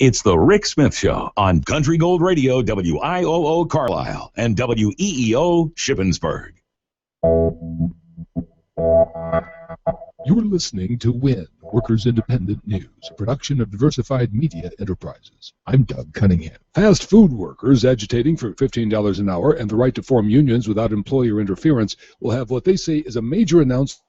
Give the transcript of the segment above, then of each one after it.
It's the Rick Smith Show on Country Gold Radio, WIOO Carlisle, and WEEO Shippensburg. You're listening to WIN, Workers Independent News, a production of Diversified Media Enterprises. I'm Doug Cunningham. Fast food workers agitating for $15 an hour and the right to form unions without employer interference will have what they say is a major announcement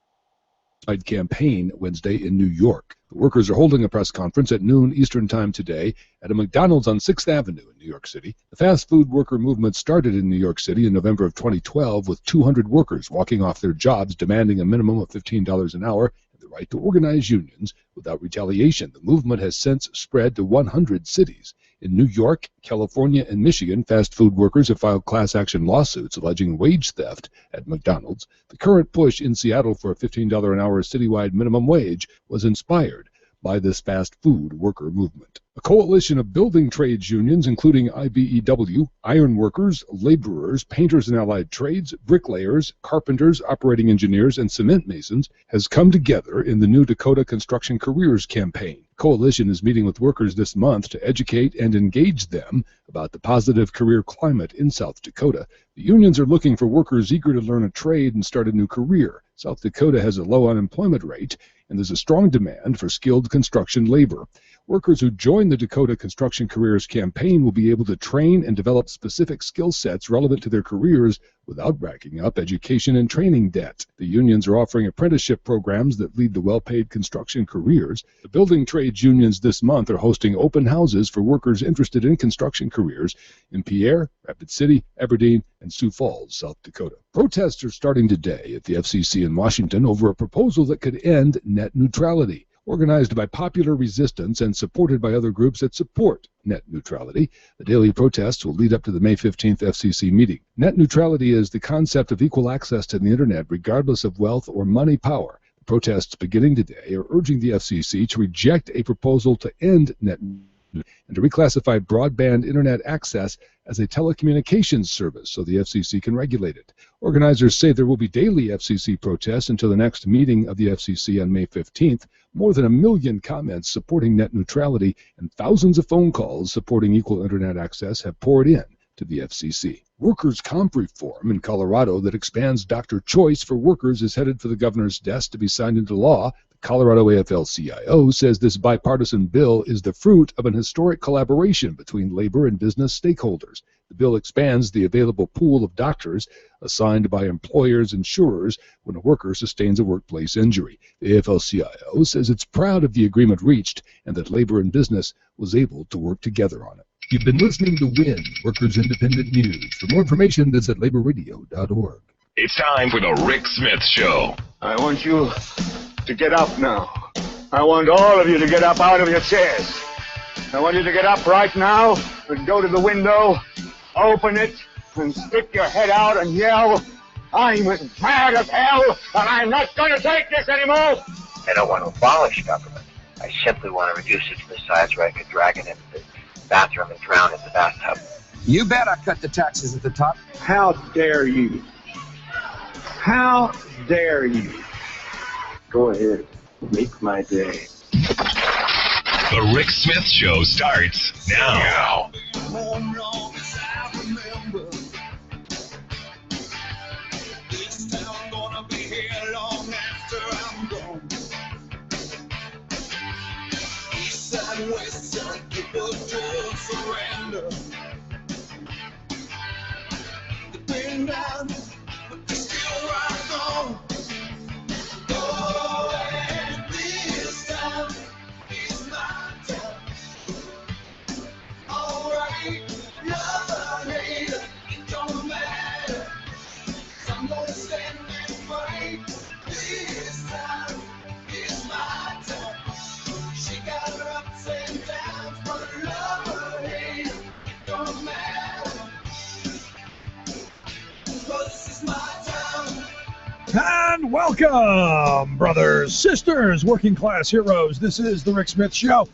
campaign Wednesday in New York. The workers are holding a press conference at noon Eastern Time today at a McDonald's on 6th Avenue in New York City. The fast food worker movement started in New York City in November of 2012 with 200 workers walking off their jobs demanding a minimum of $15 an hour and the right to organize unions without retaliation. The movement has since spread to 100 cities. In New York, California, and Michigan, fast food workers have filed class action lawsuits alleging wage theft at McDonald's. The current push in Seattle for a $15 an hour citywide minimum wage was inspired by this fast food worker movement. A coalition of building trades unions, including IBEW, ironworkers, laborers, painters and allied trades, bricklayers, carpenters, operating engineers, and cement masons, has come together in the new Dakota Construction Careers campaign. The coalition is meeting with workers this month to educate and engage them about the positive career climate in South Dakota. The unions are looking for workers eager to learn a trade and start a new career. South Dakota has a low unemployment rate, and there's a strong demand for skilled construction labor. Workers who join the Dakota Construction Careers campaign will be able to train and develop specific skill sets relevant to their careers without racking up education and training debt. The unions are offering apprenticeship programs that lead to well-paid construction careers. The building trades unions this month are hosting open houses for workers interested in construction careers in Pierre, Rapid City, Aberdeen, and Sioux Falls, South Dakota. Protests are starting today at the FCC in Washington over a proposal that could end net neutrality. Organized by popular resistance and supported by other groups that support net neutrality, the daily protests will lead up to the May 15th FCC meeting. Net neutrality is the concept of equal access to the Internet regardless of wealth or money power. The protests beginning today are urging the FCC to reject a proposal to end net neutrality and to reclassify broadband Internet access as a telecommunications service so the FCC can regulate it. Organizers say there will be daily FCC protests until the next meeting of the FCC on May 15th. More than 1 million comments supporting net neutrality and thousands of phone calls supporting equal Internet access have poured in to the FCC. Workers' comp reform in Colorado that expands doctor choice for workers is headed for the governor's desk to be signed into law. The Colorado AFL-CIO says this bipartisan bill is the fruit of an historic collaboration between labor and business stakeholders. The bill expands the available pool of doctors assigned by employers' insurers when a worker sustains a workplace injury. The AFL-CIO says it's proud of the agreement reached and that labor and business was able to work together on it. You've been listening to WIN, Workers Independent News. For more information, visit laborradio.org. It's time for the Rick Smith Show. I want you to get up now. I want all of you to get up out of your chairs. I want you to get up right now and go to the window, open it, and stick your head out and yell, "I'm as mad as hell, and I'm not going to take this anymore!" I don't want to abolish government. I simply want to reduce it to the size where I could drag it into the bathroom and drown in the bathtub. You bet I cut the taxes at the top. How dare you? How dare you? Go ahead. Make my day. The Rick Smith Show starts now. West side, people don't surrender. They've been down, but they're still right on. Oh, and this time is my time. All right, love or hate, it don't matter. I'm gonna stand and fight. This time is my time. She got her ups and downs, but love or hate, it don't matter. 'Cause this is my time. And welcome, brothers, sisters, working class heroes. This is the Rick Smith Show.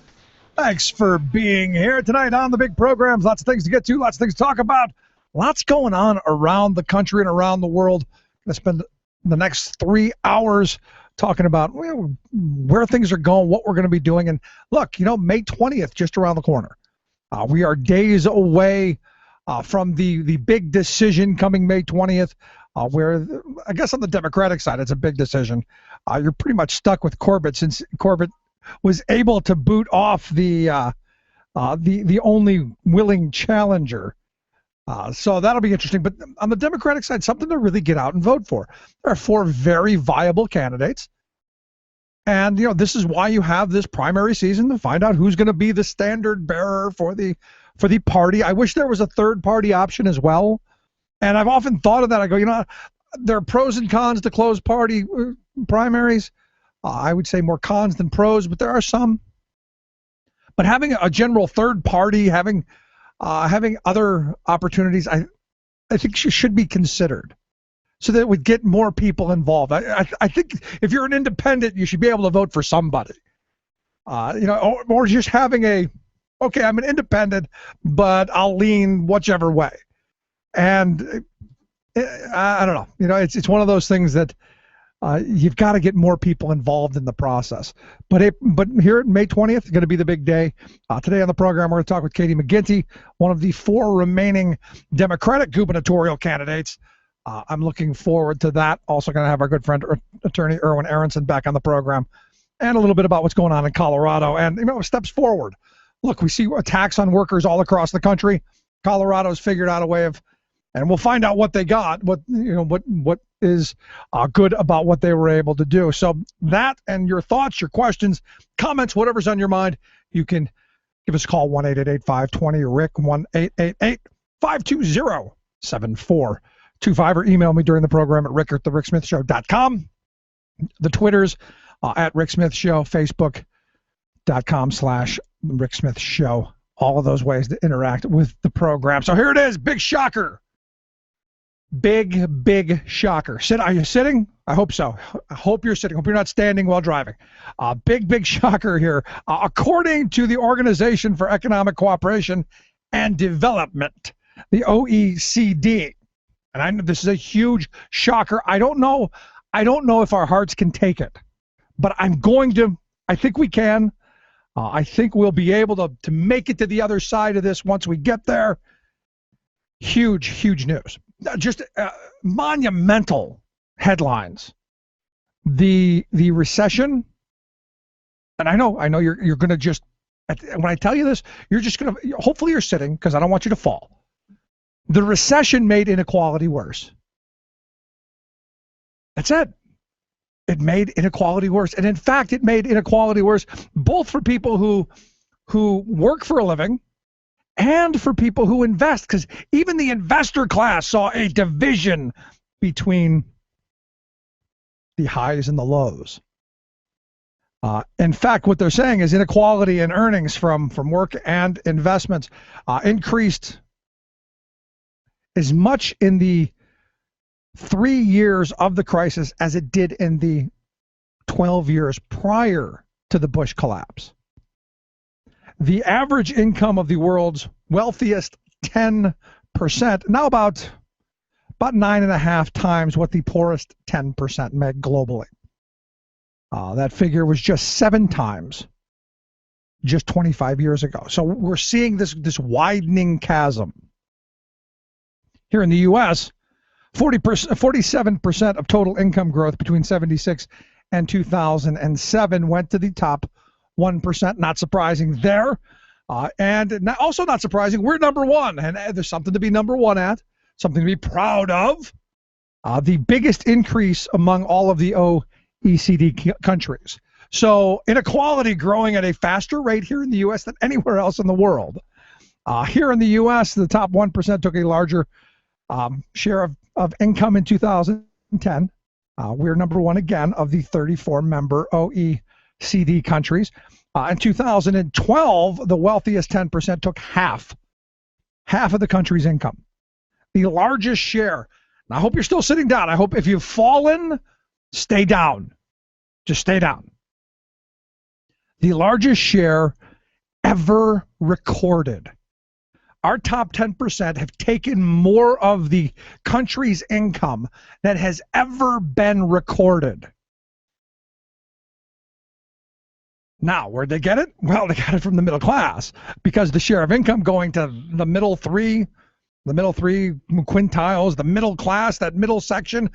Thanks for being here tonight on the big programs. Lots of things to get to, lots of things to talk about. Lots going on around the country and around the world. I'm going to spend the next 3 hours talking about where things are going, what we're going to be doing. And look, May 20th, just around the corner. We are days away from the big decision coming May 20th, where I guess on the Democratic side, it's a big decision. You're pretty much stuck with Corbett since Corbett was able to boot off the only willing challenger. So that'll be interesting. But on the Democratic side, something to really get out and vote for. There are 4 very viable candidates. And, this is why you have this primary season to find out who's going to be the standard bearer for the party. I wish there was a third party option as well. And I've often thought of that. I go, there are pros and cons to closed party primaries. I would say more cons than pros, but there are some. But having a general third party, having other opportunities, I think should be considered, so that it would get more people involved. I think if you're an independent, you should be able to vote for somebody. Or just having okay, I'm an independent, but I'll lean whichever way. And I don't know. It's one of those things that you've got to get more people involved in the process. But here at May 20th is going to be the big day. Today on the program, we're going to talk with Katie McGinty, one of the 4 remaining Democratic gubernatorial candidates. I'm looking forward to that. Also going to have our good friend, attorney Erwin Aronson, back on the program, and a little bit about what's going on in Colorado and steps forward. Look, we see attacks on workers all across the country. Colorado's figured out a way of, and we'll find out what they got, what is good about what they were able to do. So that and your thoughts, your questions, comments, whatever's on your mind, you can give us a call, 1-888-520-RICK, 1-888-520-7425, or email me during the program at rick@thericksmithshow.com. The Twitters at Rick Smith Show, Facebook.com/Rick Smith Show. All of those ways to interact with the program. So here it is, big shocker. Big shocker. Are you sitting? I hope so. I hope you're sitting. Hope you're not standing while driving. Big shocker here. According to the Organization for Economic Cooperation and Development, the OECD, and I know this is a huge shocker. I don't know if our hearts can take it, but I think we can. I think we'll be able to make it to the other side of this once we get there. Huge news. Just monumental headlines. The recession, and I know you're going to just, when I tell you this, you're just going to, hopefully you're sitting because I don't want you to fall. The recession made inequality worse. That's it. It made inequality worse. And in fact, it made inequality worse both for people who work for a living and for people who invest, because even the investor class saw a division between the highs and the lows. In fact, what they're saying is inequality in earnings from work and investments increased as much in the 3 years of the crisis as it did in the 12 years prior to the Bush collapse. The average income of the world's wealthiest 10%, now about 9.5 times what the poorest 10% make globally. That figure was just 7 times just 25 years ago. So we're seeing this widening chasm. Here in the U.S., 47% of total income growth between 1976 and 2007 went to the top 1%. Not surprising there. And also not surprising, we're number one. And there's something to be number one at, something to be proud of. The biggest increase among all of the OECD countries. So inequality growing at a faster rate here in the U.S. than anywhere else in the world. Here in the U.S., the top 1% took a larger share of income in 2010. We're number one again of the 34 member OECD countries. In 2012, the wealthiest 10% took half of the country's income. The largest share. And I hope you're still sitting down. I hope if you've fallen, stay down. Just stay down. The largest share ever recorded. Our top 10% have taken more of the country's income than has ever been recorded. Now, where'd they get it? Well, they got it from the middle class, because the share of income going to the middle three quintiles, the middle class, that middle section,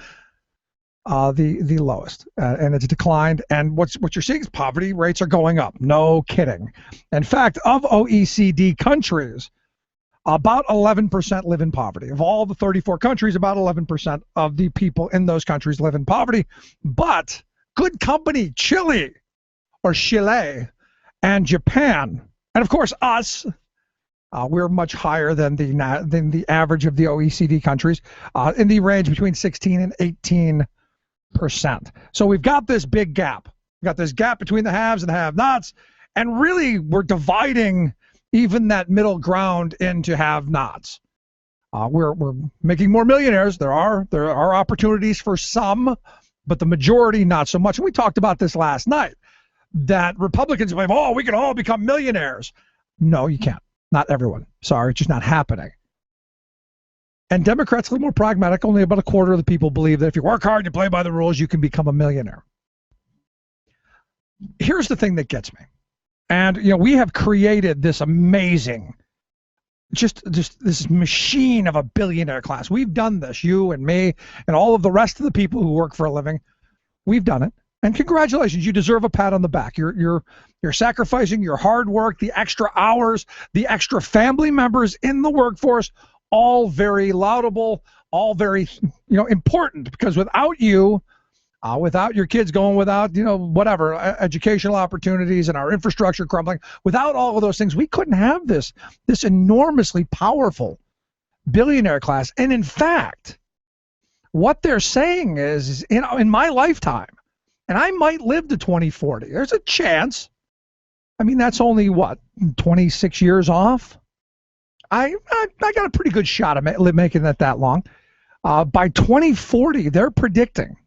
the lowest, and it's declined. And what you're seeing is poverty rates are going up. No kidding. In fact, of OECD countries, about 11% live in poverty. Of all the 34 countries, about 11% of the people in those countries live in poverty. But good company, Chile, and Japan, and of course us, we're much higher than the average of the OECD countries, in the range between 16 and 18%. So we've got this big gap. We've got this gap between the haves and the have-nots, and really we're dividing even that middle ground into have-nots. We're making more millionaires. There are opportunities for some, but the majority not so much. And we talked about this last night, that Republicans believe, oh, we can all become millionaires. No, you can't. Not everyone. Sorry, it's just not happening. And Democrats are a little more pragmatic. Only about a quarter of the people believe that if you work hard and you play by the rules, you can become a millionaire. Here's the thing that gets me. And, we have created this amazing, just this machine of a billionaire class. We've done this, you and me and all of the rest of the people who work for a living. We've done it. And congratulations, you deserve a pat on the back. You're sacrificing your hard work, the extra hours, the extra family members in the workforce, all very laudable, all very important, because without you, without your kids going without whatever educational opportunities and our infrastructure crumbling, without all of those things, we couldn't have this enormously powerful billionaire class. And in fact, what they're saying is in my lifetime, and I might live to 2040. There's a chance. I mean, that's only 26 years off. I got a pretty good shot at making it that long. By 2040, they're predicting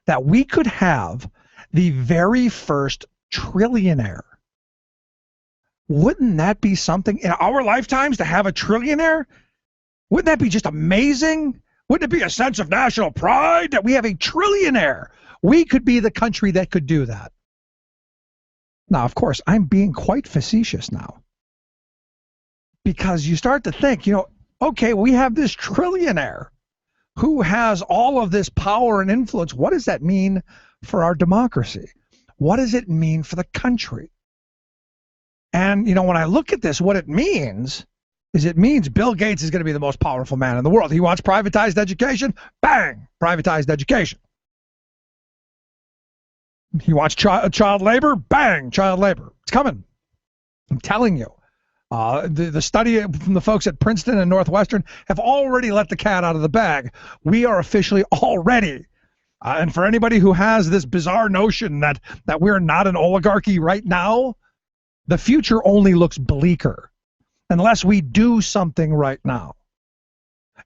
that we could have the very first trillionaire. Wouldn't that be something in our lifetimes to have a trillionaire? Wouldn't that be just amazing? Wouldn't it be a sense of national pride that we have a trillionaire? We could be the country that could do that. Now, of course, I'm being quite facetious now, because you start to think, okay, we have this trillionaire who has all of this power and influence. What does that mean for our democracy? What does it mean for the country? And, when I look at this, what it means is Bill Gates is going to be the most powerful man in the world. He wants privatized education. Bang! Privatized education. He wants child labor. Bang! Child labor. It's coming. I'm telling you. The study from the folks at Princeton and Northwestern have already let the cat out of the bag. We are officially already. And for anybody who has this bizarre notion that we're not an oligarchy right now, the future only looks bleaker unless we do something right now.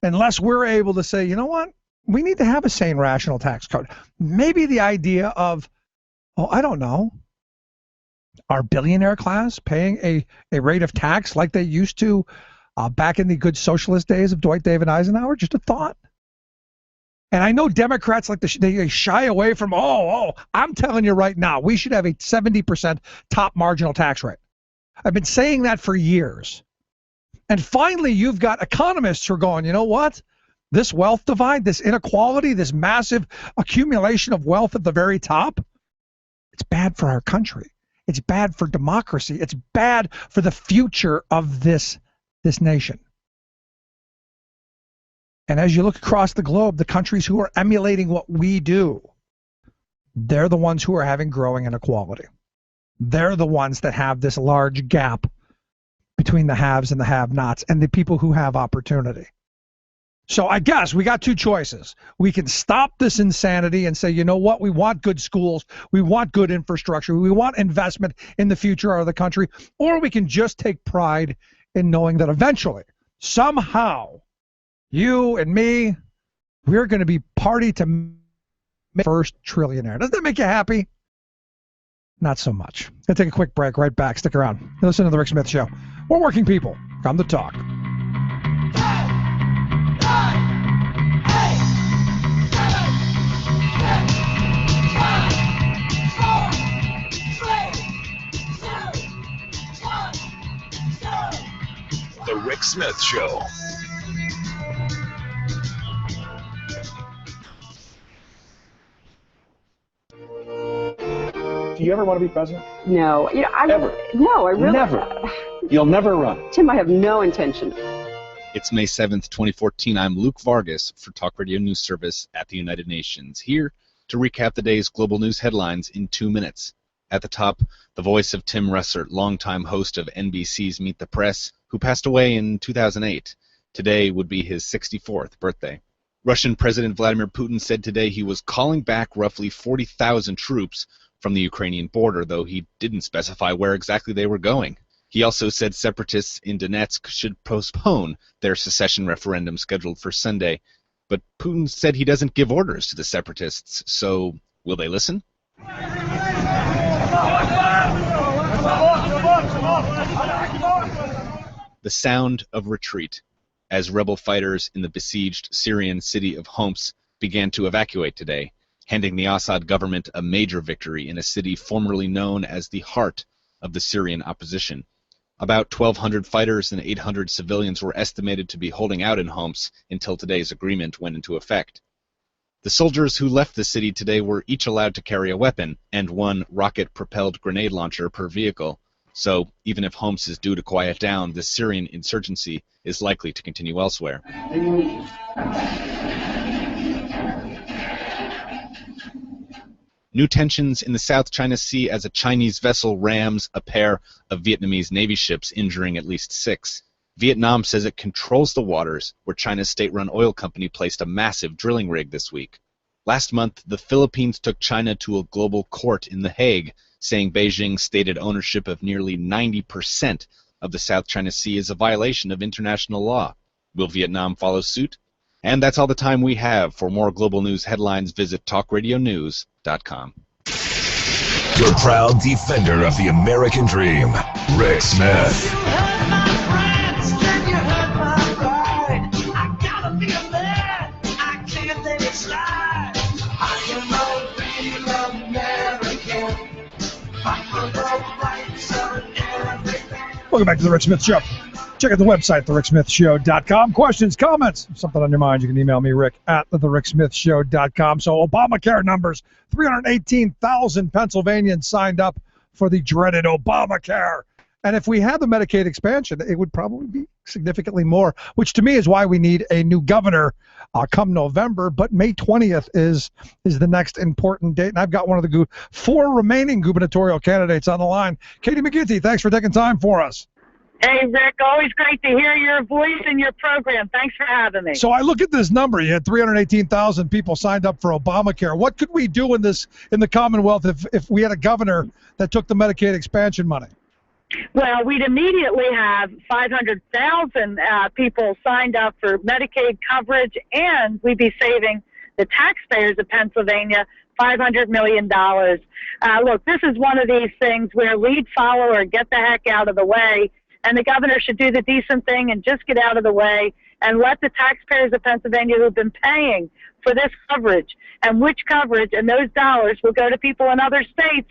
Unless we're able to say, you know what? We need to have a sane, rational tax code. Maybe the idea of, I don't know, our billionaire class paying a rate of tax like they used to back in the good socialist days of Dwight David Eisenhower. Just a thought. And I know Democrats they shy away from, I'm telling you right now, we should have a 70% top marginal tax rate. I've been saying that for years. And finally, you've got economists who are going, you know what? This wealth divide, this inequality, this massive accumulation of wealth at the very top, it's bad for our country. It's bad for democracy. It's bad for the future of this nation. And as you look across the globe, the countries who are emulating what we do, they're the ones who are having growing inequality. They're the ones that have this large gap between the haves and the have-nots and the people who have opportunity. So I guess we got two choices. We can stop this insanity and say, you know what? We want good schools. We want good infrastructure. We want investment in the future of the country. Or we can just take pride in knowing that eventually, somehow, you and me, we're going to be party to make first trillionaire. Doesn't that make you happy? Not so much. Gonna take a quick break. Right back. Stick around. Listen to the Rick Smith Show. We're working people. Come to talk. The Rick Smith Show. Do you ever want to be president? No. Ever? No, I really... Never. You'll never run. Tim, I have no intention. It's May 7th, 2014. I'm Luke Vargas for Talk Radio News Service at the United Nations, here to recap the day's global news headlines in 2 minutes. At the top, the voice of Tim Russert, longtime host of NBC's Meet the Press, who passed away in 2008. Today would be his 64th birthday. Russian President Vladimir Putin said today he was calling back roughly 40,000 troops from the Ukrainian border, though he didn't specify where exactly they were going. He also said separatists in Donetsk should postpone their secession referendum scheduled for Sunday. But Putin said he doesn't give orders to the separatists, so will they listen? The sound of retreat as rebel fighters in the besieged Syrian city of Homs began to evacuate today, handing the Assad government a major victory in a city formerly known as the heart of the Syrian opposition. About 1,200 fighters and 800 civilians were estimated to be holding out in Homs until today's agreement went into effect. The soldiers who left the city today were each allowed to carry a weapon and one rocket-propelled grenade launcher per vehicle. So even if Homs is due to quiet down, the Syrian insurgency is likely to continue elsewhere. New tensions in the South China Sea as a Chinese vessel rams a pair of Vietnamese Navy ships, injuring at least 6. Vietnam says it controls the waters where China's state-run oil company placed a massive drilling rig this week. Last month, the Philippines took China to a global court in The Hague, saying Beijing's stated ownership of nearly 90% of the South China Sea is a violation of international law. Will Vietnam follow suit? And that's all the time we have. For more global news headlines, visit talkradionews.com. Your proud defender of the American dream, Rick Smith. Welcome back to The Rick Smith Show. Check out the website, thericksmithshow.com. Questions, comments, something on your mind, you can email me, Rick, at thericksmithshow.com. So Obamacare numbers, 318,000 Pennsylvanians signed up for the dreaded Obamacare. And if we had the Medicaid expansion, it would probably be significantly more, which to me is why we need a new governor come November. But May 20th is the next important date. And I've got one of the 4 remaining gubernatorial candidates on the line. Katie McGinty, thanks for taking time for us. Hey, Rick, always great to hear your voice and your program. Thanks for having me. So I look at this number. You had 318,000 people signed up for Obamacare. What could we do in the Commonwealth if we had a governor that took the Medicaid expansion money? Well, we'd immediately have 500,000 people signed up for Medicaid coverage, and we'd be saving the taxpayers of Pennsylvania $500 million. Look, this is one of these things where lead, follow, or get the heck out of the way. And the governor should do the decent thing and just get out of the way and let the taxpayers of Pennsylvania who have been paying for this coverage and which coverage and those dollars will go to people in other states.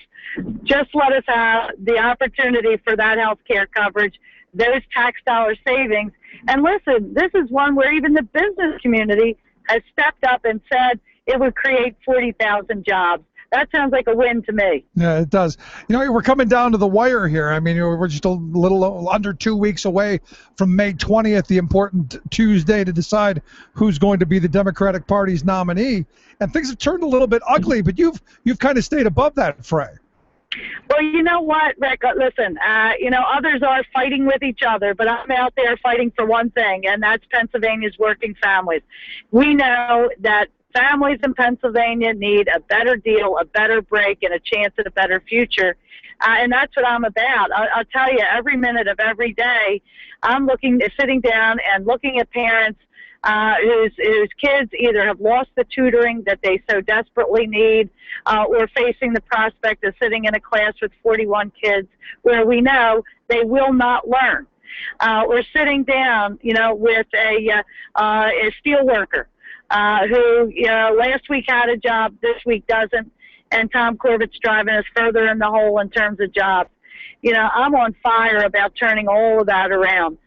Just let us have the opportunity for that health care coverage, those tax dollar savings. And listen, this is one where even the business community has stepped up and said it would create 40,000 jobs. That sounds like a win to me. Yeah, it does. You know, we're coming down to the wire here. I mean, we're just a little under 2 weeks away from May 20th, the important Tuesday to decide who's going to be the Democratic Party's nominee. And things have turned a little bit ugly, but you've kind of stayed above that fray. Well, you know what, Rick? Listen, others are fighting with each other, but I'm out there fighting for one thing, and that's Pennsylvania's working families. We know that families in Pennsylvania need a better deal, a better break, and a chance at a better future. And that's what I'm about. I'll tell you, every minute of every day, I'm sitting down and looking at parents whose kids either have lost the tutoring that they so desperately need or facing the prospect of sitting in a class with 41 kids where we know they will not learn. Or sitting down, with a steel worker who, last week had a job, this week doesn't, and Tom Corbett's driving us further in the hole in terms of jobs. I'm on fire about turning all of that around.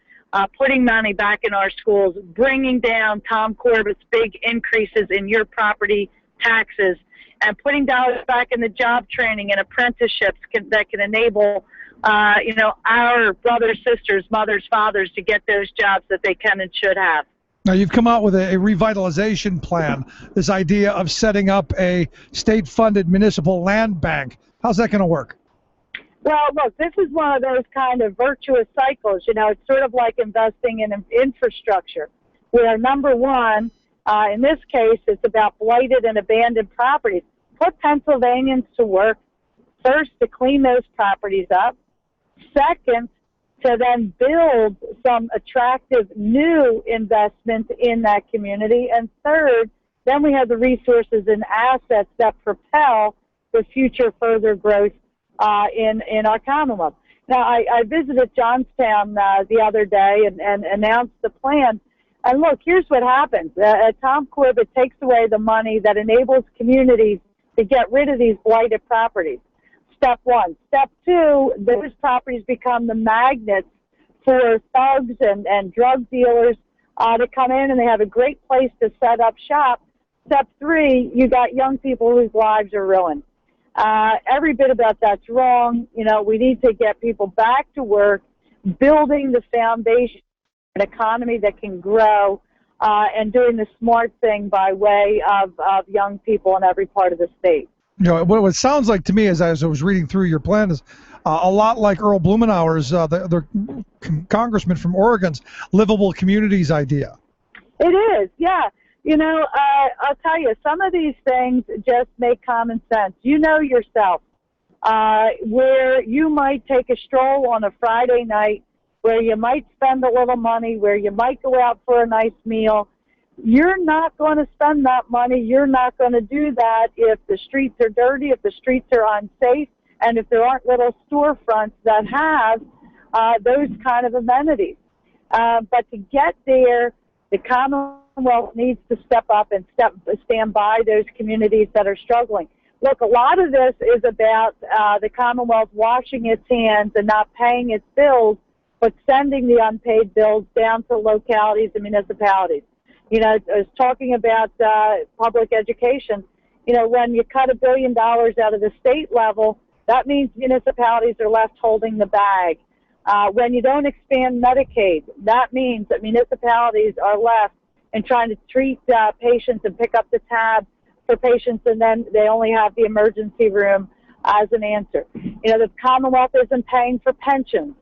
putting money back in our schools, bringing down Tom Corbett's big increases in your property taxes, and putting dollars back in the job training and apprenticeships that can enable, our brothers, sisters, mothers, fathers to get those jobs that they can and should have. Now, you've come out with a revitalization plan, this idea of setting up a state-funded municipal land bank. How's that going to work? Well, look, this is one of those kind of virtuous cycles. It's sort of like investing in infrastructure, where number one, in this case, it's about blighted and abandoned properties. Put Pennsylvanians to work, first, to clean those properties up. Second, to then build some attractive new investment in that community. And third, then we have the resources and assets that propel the future further growth in our Commonwealth. Now, I visited Johnstown the other day and announced the plan. And look, here's what happens. Tom Corbett takes away the money that enables communities to get rid of these blighted properties. Step one. Step two, those properties become the magnets for thugs and drug dealers to come in, and they have a great place to set up shop. Step three, you got young people whose lives are ruined. Every bit about that's wrong. We need to get people back to work, building the foundation, an economy that can grow, and doing the smart thing by way of young people in every part of the state. What it sounds like to me as I was reading through your plan is a lot like Earl Blumenauer's, the congressman from Oregon's livable communities idea. It is, yeah. I'll tell you, some of these things just make common sense. Yourself, where you might take a stroll on a Friday night, where you might spend a little money, where you might go out for a nice meal. You're not going to spend that money. You're not going to do that if the streets are dirty, if the streets are unsafe, and if there aren't little storefronts that have those kind of amenities. But to get there, the Commonwealth needs to step up and stand by those communities that are struggling. Look, a lot of this is about the Commonwealth washing its hands and not paying its bills, but sending the unpaid bills down to localities and municipalities. I was talking about public education. When you cut $1 billion out of the state level, that means municipalities are left holding the bag. When you don't expand Medicaid, that means that municipalities are left and trying to treat patients and pick up the tab for patients, and then they only have the emergency room as an answer. The Commonwealth isn't paying for pensions.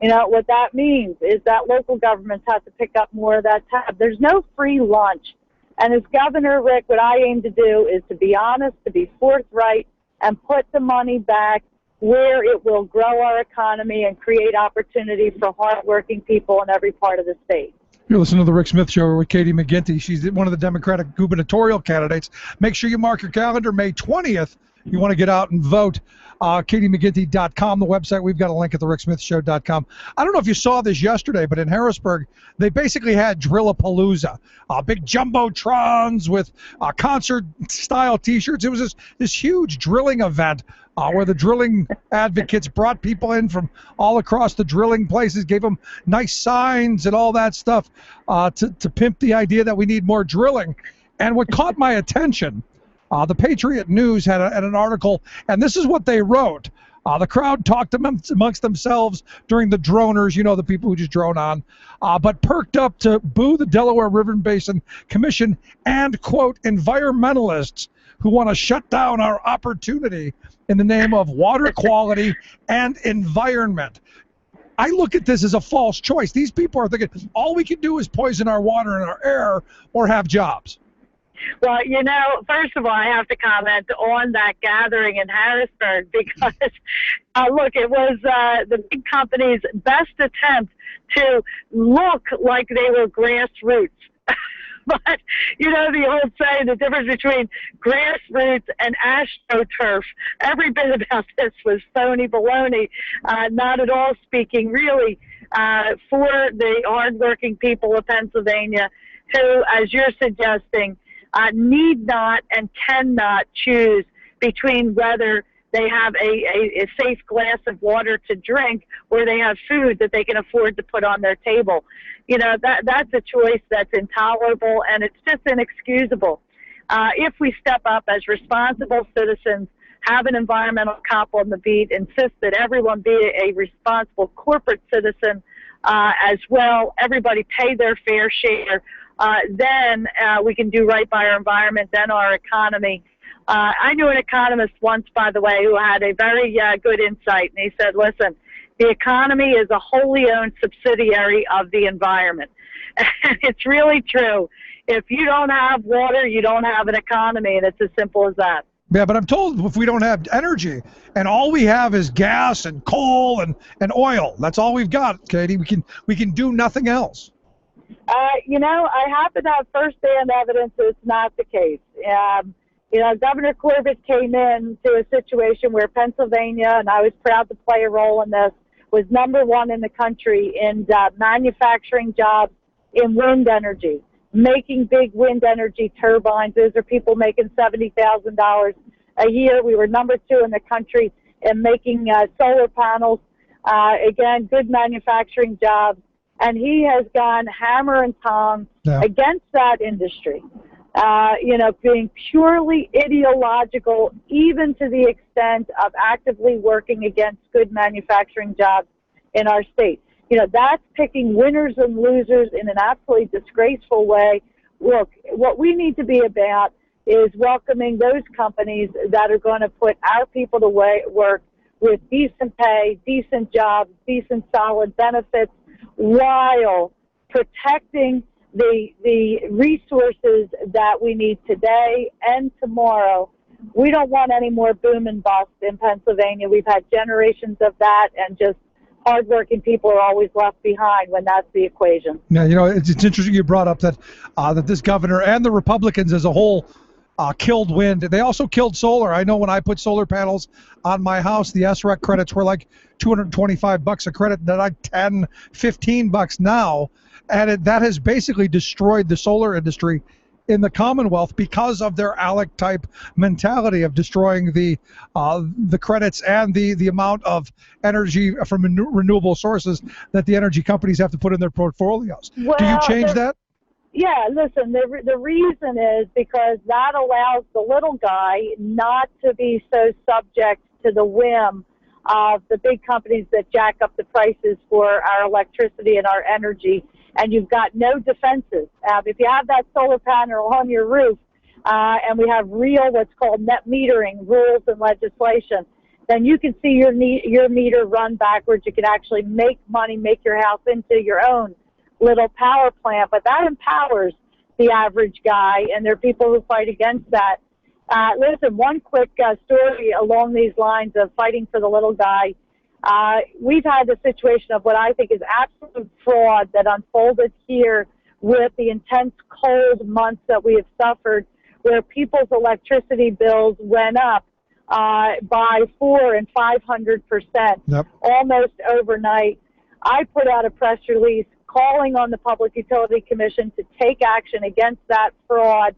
What that means is that local governments have to pick up more of that tab. There's no free lunch. And as Governor, Rick, what I aim to do is to be honest, to be forthright, and put the money back where it will grow our economy and create opportunity for hardworking people in every part of the state. You're listening to The Rick Smith Show with Katie McGinty. She's one of the Democratic gubernatorial candidates. Make sure you mark your calendar, May 20th. You want to get out and vote. KatieMcGinty.com, the website. We've got a link at thericksmithshow.com. I don't know if you saw this yesterday, but in Harrisburg, they basically had Drillapalooza, big jumbotrons with concert-style T-shirts. It was this huge drilling event where the drilling advocates brought people in from all across the drilling places, gave them nice signs and all that stuff to pimp the idea that we need more drilling. And what caught my attention, the Patriot News had an article, and this is what they wrote. The crowd talked amongst themselves during the droners, the people who just drone on, but perked up to boo the Delaware River Basin Commission and, quote, environmentalists who want to shut down our opportunity in the name of water quality and environment. I look at this as a false choice. These people are thinking all we can do is poison our water and our air or have jobs. Well, first of all, I have to comment on that gathering in Harrisburg because, look, it was the big company's best attempt to look like they were grassroots. But, the old saying, the difference between grassroots and AstroTurf, every bit about this was phony baloney, not at all speaking really for the hardworking people of Pennsylvania who, as you're suggesting, need not and cannot choose between whether they have a safe glass of water to drink, or they have food that they can afford to put on their table. You know, that's a choice that's intolerable, and it's just inexcusable. If we step up as responsible citizens, have an environmental cop on the beat, insist that everyone be a responsible corporate citizen as well, everybody pay their fair share, then we can do right by our environment, then our economy. I knew an economist once, by the way, who had a very good insight, and he said, listen, the economy is a wholly owned subsidiary of the environment. And it's really true. If you don't have water, you don't have an economy, and it's as simple as that. Yeah, but I'm told if we don't have energy and all we have is gas and coal and oil, that's all we've got, Katie. We can do nothing else. You know, I happen to have first-hand evidence that it's not the case. You know, Governor Corbett came into a situation where Pennsylvania, and I was proud to play a role in this, was #1 in the country in manufacturing jobs in wind energy, making big wind energy turbines. Those are people making $70,000 a year. We were #2 in the country in making solar panels. Again, good manufacturing jobs. And he has gone hammer and tongs against that industry, you know, being purely ideological, even to the extent of actively working against good manufacturing jobs in our state. You know, that's picking winners and losers in an absolutely disgraceful way. Look, what we need to be about is welcoming those companies that are going to put our people to work with decent pay, decent jobs, decent solid benefits, while protecting the resources that we need today and tomorrow. We don't want any more boom and bust in Pennsylvania. We've had generations of that, and just hardworking people are always left behind when that's the equation. Yeah, you know, it's interesting you brought up that that this governor and the Republicans as a whole killed wind. They also killed solar. I know when I put solar panels on my house, the SREC credits were like $225 a credit. They're like $10, $15 now, and that has basically destroyed the solar industry in the Commonwealth because of their ALEC type mentality of destroying the credits and the amount of energy from renewable sources that the energy companies have to put in their portfolios. Well, do you change that? Yeah, listen, the reason is because that allows the little guy not to be so subject to the whim of the big companies that jack up the prices for our electricity and our energy, and you've got no defenses. If you have that solar panel on your roof, and we have real what's called net metering rules and legislation, then you can see your meter run backwards. You can actually make money, make your house into your own little power plant, but that empowers the average guy, and there are people who fight against that. Listen, one quick story along these lines of fighting for the little guy. We've had the situation of what I think is absolute fraud that unfolded here with the intense cold months that we have suffered, where people's electricity bills went up by 400% and 500%, almost overnight. I put out a press release calling on the Public Utility Commission to take action against that fraud.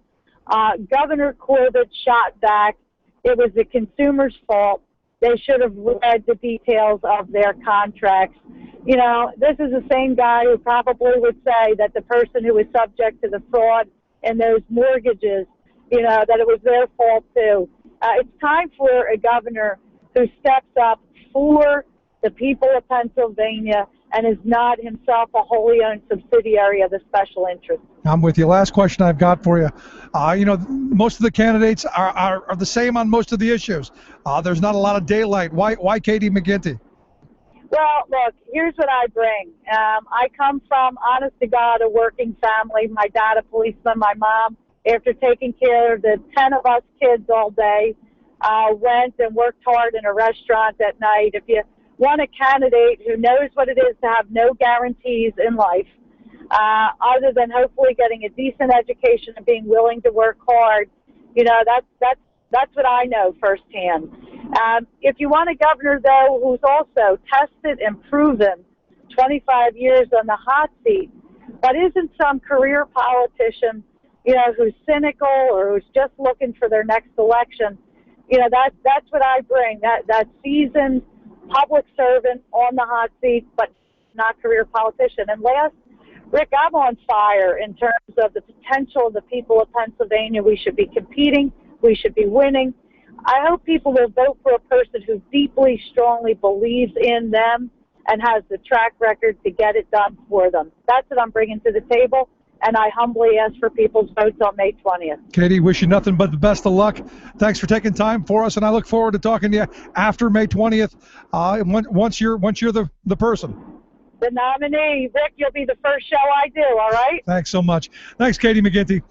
Governor Corbett shot back. It was the consumer's fault. They should have read the details of their contracts. You know, this is the same guy who probably would say that the person who was subject to the fraud and those mortgages, you know, that it was their fault too. It's time for a governor who steps up for the people of Pennsylvania and is not himself a wholly owned subsidiary of the special interest. I'm with you. Last question I've got for you. You know, most of the candidates are the same on most of the issues. There's not a lot of daylight. Why Katie McGinty? Well, look, here's what I bring. I come from, honest to God, a working family. My dad, a policeman, my mom, after taking care of the 10 of us kids all day, went and worked hard in a restaurant at night. If you want a candidate who knows what it is to have no guarantees in life, other than hopefully getting a decent education and being willing to work hard, you know, that's what I know firsthand. If you want a governor, though, who's also tested and proven 25 years on the hot seat, but isn't some career politician, you know, who's cynical or who's just looking for their next election, You know, that's what I bring, that seasoned public servant on the hot seat, but not career politician. And last, Rick, I'm on fire in terms of the potential of the people of Pennsylvania. We should be competing. We should be winning. I hope people will vote for a person who deeply, strongly believes in them and has the track record to get it done for them. That's what I'm bringing to the table, and I humbly ask for people's votes on May 20th. Katie, wish you nothing but the best of luck. Thanks for taking time for us, and I look forward to talking to you after May 20th. Once you're the person. The nominee, Rick, you'll be the first show I do. All right. Thanks so much. Thanks, Katie McGinty.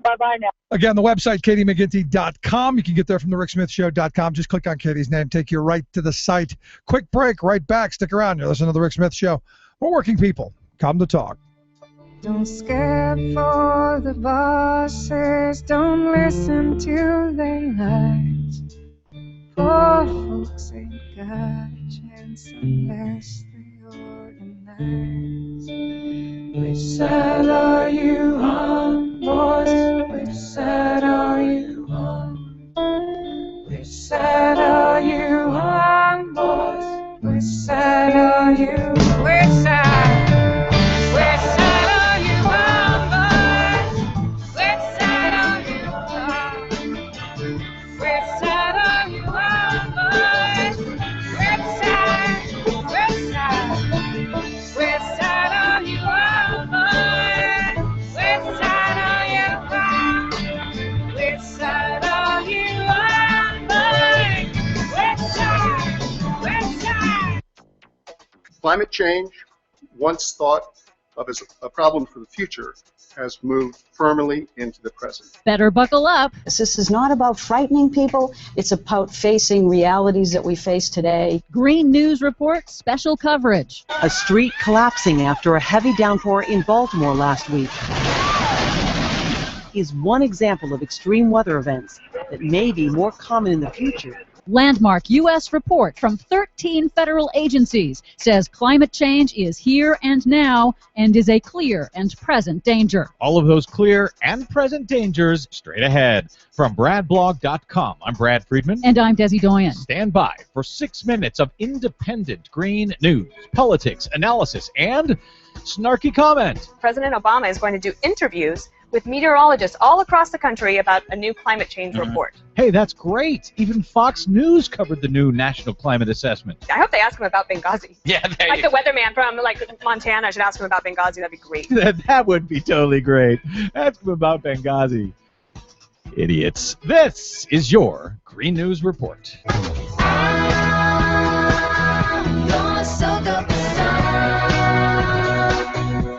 Bye-bye now. Again, the website, katiemcginty.com. You can get there from thericksmithshow.com. Just click on Katie's name, take you right to the site. Quick break, right back. Stick around. You're listening to The Rick Smith Show. We're working people. Come to talk. Don't scare for the bosses. Don't listen to their lies. Poor folks ain't got a chance unless they organize. Which side are you on, boys? Which side are you on? Which side are you on, boys? Which side are you? Which side? Which side are you on, boys? Which side are you on? Which side are you on, boys? Which side? Which side? Which side are you on, boys? Which side are you on? Which side are you on, boys? Which side? Which side? Climate change, once thought of as a problem for the future, has moved firmly into the present. Better buckle up. This is not about frightening people. It's about facing realities that we face today. Green News Report special coverage. A street collapsing after a heavy downpour in Baltimore last week is one example of extreme weather events that may be more common in the future. Landmark U.S. report from 13 federal agencies says climate change is here and now and is a clear and present danger. All of those clear and present dangers straight ahead. From BradBlog.com, I'm Brad Friedman. And I'm Desi Doyen. Stand by for 6 minutes of independent green news, politics, analysis, and snarky comment. President Obama is going to do interviews with meteorologists all across the country about a new climate change report. Hey, that's great. Even Fox News covered the new National Climate Assessment. I hope they ask him about Benghazi. Yeah, like the weatherman from Montana should ask him about Benghazi. That'd be great. That would be totally great. Ask him about Benghazi. Idiots. This is your Green News Report.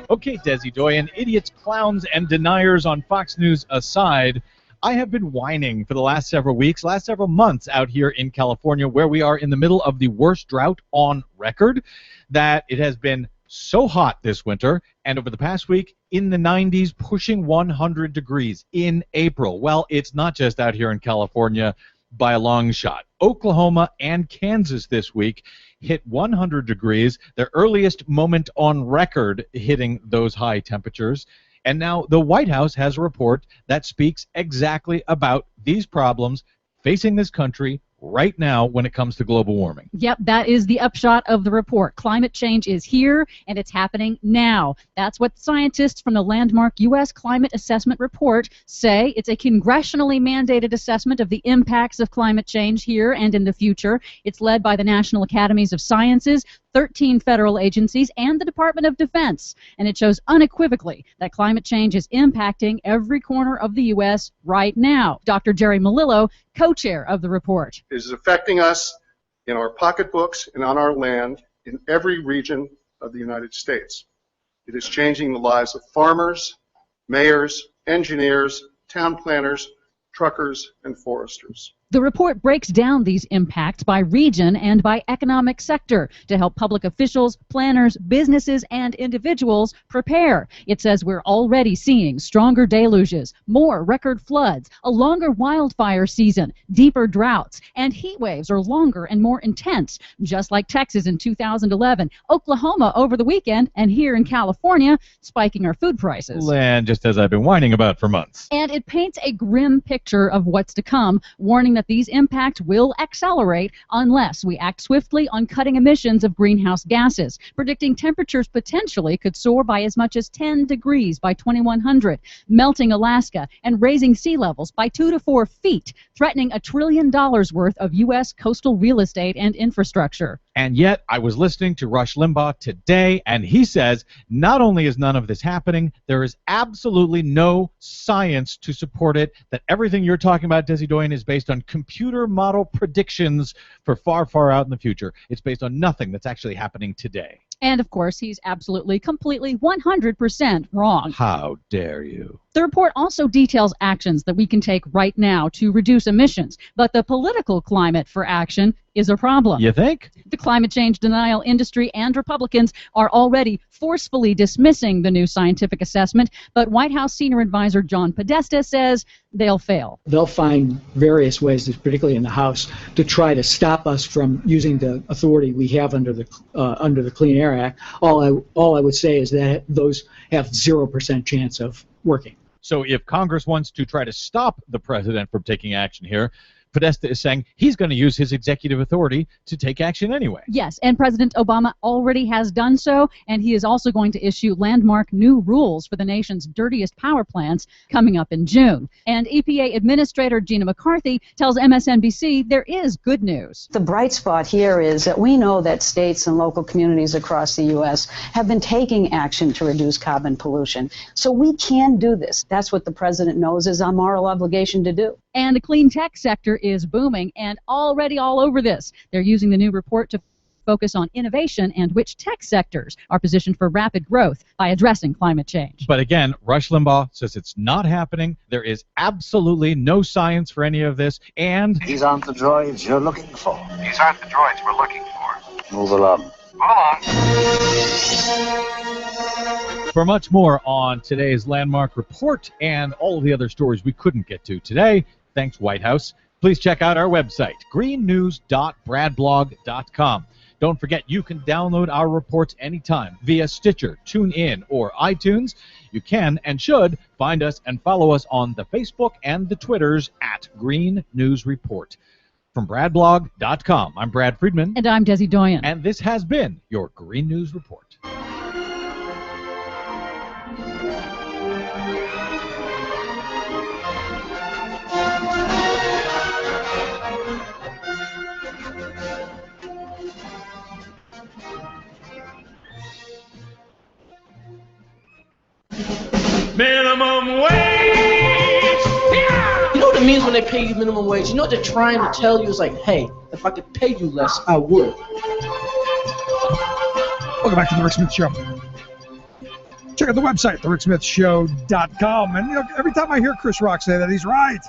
Okay, Desi Doyen, idiots, clowns, and deniers on Fox News aside, I have been whining for the last several weeks, last several months out here in California, where we are in the middle of the worst drought on record, that it has been so hot this winter, and over the past week, in the 90s, pushing 100 degrees in April. Well, it's not just out here in California by a long shot. Oklahoma and Kansas this week hit 100 degrees, their earliest moment on record hitting those high temperatures. And now the White House has a report that speaks exactly about these problems facing this country right now when it comes to global warming. Yep, that is the upshot of the report. Climate change is here, and it's happening now. That's what scientists from the Landmark U.S. Climate Assessment Report say. It's a congressionally mandated assessment of the impacts of climate change here and in the future. It's led by the National Academies of Sciences, 13 federal agencies, and the Department of Defense. And it shows unequivocally that climate change is impacting every corner of the U.S. right now. Dr. Jerry Melillo, co-chair of the report. It is affecting us in our pocketbooks and on our land in every region of the United States. It is changing the lives of farmers, mayors, engineers, town planners, truckers, and foresters. The report breaks down these impacts by region and by economic sector to help public officials, planners, businesses, and individuals prepare. It says we're already seeing stronger deluges, more record floods, a longer wildfire season, deeper droughts, and heat waves are longer and more intense, just like Texas in 2011, Oklahoma over the weekend, and here in California, spiking our food prices. And just as I've been whining about for months. And it paints a grim picture of what's to come, warning that these impacts will accelerate unless we act swiftly on cutting emissions of greenhouse gases, predicting temperatures potentially could soar by as much as 10 degrees by 2100, melting Alaska and raising sea levels by 2 to 4 feet, threatening $1 trillion worth of U.S. coastal real estate and infrastructure. And yet, I was listening to Rush Limbaugh today, and he says not only is none of this happening, there is absolutely no science to support it, that everything you're talking about, Desi Doyen, is based on computer model predictions for far, far out in the future. It's based on nothing that's actually happening today. And, of course, he's absolutely, completely, 100% wrong. How dare you? The report also details actions that we can take right now to reduce emissions, but the political climate for action is a problem. You think? The climate change denial industry and Republicans are already forcefully dismissing the new scientific assessment, but White House senior advisor John Podesta says they'll fail. They'll find various ways, particularly in the House, to try to stop us from using the authority we have under the Clean Air Act. All I would say is that those have 0% chance of working. So if Congress wants to try to stop the president from taking action here, Podesta is saying he's going to use his executive authority to take action anyway. Yes, and President Obama already has done so, and he is also going to issue landmark new rules for the nation's dirtiest power plants coming up in June. And EPA Administrator Gina McCarthy tells MSNBC there is good news. The bright spot here is that we know that states and local communities across the U.S. have been taking action to reduce carbon pollution. So we can do this. That's what the president knows is our moral obligation to do. And the clean tech sector is booming and already all over this. They're using the new report to focus on innovation and which tech sectors are positioned for rapid growth by addressing climate change. But again, Rush Limbaugh says it's not happening. There is absolutely no science for any of this, and these aren't the droids you're looking for. These aren't the droids we're looking for. Move along. Move along. For much more on today's landmark report and all the other stories we couldn't get to today, thanks White House, please check out our website, greennews.bradblog.com. Don't forget you can download our reports anytime via Stitcher, TuneIn, or iTunes. You can and should find us and follow us on the Facebook and the Twitters at Green News Report. From bradblog.com, I'm Brad Friedman. And I'm Desi Doyen. And this has been your Green News Report. Minimum wage! Yeah! You know what it means when they pay you minimum wage? You know what they're trying to tell you is like, hey, if I could pay you less, I would. Welcome back to the Rick Smith Show. Check out the website, thericksmithshow.com. And you know, every time I hear Chris Rock say that, he's right.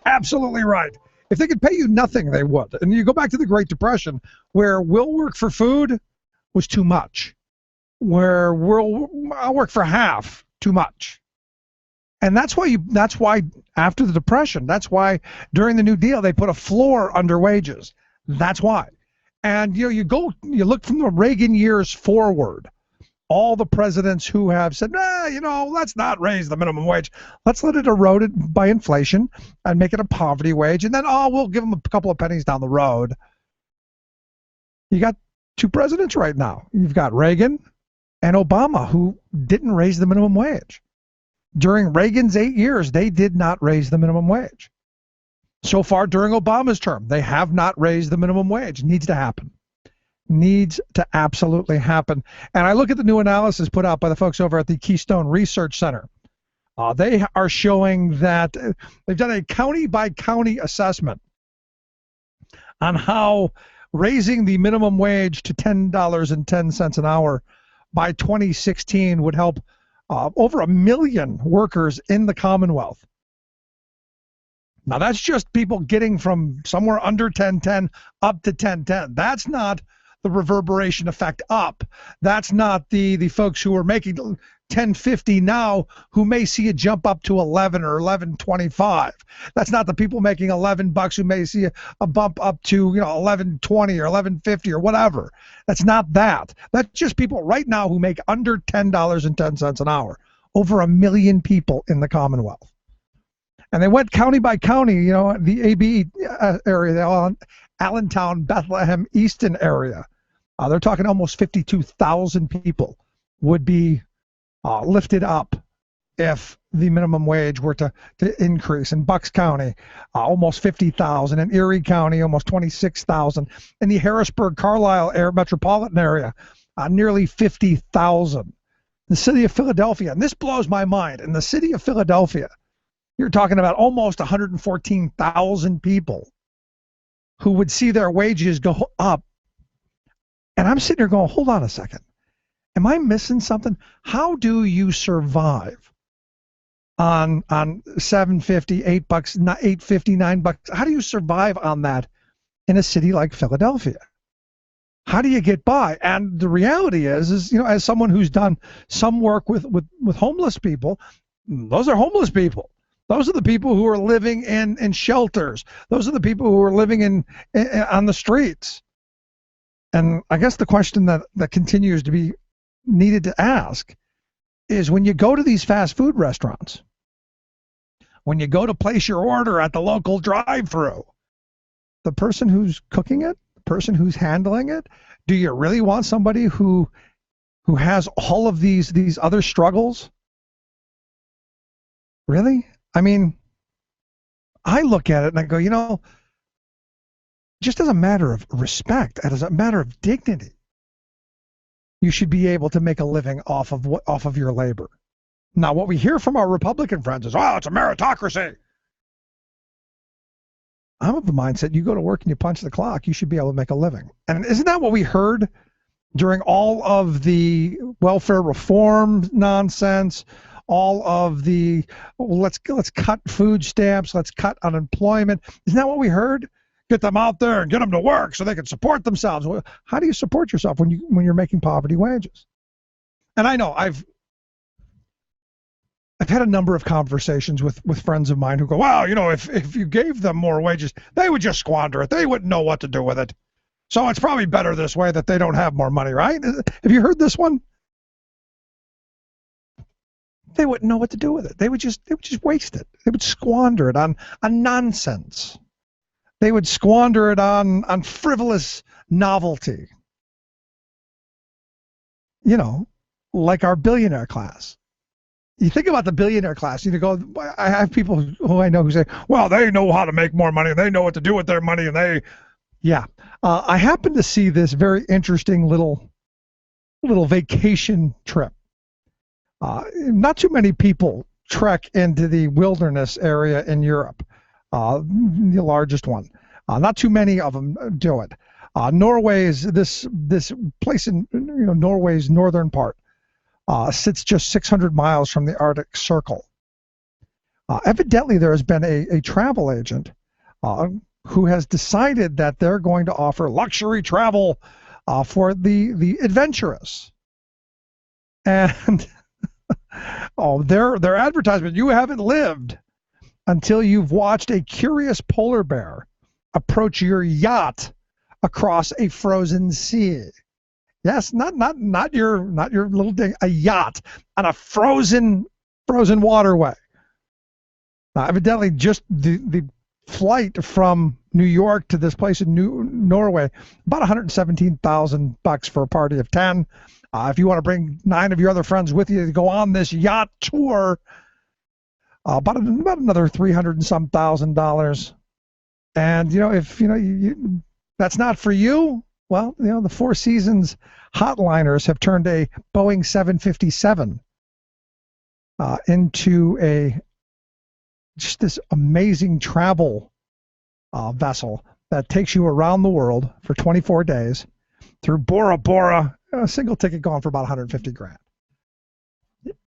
Absolutely right. If they could pay you nothing, they would. And you go back to the Great Depression, where we'll work for food was too much. Where I'll work for half, too much. And that's why after the Depression, that's why during the New Deal they put a floor under wages. That's why. And you look from the Reagan years forward, all the presidents who have said, let's not raise the minimum wage. Let's let it erode it by inflation and make it a poverty wage. And then, we'll give them a couple of pennies down the road. You got two presidents right now. You've got Reagan and Obama, who didn't raise the minimum wage. During Reagan's 8 years, they did not raise the minimum wage. So far during Obama's term, they have not raised the minimum wage. Needs to happen. Needs to absolutely happen. And I look at the new analysis put out by the folks over at the Keystone Research Center. They are showing that they've done a county-by-county assessment on how raising the minimum wage to $10.10 an hour by 2016 would help over 1 million workers in the Commonwealth. Now, that's just people getting from somewhere under 1010 up to 1010. That's not the reverberation effect up. That's not the folks who are making 1050 now who may see a jump up to 11 or 1125. That's not the people making $11 who may see a bump up to 1120 or 1150 or whatever. That's not that. That's just people right now who make under $10.10 an hour. Over 1 million people in the Commonwealth. And they went county by county, you know, the AB area, the Allentown, Bethlehem, Easton area. They're talking almost 52,000 people would be lifted up if the minimum wage were to increase. In Bucks County, almost 50,000. In Erie County, almost 26,000. In the Harrisburg, Carlisle metropolitan area, nearly 50,000. The city of Philadelphia, and this blows my mind, in the city of Philadelphia, you're talking about almost 114,000 people who would see their wages go up. And I'm sitting here going, hold on a second. Am I missing something? How do you survive on $7.50, $8, $8.50, $9? How do you survive on that in a city like Philadelphia? How do you get by? And the reality is, you know, as someone who's done some work with homeless people, those are homeless people. Those are the people who are living in shelters. Those are the people who are living on the streets. And I guess the question that continues to be needed to ask is, when you go to these fast food restaurants, when you go to place your order at the local drive-thru, the person who's cooking it, the person who's handling it, do you really want somebody who has all of these other struggles? Really? I mean, I look at it and I go, you know, just as a matter of respect, as a matter of dignity, you should be able to make a living off of your labor. Now, what we hear from our Republican friends is, oh, it's a meritocracy. I'm of the mindset, you go to work and you punch the clock, you should be able to make a living. And isn't that what we heard during all of the welfare reform nonsense, all of the, well, let's cut food stamps, let's cut unemployment? Isn't that what we heard? Get them out there and get them to work so they can support themselves. Well, how do you support yourself when you're making poverty wages? And I know I've had a number of conversations with friends of mine who go, well, you know, if you gave them more wages, they would just squander it. They wouldn't know what to do with it. So it's probably better this way that they don't have more money, right? Have you heard this one? They wouldn't know what to do with it. They would just waste it. They would squander it on nonsense. They would squander it on frivolous novelty. You know, like our billionaire class. You think about the billionaire class, you go, I have people who I know who say, well, they know how to make more money, they know what to do with their money, and yeah. I happened to see this very interesting little vacation trip. Not too many people trek into the wilderness area in Europe, the largest one. Not too many of them do it. Norway's this place in Norway's northern part sits just 600 miles from the Arctic Circle. Evidently, there has been a travel agent who has decided that they're going to offer luxury travel for the adventurous. And their advertisement, you haven't lived until you've watched a curious polar bear approach your yacht across a frozen sea. Yes, not your little ding, a yacht on a frozen waterway. Now, evidently, just the flight from New York to this place in Norway, about $117,000 for a party of 10. If you want to bring 9 of your other friends with you to go on this yacht tour, about another $300 and some thousand. And if that's not for you, well, the Four Seasons Hotliners have turned a Boeing 757 into just this amazing travel vessel that takes you around the world for 24 days through Bora Bora. A single ticket going for about $150,000.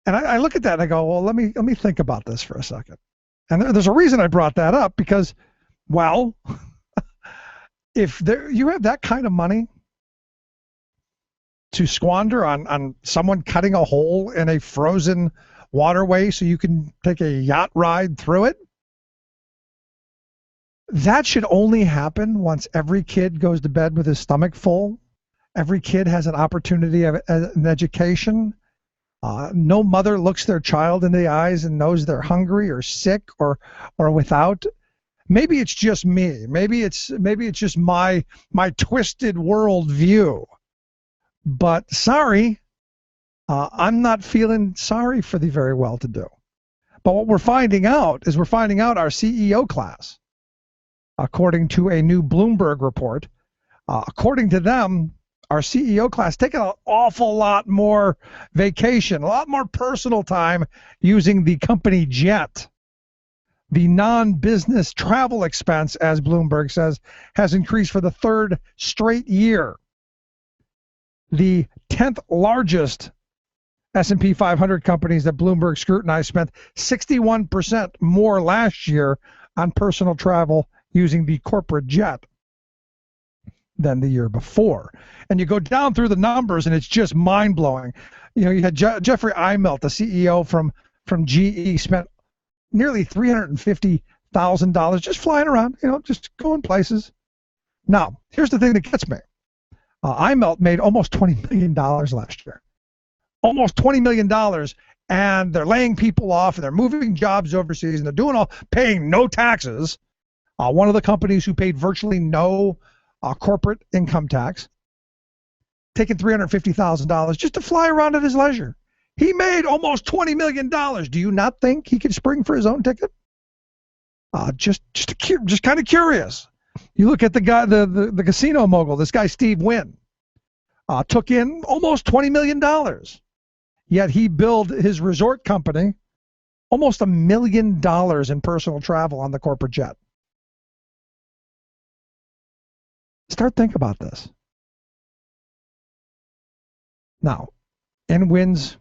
And I look at that and I go, well, let me think about this for a second. And there's a reason I brought that up, because, well, if you have that kind of money to squander on someone cutting a hole in a frozen waterway so you can take a yacht ride through it, that should only happen once every kid goes to bed with his stomach full. Every kid has an opportunity of an education, No mother looks their child in the eyes and knows they're hungry or sick or without. Maybe it's just me. Maybe it's just my twisted world view. But sorry, I'm not feeling sorry for the very well-to-do. But what we're finding out is our CEO class, according to a new Bloomberg report, according to them, our CEO class taking an awful lot more vacation, a lot more personal time using the company jet. The non-business travel expense, as Bloomberg says, has increased for the third straight year. The 10th largest S&P 500 companies that Bloomberg scrutinized spent 61% more last year on personal travel using the corporate jet than the year before. And you go down through the numbers, and it's just mind-blowing. You had Jeffrey Immelt, the CEO from GE, spent nearly $350,000 just flying around, just going places. Now, here's the thing that gets me. Immelt made almost $20 million last year. Almost $20 million, and they're laying people off, and they're moving jobs overseas, and they're paying no taxes. One of the companies who paid virtually no corporate income tax, taking $350,000 just to fly around at his leisure. He made almost $20 million. Do you not think he could spring for his own ticket? Just kind of curious. You look at the guy, the casino mogul, this guy Steve Wynn, took in almost $20 million. Yet he billed his resort company almost $1 million in personal travel on the corporate jet. Start thinking about this. Now, in Wynn's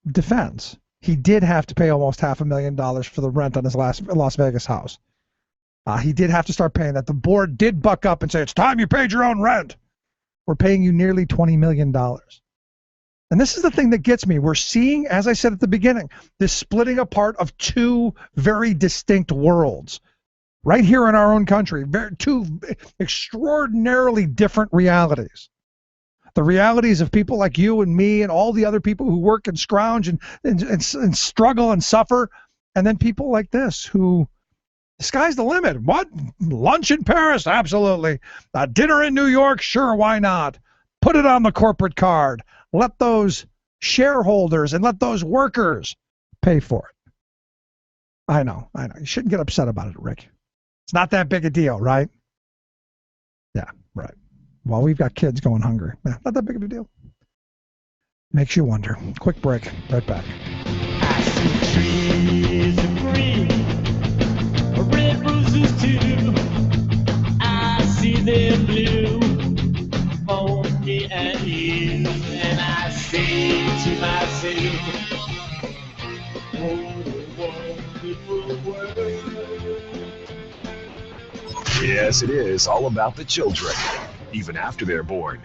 defense, he did have to pay almost $500,000 for the rent on his Las Vegas house. He did have to start paying that. The board did buck up and say, it's time you paid your own rent. We're paying you nearly $20 million. And this is the thing that gets me. We're seeing, as I said at the beginning, this splitting apart of two very distinct worlds. Right here in our own country, two extraordinarily different realities. The realities of people like you and me and all the other people who work and scrounge and struggle and suffer, and then people like this who, the sky's the limit. What? Lunch in Paris? Absolutely. Dinner in New York? Sure, why not? Put it on the corporate card. Let those shareholders and let those workers pay for it. I know. You shouldn't get upset about it, Rick. It's not that big a deal, right? Yeah, right. Well, we've got kids going hungry. Not that big of a deal. Makes you wonder. Quick break. Right back. I see trees of green, red roses too. I see them blue for me and you. And I say to myself, what a wonderful world. Yes, it is all about the children, even after they're born.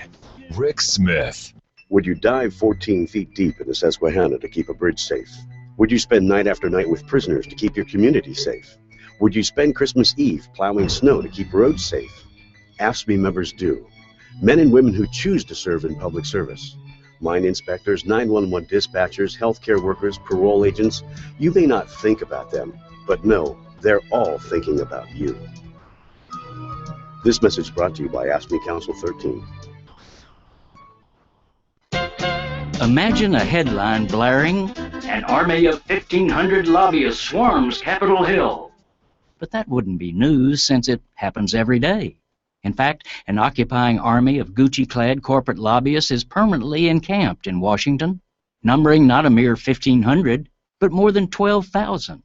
Rick Smith. Would you dive 14 feet deep in the Susquehanna to keep a bridge safe? Would you spend night after night with prisoners to keep your community safe? Would you spend Christmas Eve plowing snow to keep roads safe? AFSCME members do. Men and women who choose to serve in public service. Mine inspectors, 911 dispatchers, healthcare workers, parole agents. You may not think about them, but no, they're all thinking about you. This message brought to you by AFSCME Council 13. Imagine a headline blaring, "An army of 1,500 lobbyists swarms Capitol Hill." But that wouldn't be news, since it happens every day. In fact, an occupying army of Gucci-clad corporate lobbyists is permanently encamped in Washington, numbering not a mere 1,500, but more than 12,000.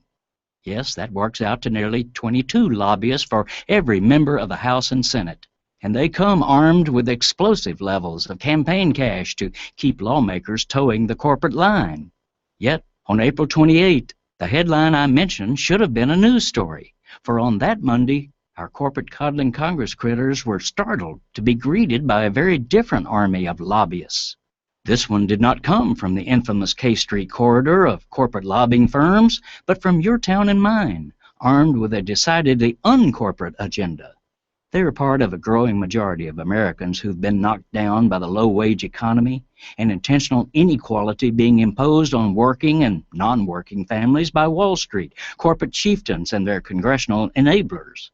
Yes, that works out to nearly 22 lobbyists for every member of the House and Senate. And they come armed with explosive levels of campaign cash to keep lawmakers towing the corporate line. Yet, on April 28, the headline I mentioned should have been a news story, for on that Monday, our corporate coddling Congress critters were startled to be greeted by a very different army of lobbyists. This one did not come from the infamous K Street corridor of corporate lobbying firms, but from your town and mine, armed with a decidedly uncorporate agenda. They are part of a growing majority of Americans who've been knocked down by the low-wage economy and intentional inequality being imposed on working and non-working families by Wall Street, corporate chieftains, and their congressional enablers.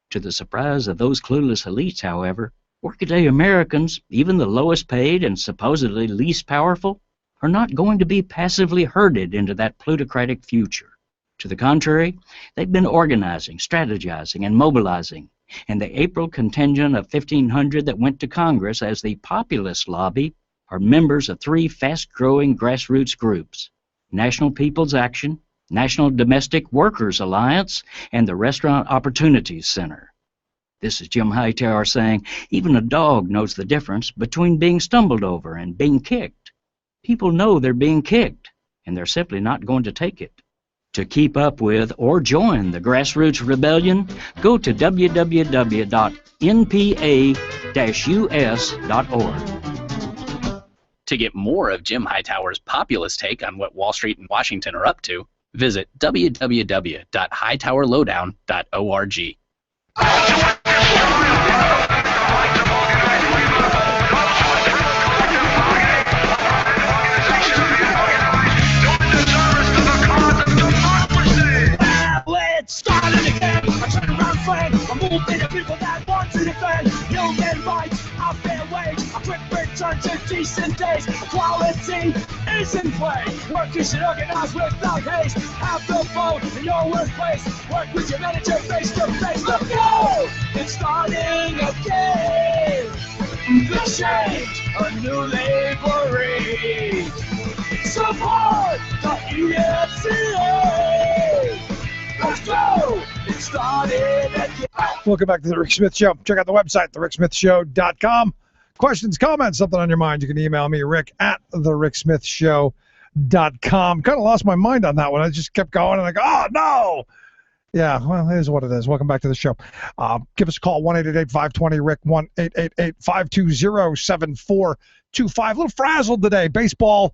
To the surprise of those clueless elites, however, workaday Americans, even the lowest paid and supposedly least powerful, are not going to be passively herded into that plutocratic future. To the contrary, they've been organizing, strategizing, and mobilizing, and the April contingent of 1,500 that went to Congress as the Populist Lobby are members of three fast-growing grassroots groups: National People's Action, National Domestic Workers Alliance, and the Restaurant Opportunities Center. This is Jim Hightower saying even a dog knows the difference between being stumbled over and being kicked. People know they're being kicked, and they're simply not going to take it. To keep up with or join the grassroots rebellion, go to www.npa-us.org. To get more of Jim Hightower's populist take on what Wall Street and Washington are up to, visit www.hightowerlowdown.org. Let's start it again. I turn around friend. I move in the people that want to defend human rights, a fair wage, a quick return to decent days. Equality is in play. Workers should organize without haste. Have the vote in your workplace. Work with your manager face to face. Let's go! It's starting again. The change, a new labor rate. Support the EFCA. Let's go! It started again. Welcome back to the Rick Smith Show. Check out the website, thericksmithshow.com. Questions, comments, something on your mind, you can email me, rick@thericksmithshow.com. Kind of lost my mind on that one. I just kept going and like, oh, no! Yeah, well, it is what it is. Welcome back to the show. Give us a call, 1-888-520-RICK, 1-888-520-7425. A little frazzled today. Baseball,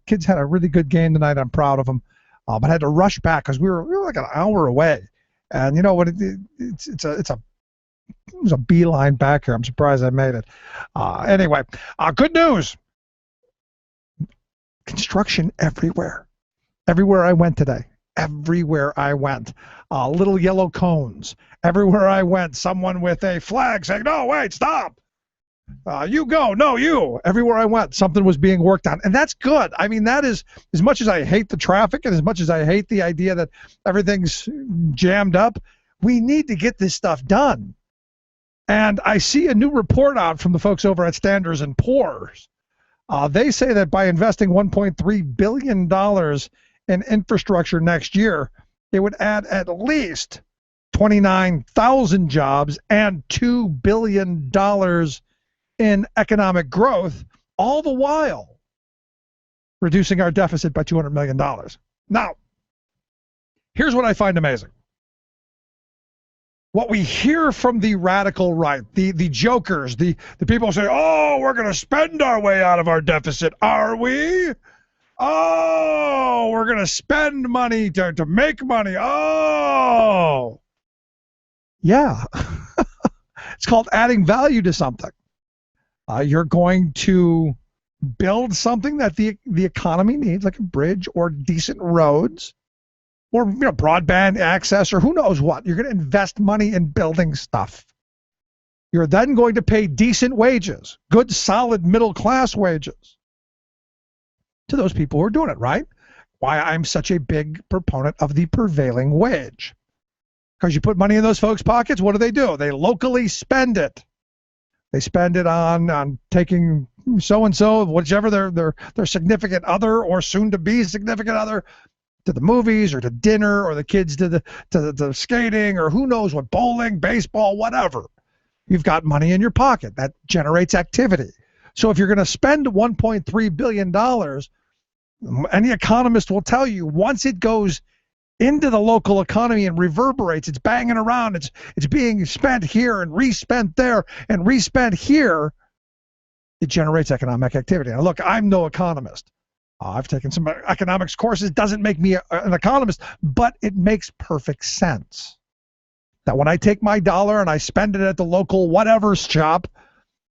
kids had a really good game tonight. I'm proud of them. But I had to rush back because we were like an hour away. And you know what? It was a beeline back here. I'm surprised I made it. Anyway, good news. Construction everywhere. Everywhere I went today. Everywhere I went. Little yellow cones. Everywhere I went, someone with a flag saying, no, wait, stop. You go, no, you. Everywhere I went, something was being worked on. And that's good. I mean, that is, as much as I hate the traffic and as much as I hate the idea that everything's jammed up, we need to get this stuff done. And I see a new report out from the folks over at Standards & Poor's. They say that by investing $1.3 billion in infrastructure next year, it would add at least 29,000 jobs and $2 billion in economic growth, all the while reducing our deficit by $200 million. Now, here's what I find amazing. What we hear from the radical right, the jokers, the people say, oh, we're going to spend our way out of our deficit. Are we? Oh, we're going to spend money to make money. Oh. Yeah. It's called adding value to something. You're going to build something that the economy needs, like a bridge or decent roads or broadband access or who knows what. You're going to invest money in building stuff. You're then going to pay decent wages, good, solid middle-class wages to those people who are doing it, right? Why I'm such a big proponent of the prevailing wage. Because you put money in those folks' pockets, what do? They locally spend it. They spend it on taking so-and-so, whichever their significant other or soon-to-be significant other, to the movies or to dinner or the kids to the skating or who knows what, bowling, baseball, whatever. You've got money in your pocket. That generates activity. So if you're going to spend $1.3 billion, any economist will tell you once it goes into the local economy and reverberates, it's banging around, it's being spent here and respent there and respent here, it generates economic activity. Now look, I'm no economist. I've taken some economics courses. Doesn't make me an economist, but it makes perfect sense. That when I take my dollar and I spend it at the local whatever shop,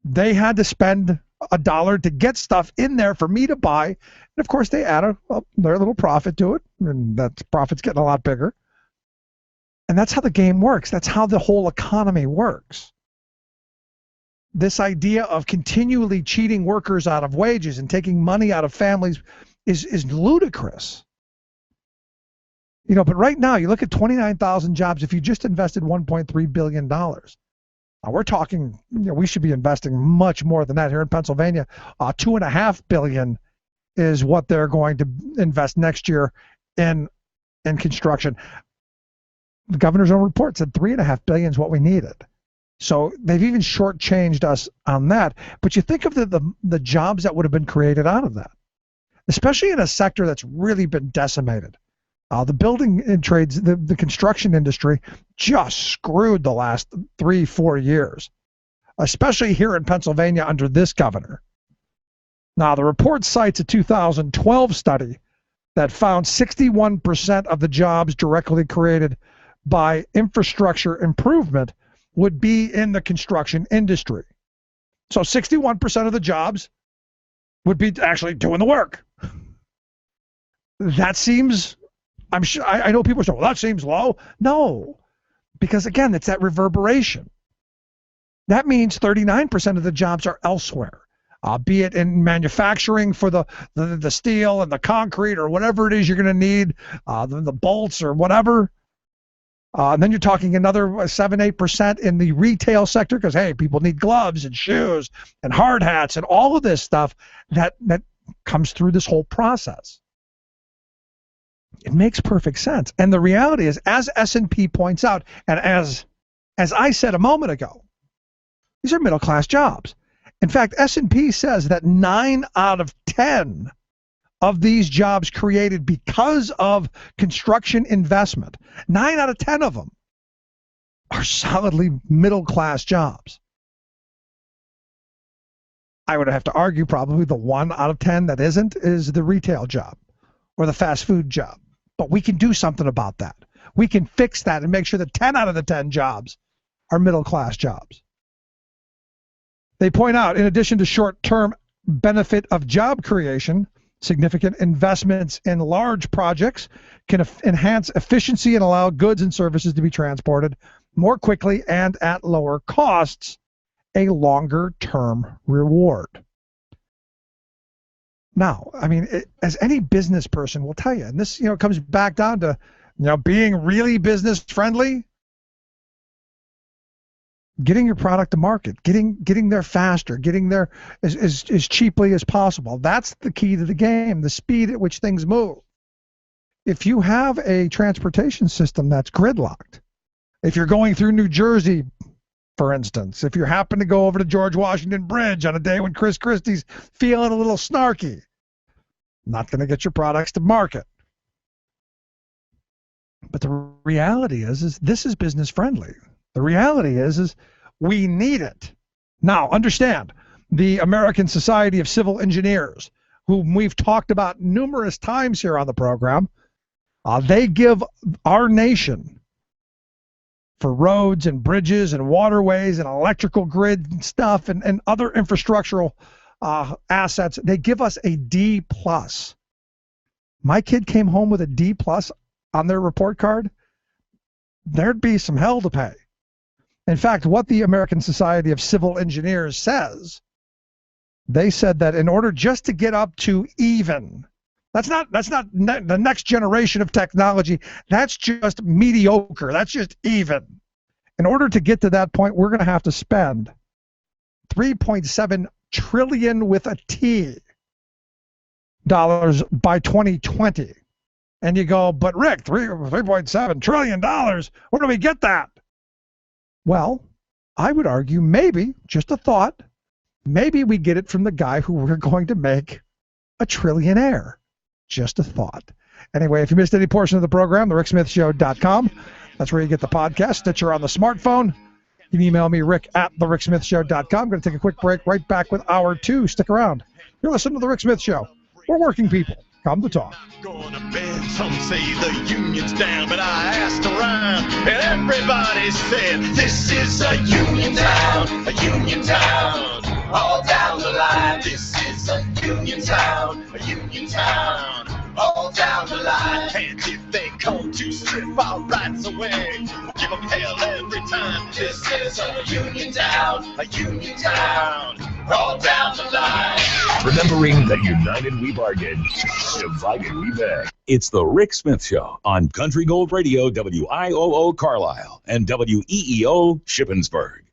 they had to spend $1 to get stuff in there for me to buy. And of course, they add their little profit to it, and that profit's getting a lot bigger. And that's how the game works. That's how the whole economy works. This idea of continually cheating workers out of wages and taking money out of families is ludicrous. You know, but right now, you look at 29,000 jobs. If you just invested $1.3 billion, now we're talking, you know, we should be investing much more than that here in Pennsylvania. $2.5 billion is what they're going to invest next year in construction. The governor's own report said $3.5 billion is what we needed. So they've even shortchanged us on that. But you think of the jobs that would have been created out of that, especially in a sector that's really been decimated. The building and trades, the construction industry just screwed the last 3-4 years, especially here in Pennsylvania under this governor. Now, the report cites a 2012 study that found 61% of the jobs directly created by infrastructure improvement would be in the construction industry. So 61% of the jobs would be actually doing the work. That seems... I'm sure I know people say, well, that seems low. No, because again, it's that reverberation. That means 39% of the jobs are elsewhere, be it in manufacturing for the steel and the concrete or whatever it is you're going to need, the bolts or whatever. And then you're talking another 7-8% in the retail sector because, hey, people need gloves and shoes and hard hats and all of this stuff that comes through this whole process. It makes perfect sense. And the reality is, as S&P points out, and as I said a moment ago, these are middle-class jobs. In fact, S&P says that 9 out of 10 of these jobs created because of construction investment, 9 out of 10 of them are solidly middle-class jobs. I would have to argue probably the 1 out of 10 that isn't is the retail job or the fast food job. But we can do something about that. We can fix that and make sure that 10 out of the 10 jobs are middle-class jobs. They point out, in addition to short-term benefit of job creation, significant investments in large projects can enhance efficiency and allow goods and services to be transported more quickly and at lower costs, a longer-term reward. Now, I mean, as any business person will tell you, and this, comes back down to, being really business friendly, getting your product to market, getting there faster, getting there as cheaply as possible. That's the key to the game, the speed at which things move. If you have a transportation system that's gridlocked, if you're going through New Jersey, for instance, if you happen to go over to George Washington Bridge on a day when Chris Christie's feeling a little snarky, not going to get your products to market. But the reality is this is business friendly. The reality is we need it. Now, understand, the American Society of Civil Engineers, whom we've talked about numerous times here on the program, they give our nation, for roads and bridges and waterways and electrical grid and stuff and other infrastructural assets, they give us a D+. My kid came home with a D+ on their report card. There'd be some hell to pay. In fact, what the American Society of Civil Engineers says, they said that in order just to get up to even, that's not the next generation of technology. That's just mediocre. That's just even. In order to get to that point, we're going to have to spend $3.7 trillion with a T dollars by 2020. And you go, but Rick, $3.7 trillion, where do we get that? Well, I would argue maybe, just a thought, maybe we get it from the guy who we're going to make a trillionaire. Just a thought. Anyway, if you missed any portion of the program, thericksmithshow.com. That's where you get the podcast. Stitcher on the smartphone. You can email me, rick@thericksmithshow.com. I'm going to take a quick break. Right back with Hour 2. Stick around. You're listening to The Rick Smith Show. We're working people. Come to talk. Going to bed. Some say the union's down, but I asked around, and everybody said, this is a union town, a union town. All down the line, this is a union town, all down the line. And if they come to strip our rights away, we'll give them hell every time. This is a union town, all down the line. Remembering that united we bargain, divided we beg. It's the Rick Smith Show on Country Gold Radio, WIOO Carlisle, and WEEO Shippensburg.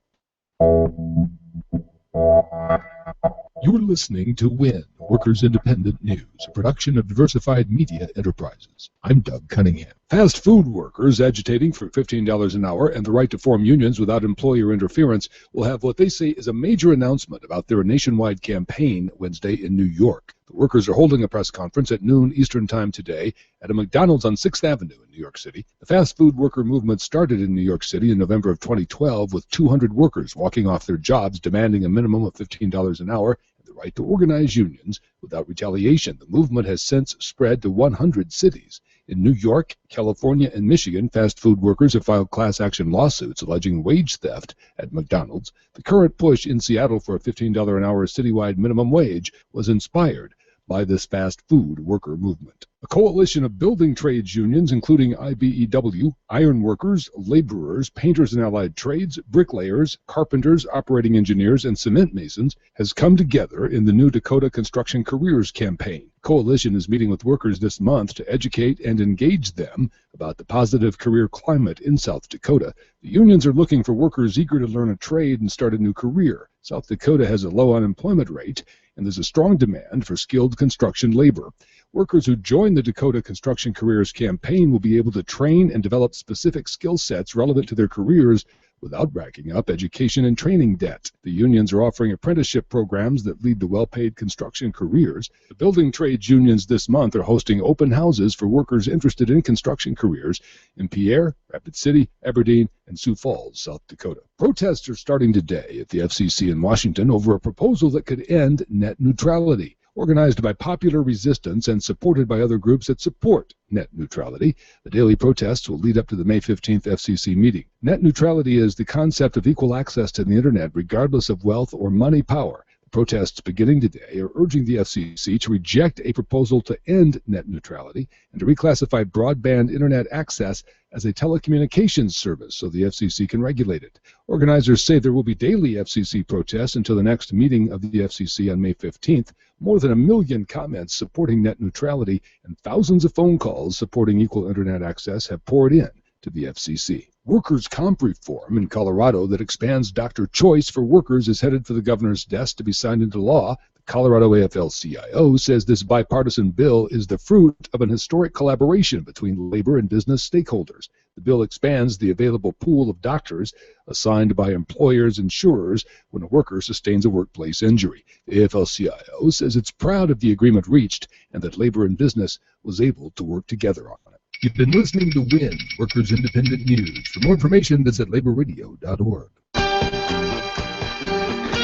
You're listening to WIN, Workers Independent News, a production of Diversified Media Enterprises. I'm Doug Cunningham. Fast food workers agitating for $15 an hour and the right to form unions without employer interference will have what they say is a major announcement about their nationwide campaign Wednesday in New York. The workers are holding a press conference at noon Eastern Time today at a McDonald's on 6th Avenue in New York City. The fast food worker movement started in New York City in November of 2012 with 200 workers walking off their jobs demanding a minimum of $15 an hour and the right to organize unions without retaliation. The movement has since spread to 100 cities. In New York, California, and Michigan, fast food workers have filed class action lawsuits alleging wage theft at McDonald's. The current push in Seattle for a $15 an hour citywide minimum wage was inspired by this fast food worker movement. A coalition of building trades unions, including IBEW, iron workers, laborers, painters and allied trades, bricklayers, carpenters, operating engineers, and cement masons, has come together in the New Dakota Construction Careers Campaign. The coalition is meeting with workers this month to educate and engage them about the positive career climate in South Dakota. The unions are looking for workers eager to learn a trade and start a new career. South Dakota has a low unemployment rate, and there's a strong demand for skilled construction labor. Workers who join the Dakota Construction Careers Campaign will be able to train and develop specific skill sets relevant to their careers without racking up education and training debt. The unions are offering apprenticeship programs that lead to well-paid construction careers. The building trades unions this month are hosting open houses for workers interested in construction careers in Pierre, Rapid City, Aberdeen, and Sioux Falls, South Dakota. Protests are starting today at the FCC in Washington over a proposal that could end net neutrality. Organized by popular resistance and supported by other groups that support net neutrality, the daily protests will lead up to the May 15th FCC meeting. Net neutrality is the concept of equal access to the Internet regardless of wealth or money power. The protests beginning today are urging the FCC to reject a proposal to end net neutrality and to reclassify broadband Internet access as a telecommunications service so the FCC can regulate it. Organizers say there will be daily FCC protests until the next meeting of the FCC on May 15th. More than 1 million comments supporting net neutrality and thousands of phone calls supporting equal Internet access have poured in to the FCC. Workers' comp reform in Colorado that expands doctor choice for workers is headed for the governor's desk to be signed into law. The Colorado AFL-CIO says this bipartisan bill is the fruit of an historic collaboration between labor and business stakeholders. The bill expands the available pool of doctors assigned by employers' insurers when a worker sustains a workplace injury. The AFL-CIO says it's proud of the agreement reached and that labor and business was able to work together on it. You've been listening to WIN, Workers Independent News. For more information, visit laborradio.org.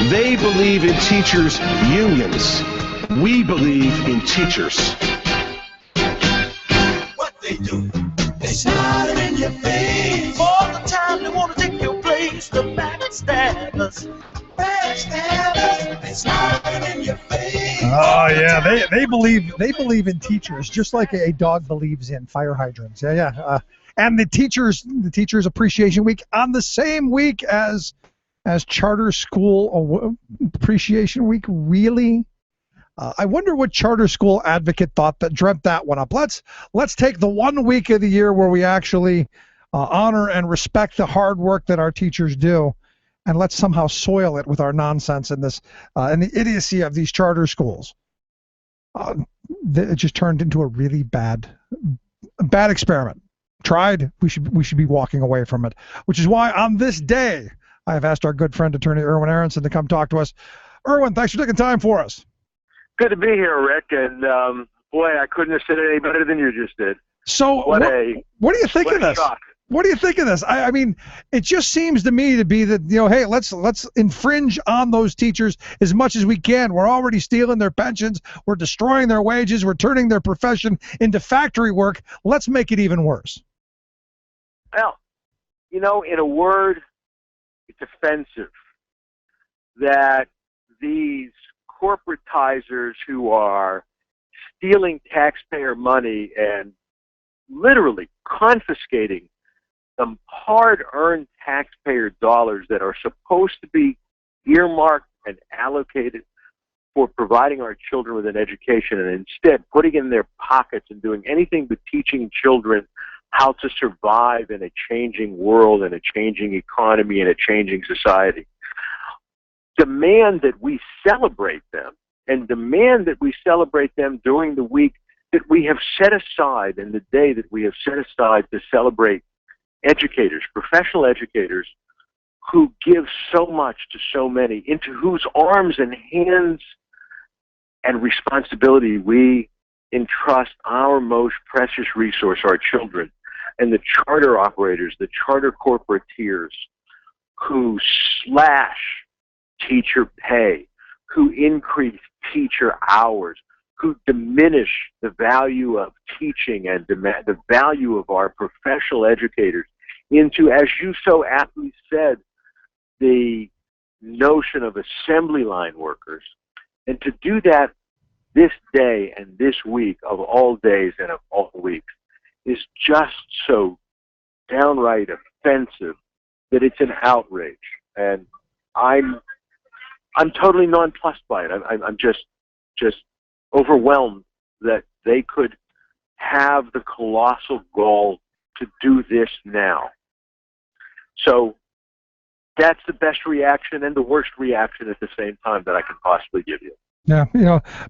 They believe in teachers' unions. We believe in teachers. What they do, they smile in your face. All the time they want to take your place. The backstabbers, they smile in your face. Oh yeah, they believe in teachers just like a dog believes in fire hydrants. Yeah. And the teachers Appreciation Week on the same week as Charter School Appreciation Week. Really? I wonder what charter school advocate thought that dreamt that one up. Let's take the 1 week of the year where we actually honor and respect the hard work that our teachers do, and let's somehow soil it with our nonsense and this and the idiocy of these charter schools. It just turned into a really bad experiment. Tried. We should be walking away from it. Which is why on this day I have asked our good friend attorney Erwin Aronson to come talk to us. Erwin, thanks for taking time for us. Good to be here, Rick, and boy, I couldn't have said it any better than you just did. So, what do you think of this? Shock. What do you think of this? I mean, it just seems to me to be that, hey, let's infringe on those teachers as much as we can. We're already stealing their pensions. We're destroying their wages. We're turning their profession into factory work. Let's make it even worse. Well, in a word, it's offensive that these corporatizers who are stealing taxpayer money and literally confiscating some hard-earned taxpayer dollars that are supposed to be earmarked and allocated for providing our children with an education, and instead putting it in their pockets and doing anything but teaching children how to survive in a changing world and a changing economy and a changing society. Demand that we celebrate them, and demand that we celebrate them during the week that we have set aside, and the day that we have set aside to celebrate educators, professional educators, who give so much to so many, into whose arms and hands and responsibility we entrust our most precious resource, our children, and the charter operators, the charter corporateers, who slash teacher pay, who increase teacher hours, who diminish the value of teaching and the value of our professional educators into, as you so aptly said, the notion of assembly line workers. And to do that this day and this week of all days and of all weeks is just so downright offensive that it's an outrage. And I'm totally nonplussed by it. I'm just overwhelmed that they could have the colossal gall to do this now. So that's the best reaction and the worst reaction at the same time that I can possibly give you. Yeah,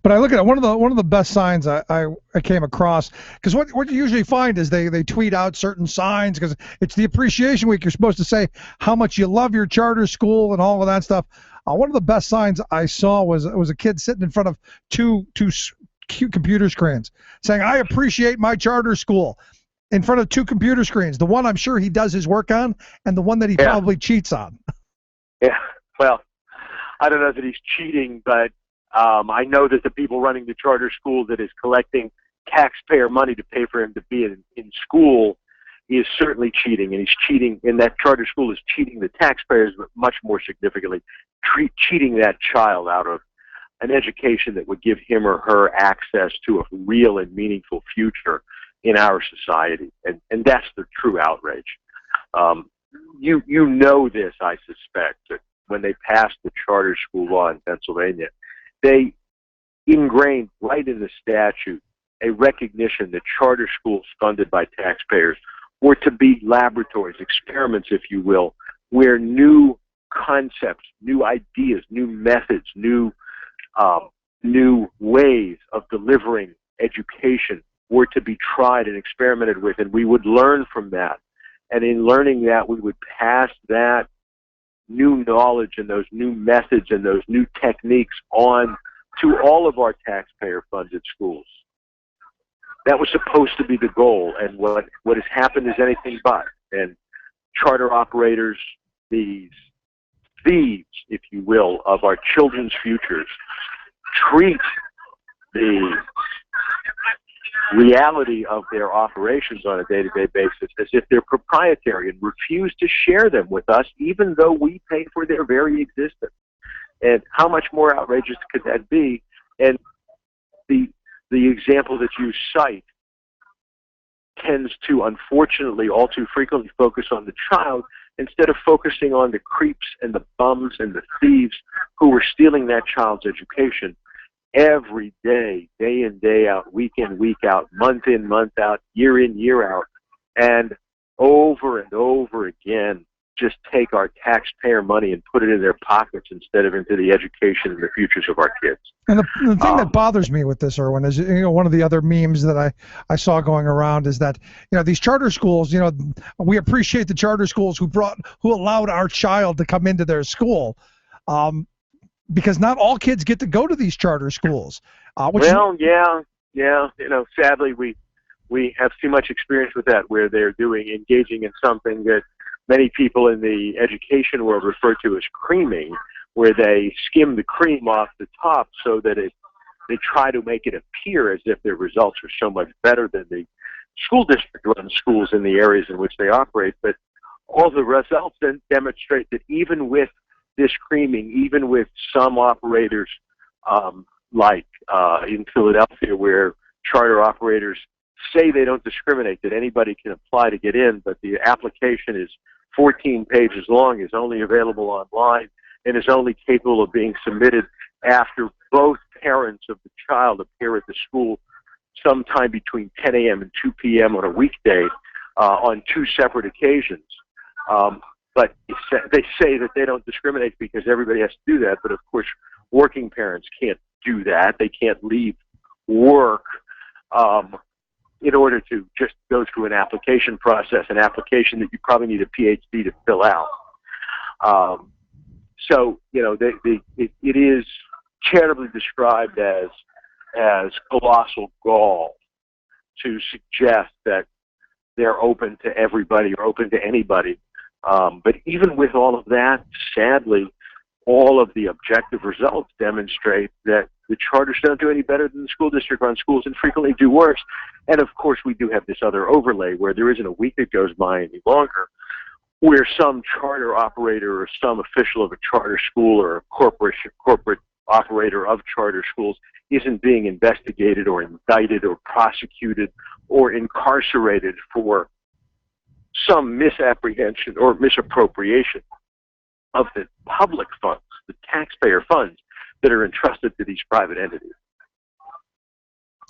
but I look at it, one of the best signs I came across, because what you usually find is they tweet out certain signs, because it's the appreciation week. You're supposed to say how much you love your charter school and all of that stuff. One of the best signs I saw was a kid sitting in front of two cute computer screens saying, "I appreciate my charter school," in front of two computer screens. The one I'm sure he does his work on, and the one that he probably cheats on. Yeah, well, I don't know that he's cheating, but I know that the people running the charter school that is collecting taxpayer money to pay for him to be in school is certainly cheating, and he's cheating, and that charter school is cheating the taxpayers, but much more significantly, cheating that child out of an education that would give him or her access to a real and meaningful future in our society, and that's the true outrage. You know this, I suspect, that when they passed the charter school law in Pennsylvania, they ingrained right in the statute a recognition that charter schools funded by taxpayers were to be laboratories, experiments, if you will, where new concepts, new ideas, new methods, new ways of delivering education were to be tried and experimented with, and we would learn from that. And in learning that, we would pass that new knowledge and those new methods and those new techniques on to all of our taxpayer-funded schools. That was supposed to be the goal, and what has happened is anything but. And charter operators, these thieves, if you will, of our children's futures, treat the reality of their operations on a day-to-day basis as if they're proprietary and refuse to share them with us, even though we pay for their very existence. And how much more outrageous could that be? And the example that you cite tends to, unfortunately, all too frequently focus on the child instead of focusing on the creeps and the bums and the thieves who were stealing that child's education every day, day in, day out, week in, week out, month in, month out, year in, year out, and over again just take our taxpayer money and put it in their pockets instead of into the education and the futures of our kids. And the thing that bothers me with this, Erwin, is one of the other memes that I saw going around is that these charter schools, we appreciate the charter schools who allowed our child to come into their school, because not all kids get to go to these charter schools. Sadly we we have too much experience with that, where they're engaging in something that many people in the education world refer to as creaming, where they skim the cream off the top so that they try to make it appear as if their results are so much better than the school district-run schools in the areas in which they operate. But all the results then demonstrate that even with this creaming, even with some operators like in Philadelphia, where charter operators say they don't discriminate, that anybody can apply to get in, but the application is 14 pages long, is only available online, and is only capable of being submitted after both parents of the child appear at the school sometime between 10 a.m. and 2 p.m. on a weekday on 2 separate occasions. But they say that they don't discriminate because everybody has to do that, but of course working parents can't do that. They can't leave work in order to just go through an application process, an application that you probably need a PhD to fill out. So, you know, it is charitably described as colossal gall to suggest that they're open to everybody or open to anybody. But even with all of that, sadly, all of the objective results demonstrate that the charters don't do any better than the school district-run schools and frequently do worse. And of course, we do have this other overlay where there isn't a week that goes by any longer where some charter operator or some official of a charter school or a corporate operator of charter schools isn't being investigated or indicted or prosecuted or incarcerated for some misapprehension or misappropriation of the public funds, the taxpayer funds that are entrusted to these private entities.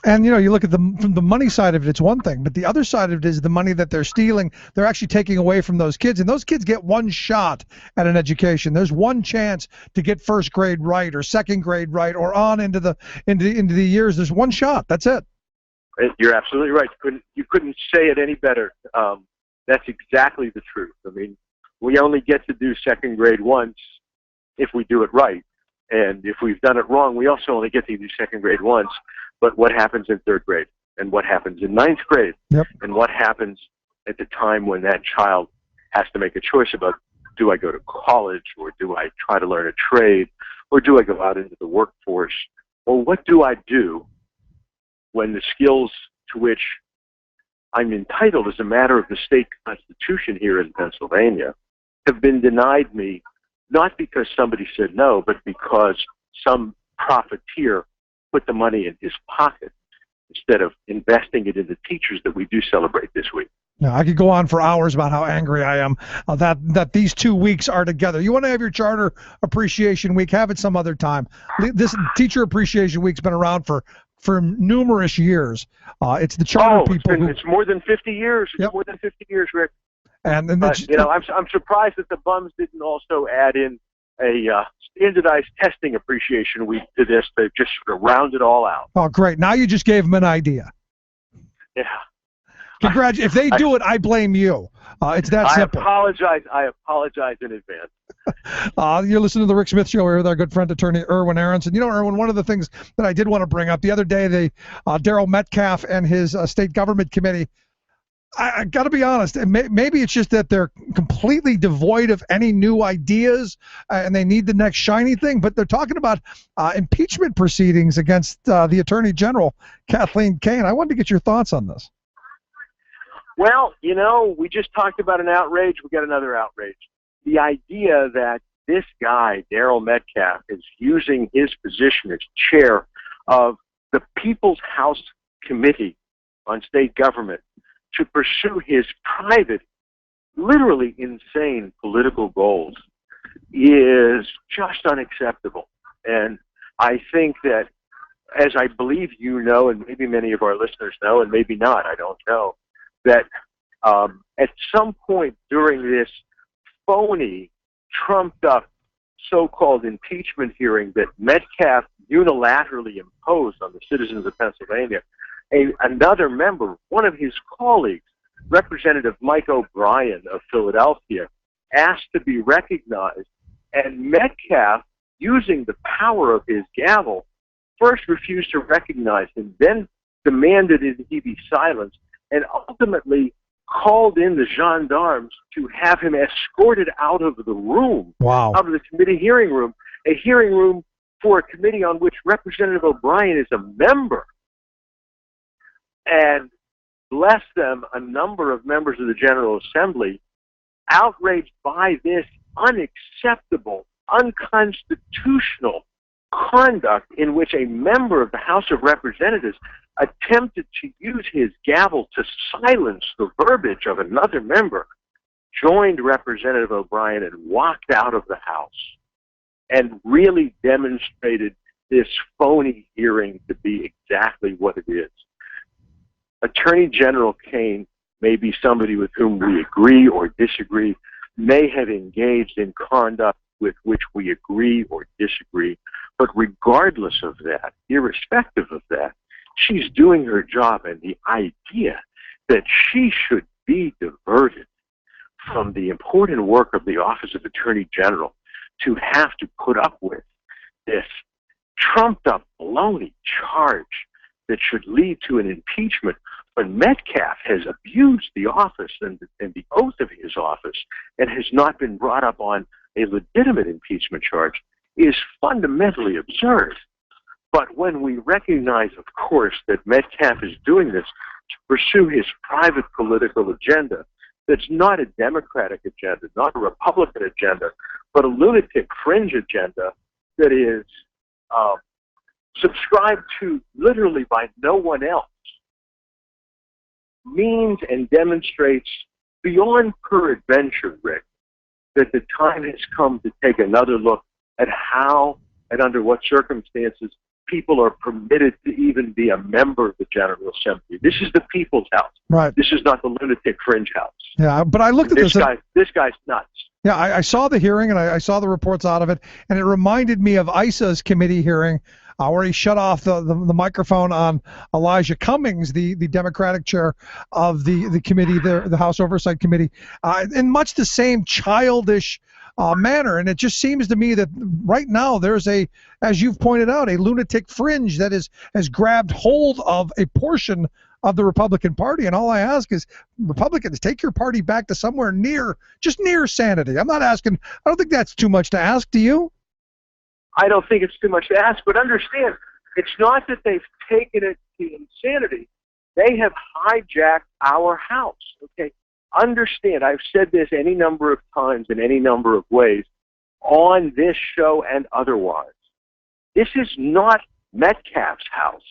And, you know, you look at from the money side of it, it's one thing, but the other side of it is the money that they're stealing, they're actually taking away from those kids, and those kids get one shot at an education. There's one chance to get first grade right or second grade right or on into the years. There's one shot. That's it. You're absolutely right. You couldn't say it any better. That's exactly the truth. I mean, we only get to do second grade once if we do it right. And if we've done it wrong, we also only get to do second grade once. But what happens in third grade? And what happens in ninth grade? Yep. And what happens at the time when that child has to make a choice about, do I go to college, or do I try to learn a trade, or do I go out into the workforce? Or what do I do when the skills to which I'm entitled as a matter of the state constitution here in Pennsylvania have been denied me, not because somebody said no, but because some profiteer put the money in his pocket instead of investing it in the teachers that we do celebrate this week. Now, I could go on for hours about how angry I am that these 2 weeks are together. You want to have your Charter Appreciation Week, have it some other time. This Teacher Appreciation Week's been around for numerous years. It's the charter people. It's more than 50 years. It's more than 50 years, Rick. And you know, I'm surprised that the bums didn't also add in a standardized testing appreciation week to this to just sort of round it all out. Oh, great. Now you just gave them an idea. Yeah. Congratulations. If they do it, I blame you. It's that simple. I apologize in advance. You're listening to the Rick Smith Show here with our good friend, attorney Erwin Aronson. You know, Erwin, one of the things that I did want to bring up, the other day, Daryl Metcalf and his state government committee, I got to be honest, maybe it's just that they're completely devoid of any new ideas and they need the next shiny thing, but they're talking about impeachment proceedings against the Attorney General, Kathleen Kane. I wanted to get your thoughts on this. Well, you know, we just talked about an outrage. We got another outrage. The idea that this guy, Daryl Metcalf, is using his position as chair of the People's House Committee on State Government to pursue his private, literally insane political goals is just unacceptable. And I think that, as I believe you know, and maybe many of our listeners know, and maybe not, I don't know, that at some point during this phony, trumped-up so-called impeachment hearing that Metcalf unilaterally imposed on the citizens of Pennsylvania, another member, one of his colleagues, Representative Mike O'Brien of Philadelphia, asked to be recognized, and Metcalf, using the power of his gavel, first refused to recognize him, then demanded that he be silenced, and ultimately called in the gendarmes to have him escorted out of the room, Wow. out of the committee hearing room, a hearing room for a committee on which Representative O'Brien is a member. And bless them, a number of members of the General Assembly, outraged by this unacceptable, unconstitutional conduct in which a member of the House of Representatives attempted to use his gavel to silence the verbiage of another member, joined Representative O'Brien and walked out of the House, and really demonstrated this phony hearing to be exactly what it is. Attorney General Kaine may be somebody with whom we agree or disagree, may have engaged in conduct with which we agree or disagree, but regardless of that, irrespective of that, she's doing her job, and the idea that she should be diverted from the important work of the Office of Attorney General to have to put up with this trumped-up baloney charge that should lead to an impeachment when Metcalf has abused the office and the oath of his office and has not been brought up on a legitimate impeachment charge is fundamentally absurd. But when we recognize, of course, that Metcalf is doing this to pursue his private political agenda, that's not a Democratic agenda, not a Republican agenda, but a lunatic fringe agenda that is subscribed to literally by no one else, means and demonstrates beyond peradventure, Rick, that the time has come to take another look at how and under what circumstances people are permitted to even be a member of the General Assembly. This is the people's house. Right. This is not the lunatic fringe house. Yeah, but I looked at this. This guy's nuts. Yeah, I saw the hearing and I saw the reports out of it, and it reminded me of ISA's committee hearing where he shut off the microphone on Elijah Cummings, the Democratic chair of the committee, the House Oversight Committee, in much the same childish manner. And it just seems to me that right now there's as you've pointed out, a lunatic fringe that has grabbed hold of a portion of the Republican Party. And all I ask is, Republicans, take your party back to somewhere just near sanity. I'm not asking, I don't think that's too much to ask, do you? I don't think it's too much to ask, but understand, it's not that they've taken it to insanity. They have hijacked our house, okay? Understand, I've said this any number of times in any number of ways on this show and otherwise. This is not Metcalf's house.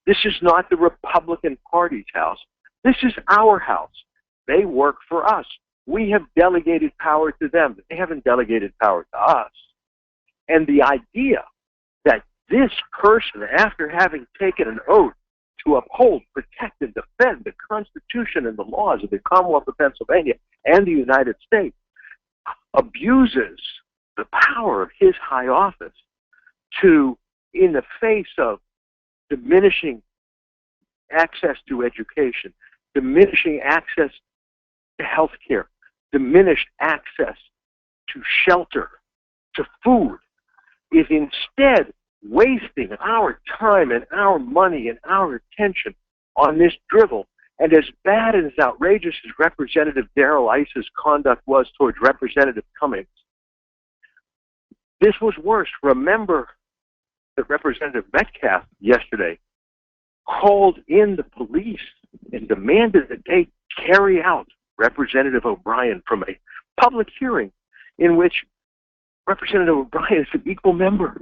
This is not the Republican Party's house. This is our house. They work for us. We have delegated power to them. They haven't delegated power to us. And the idea that this person, after having taken an oath to uphold, protect, and defend the Constitution and the laws of the Commonwealth of Pennsylvania and the United States, abuses the power of his high office to, in the face of diminishing access to education, diminishing access to health care, diminished access to shelter, to food, is instead wasting our time and our money and our attention on this drivel. And as bad and as outrageous as Representative Darrell Iss's conduct was towards Representative Cummings, this was worse. Remember that Representative Metcalf yesterday called in the police and demanded that they carry out Representative O'Brien from a public hearing in which Representative O'Brien is an equal member.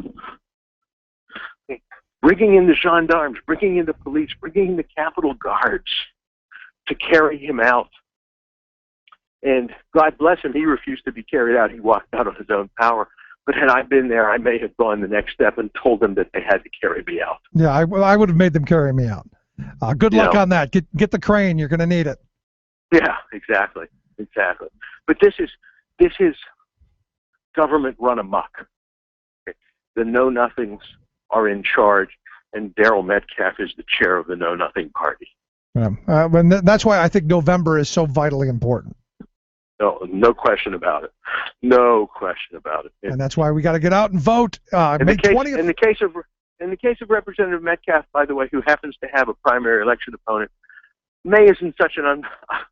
Bringing in the gendarmes, bringing in the police, bringing in the Capitol Guards to carry him out. And God bless him, he refused to be carried out. He walked out of his own power. But had I been there, I may have gone the next step and told them that they had to carry me out. Yeah, I would have made them carry me out. Good luck on that. Get the crane. You're going to need it. Yeah, exactly. But this is government run amok. The know-nothings are in charge, and Darrell Metcalf is the chair of the Know-Nothing Party. And that's why I think November is so vitally important. No question about it. No question about it. And that's why we got to get out and vote. In the case of Representative Metcalf, by the way, who happens to have a primary election opponent May isn't such an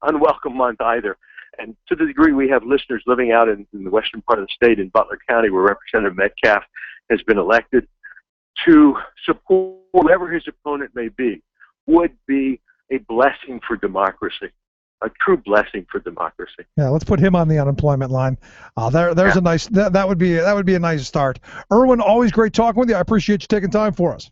unwelcome month either. And to the degree we have listeners living out in the western part of the state in Butler County, where Representative Metcalf has been elected, to support whoever his opponent may be would be a blessing for democracy, a true blessing for democracy. Yeah, let's put him on the unemployment line. There's a nice that would be a nice start. Erwin, always great talking with you. I appreciate you taking time for us.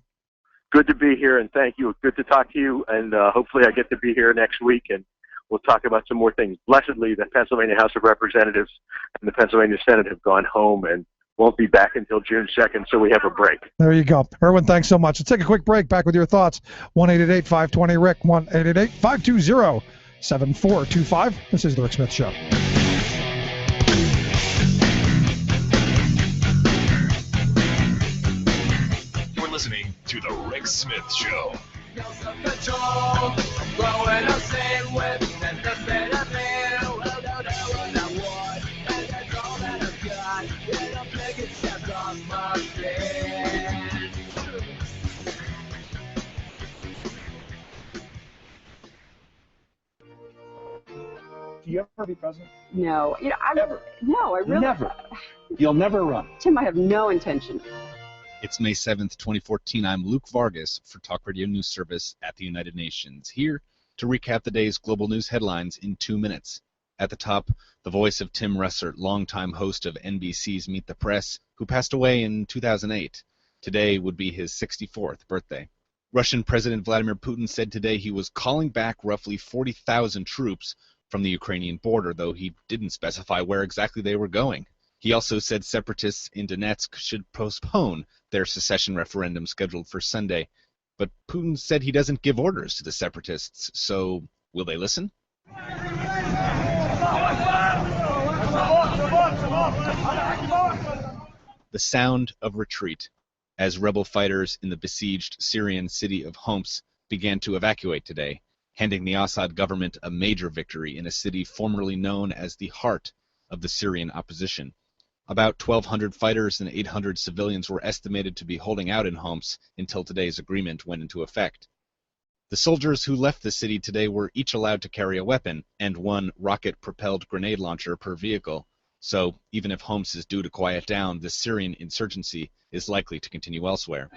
Good to be here, and thank you. Good to talk to you, and hopefully I get to be here next week, and we'll talk about some more things. Blessedly, the Pennsylvania House of Representatives and the Pennsylvania Senate have gone home and won't be back until June 2nd, so we have a break. There you go. Erwin, thanks so much. Let's take a quick break. Back with your thoughts. 1-888-520-RICK, 1-888-520-7425. This is The Rick Smith Show. You're listening to The Rick Smith Show. Do you ever be president? No. You know, I really. Never. You'll never run. Tim, I have no intention. It's May 7th, 2014. I'm Luke Vargas for Talk Radio News Service at the United Nations, here to recap the day's global news headlines in 2 minutes. At the top, the voice of Tim Russert, longtime host of NBC's Meet the Press, who passed away in 2008. Today would be his 64th birthday. Russian President Vladimir Putin said today he was calling back roughly 40,000 troops from the Ukrainian border, though he didn't specify where exactly they were going. He also said separatists in Donetsk should postpone their secession referendum scheduled for Sunday. But Putin said he doesn't give orders to the separatists, so will they listen? The sound of retreat as rebel fighters in the besieged Syrian city of Homs began to evacuate today, handing the Assad government a major victory in a city formerly known as the heart of the Syrian opposition. About 1,200 fighters and 800 civilians were estimated to be holding out in Homs until today's agreement went into effect. The soldiers who left the city today were each allowed to carry a weapon and one rocket-propelled grenade launcher per vehicle. So, even if Homs is due to quiet down, the Syrian insurgency is likely to continue elsewhere.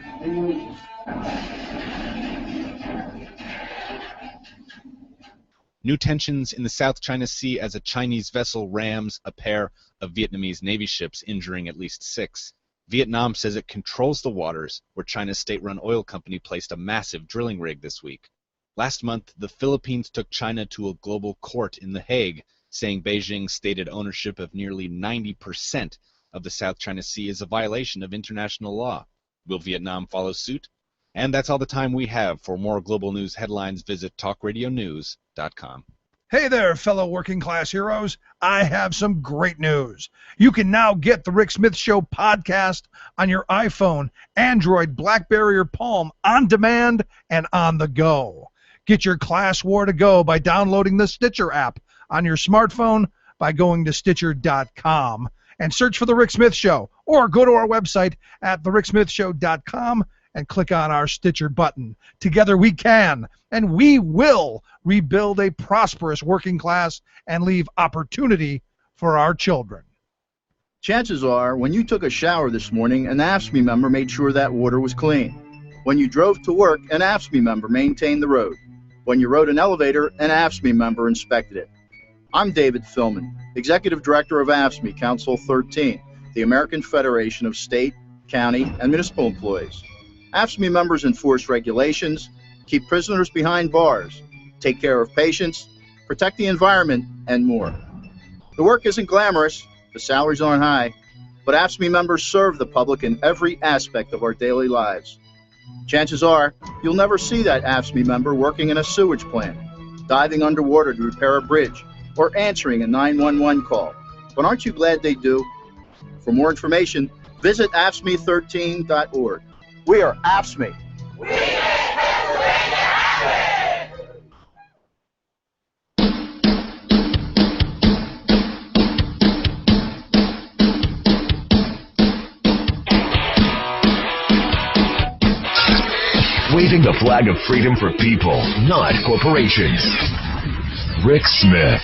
New tensions in the South China Sea as a Chinese vessel rams a pair of Vietnamese Navy ships, injuring at least 6. Vietnam says it controls the waters where China's state-run oil company placed a massive drilling rig this week. Last month, the Philippines took China to a global court in The Hague, saying Beijing's stated ownership of nearly 90% of the South China Sea is a violation of international law. Will Vietnam follow suit? And that's all the time we have. For more global news headlines, visit talkradionews.com. Hey there, fellow working class heroes. I have some great news. You can now get the Rick Smith Show podcast on your iPhone, Android, BlackBerry, or Palm on demand and on the go. Get your class war to go by downloading the Stitcher app on your smartphone by going to Stitcher.com and search for The Rick Smith Show, or go to our website at thericksmithshow.com and click on our Stitcher button. Together we can, and we will, rebuild a prosperous working class and leave opportunity for our children. Chances are, when you took a shower this morning, an AFSCME member made sure that water was clean. When you drove to work, an AFSCME member maintained the road. When you rode an elevator, an AFSCME member inspected it. I'm David Philman, Executive Director of AFSCME Council 13, the American Federation of State, County, and Municipal Employees. AFSCME members enforce regulations, keep prisoners behind bars, take care of patients, protect the environment, and more. The work isn't glamorous, the salaries aren't high, but AFSCME members serve the public in every aspect of our daily lives. Chances are, you'll never see that AFSCME member working in a sewage plant, diving underwater to repair a bridge, or answering a 911 call. But aren't you glad they do? For more information, visit AFSCME13.org. We are AFSCME. Waving the flag of freedom for people, not corporations. Rick Smith.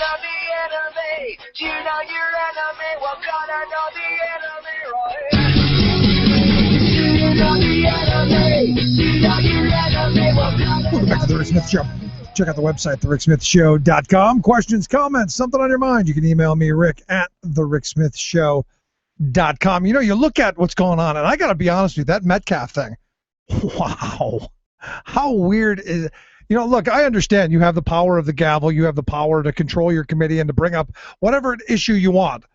Welcome back to the Rick Smith Show. Check out the website, thericksmithshow.com. Questions, comments, something on your mind, you can email me, Rick, at thericksmithshow.com. You know, you look at what's going on, and I got to be honest with you, that Metcalf thing, wow. How weird is it? You know, look, I understand you have the power of the gavel, you have the power to control your committee and to bring up whatever issue you want,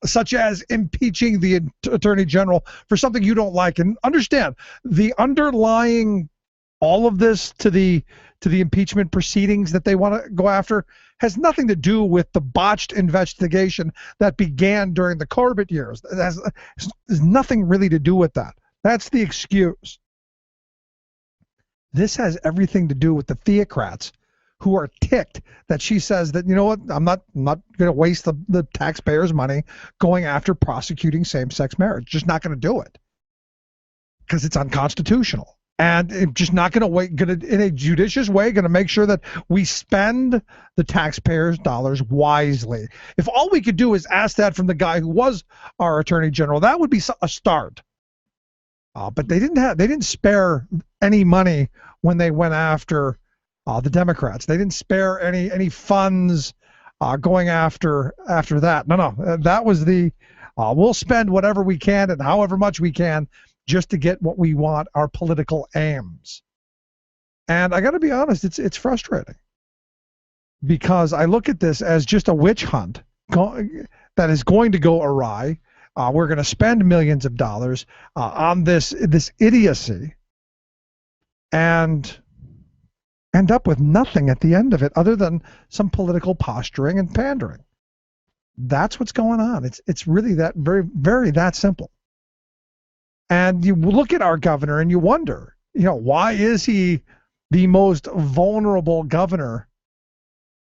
such as impeaching the Attorney General for something you don't like. And understand, the underlying all of this to the impeachment proceedings that they want to go after has nothing to do with the botched investigation that began during the Corbett years. There's nothing really to do with that. That's the excuse. This has everything to do with the theocrats who are ticked that she says that, you know what, I'm not going to waste the taxpayers' money going after prosecuting same-sex marriage. Just not going to do it because it's unconstitutional. And it's just not going to wait, in a judicious way, going to make sure that we spend the taxpayers' dollars wisely. If all we could do is ask that from the guy who was our Attorney General, that would be a start. But they didn't spare any money when they went after the Democrats. They didn't spare any funds going after that. No, that was the we'll spend whatever we can and however much we can just to get what we want, our political aims. And I got to be honest, it's frustrating because I look at this as just a witch hunt that is going to go awry. We're going to spend millions of dollars on this idiocy and end up with nothing at the end of it other than some political posturing and pandering. That's what's going on. It's really that very, very that simple. And you look at our governor and you wonder, you know, why is he the most vulnerable governor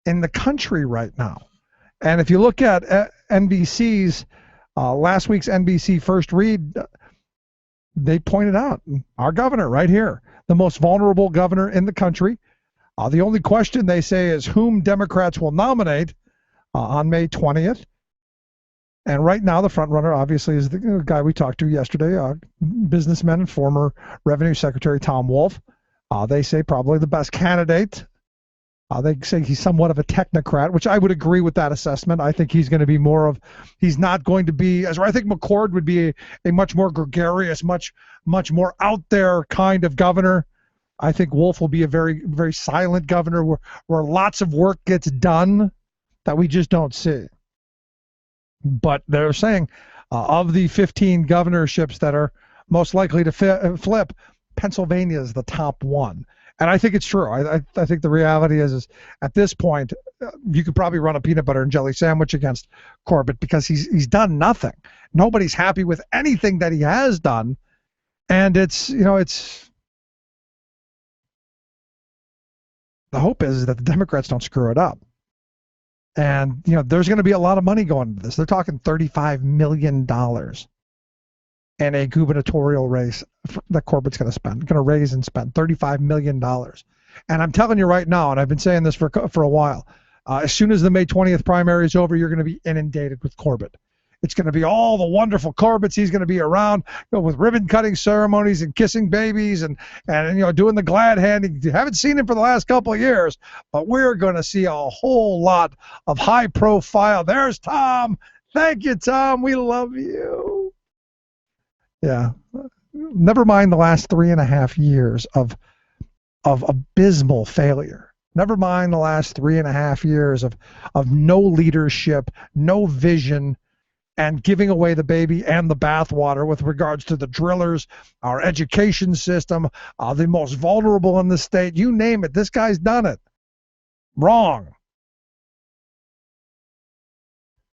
in the country right now? And if you look at NBC's last week's NBC First Read, they pointed out our governor right here, the most vulnerable governor in the country. The only question they say is whom Democrats will nominate on May 20th. And right now, the front runner, obviously, is the guy we talked to yesterday, businessman and former Revenue Secretary Tom Wolf. They say probably the best candidate. They say he's somewhat of a technocrat, which I would agree with that assessment. I think he's going to be he's not going to be, I think McCord would be a much more gregarious, much more out there kind of governor. I think Wolf will be a very, very silent governor where lots of work gets done that we just don't see. But they're saying of the 15 governorships that are most likely to flip, Pennsylvania is the top one. And I think it's true. I think the reality is at this point, you could probably run a peanut butter and jelly sandwich against Corbett because he's done nothing. Nobody's happy with anything that he has done. And the hope is that the Democrats don't screw it up. And, there's going to be a lot of money going into this. They're talking $35 million in a gubernatorial race that Corbett's going to raise and spend $35 million. And I'm telling you right now, and I've been saying this for a while, as soon as the May 20th primary is over, you're going to be inundated with Corbett. It's going to be all the wonderful Corbetts. He's going to be around with ribbon-cutting ceremonies and kissing babies and doing the glad handing. You haven't seen him for the last couple of years, but we're going to see a whole lot of high-profile. There's Tom. Thank you, Tom. We love you. Yeah. Never mind the last 3.5 years of abysmal failure. Never mind the last 3.5 years of no leadership, no vision, and giving away the baby and the bathwater with regards to the drillers, our education system, the most vulnerable in the state. You name it. This guy's done it. Wrong.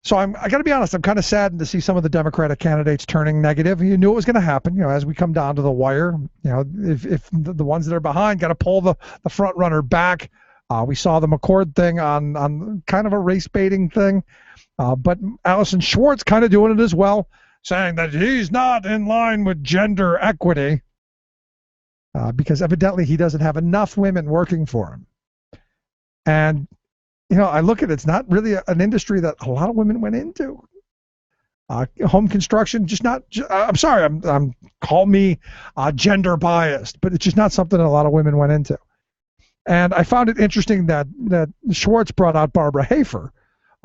So I got to be honest, I'm kind of saddened to see some of the Democratic candidates turning negative. You knew it was going to happen, as we come down to the wire. If the ones that are behind got to pull the front runner back. We saw the McCord thing on kind of a race baiting thing. But Allison Schwartz kind of doing it as well, saying that he's not in line with gender equity. because evidently he doesn't have enough women working for him. And, I look at it, it's not really an industry that a lot of women went into. Home construction, just not. I'm sorry, I'm call me gender biased, but it's just not something a lot of women went into. And I found it interesting that Schwartz brought out Barbara Hafer,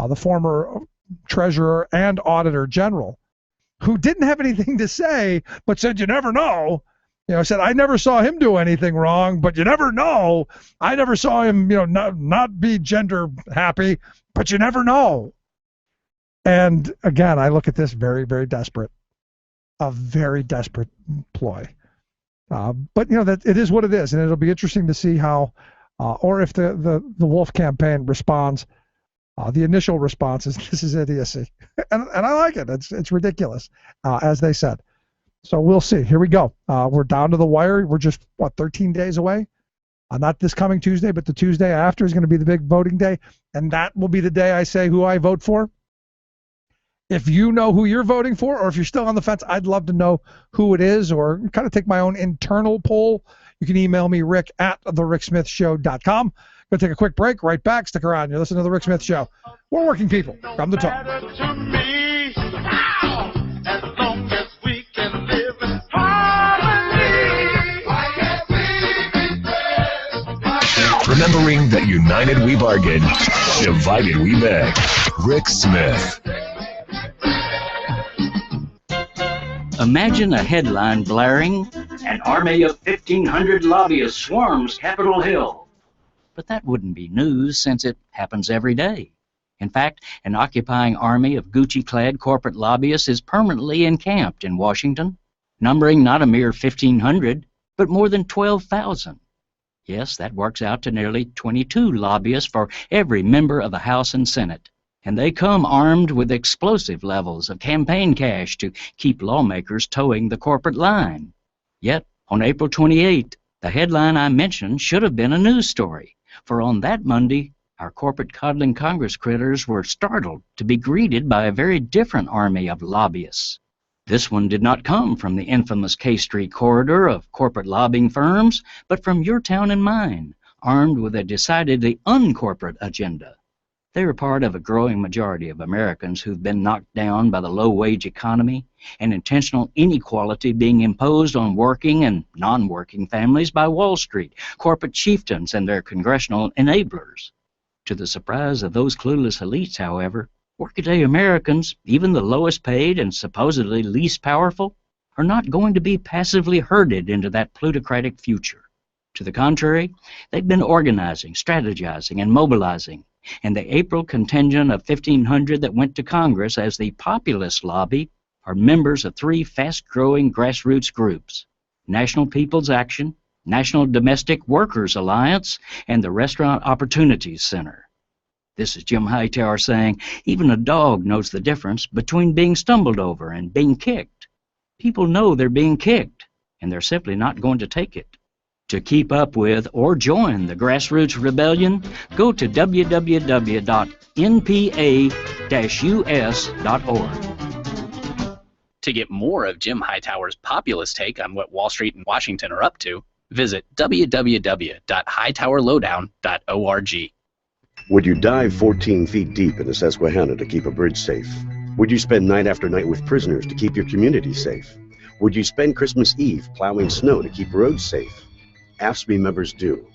the former treasurer and auditor general, who didn't have anything to say, but said, you never know. Said, I never saw him do anything wrong, but you never know. I never saw him, not be gender happy, but you never know. And again, I look at this very, very desperate, a very desperate ploy. But that it is what it is, and it'll be interesting to see how, or if the Wolf campaign responds. The initial response is, this is idiocy, and I like it. It's ridiculous, as they said. So we'll see. Here we go. We're down to the wire. We're just 13 days away. Not this coming Tuesday, but the Tuesday after is going to be the big voting day, and that will be the day I say who I vote for. If you know who you're voting for, or if you're still on the fence, I'd love to know who it is, or kind of take my own internal poll. You can email me, rick@thericksmithshow.com. Going to take a quick break. Right back. Stick around. You're listening to The Rick Smith Show. We're working people. Come to talk. Remembering that united we bargain, divided we beg. Rick Smith. Imagine a headline blaring, "An army of 1,500 lobbyists swarms Capitol Hill." But that wouldn't be news, since it happens every day. In fact, an occupying army of Gucci-clad corporate lobbyists is permanently encamped in Washington, numbering not a mere 1,500, but more than 12,000. Yes, that works out to nearly 22 lobbyists for every member of the House and Senate. And they come armed with explosive levels of campaign cash to keep lawmakers towing the corporate line. Yet, on April 28th, the headline I mentioned should have been a news story, for on that Monday, our corporate coddling Congress critters were startled to be greeted by a very different army of lobbyists. This one did not come from the infamous K Street corridor of corporate lobbying firms, but from your town and mine, armed with a decidedly uncorporate agenda. They are part of a growing majority of Americans who've been knocked down by the low-wage economy and intentional inequality being imposed on working and non-working families by Wall Street, corporate chieftains, and their congressional enablers. To the surprise of those clueless elites, however, workaday Americans, even the lowest paid and supposedly least powerful, are not going to be passively herded into that plutocratic future. To the contrary, they've been organizing, strategizing, and mobilizing, and the April contingent of 1,500 that went to Congress as the Populist Lobby are members of three fast-growing grassroots groups: National People's Action, National Domestic Workers Alliance, and the Restaurant Opportunities Center. This is Jim Hightower saying, even a dog knows the difference between being stumbled over and being kicked. People know they're being kicked, and they're simply not going to take it. To keep up with or join the grassroots rebellion, go to www.npa-us.org. To get more of Jim Hightower's populist take on what Wall Street and Washington are up to, visit www.hightowerlowdown.org. Would you dive 14 feet deep in the Susquehanna to keep a bridge safe? Would you spend night after night with prisoners to keep your community safe? Would you spend Christmas Eve plowing snow to keep roads safe? AFSCME members do.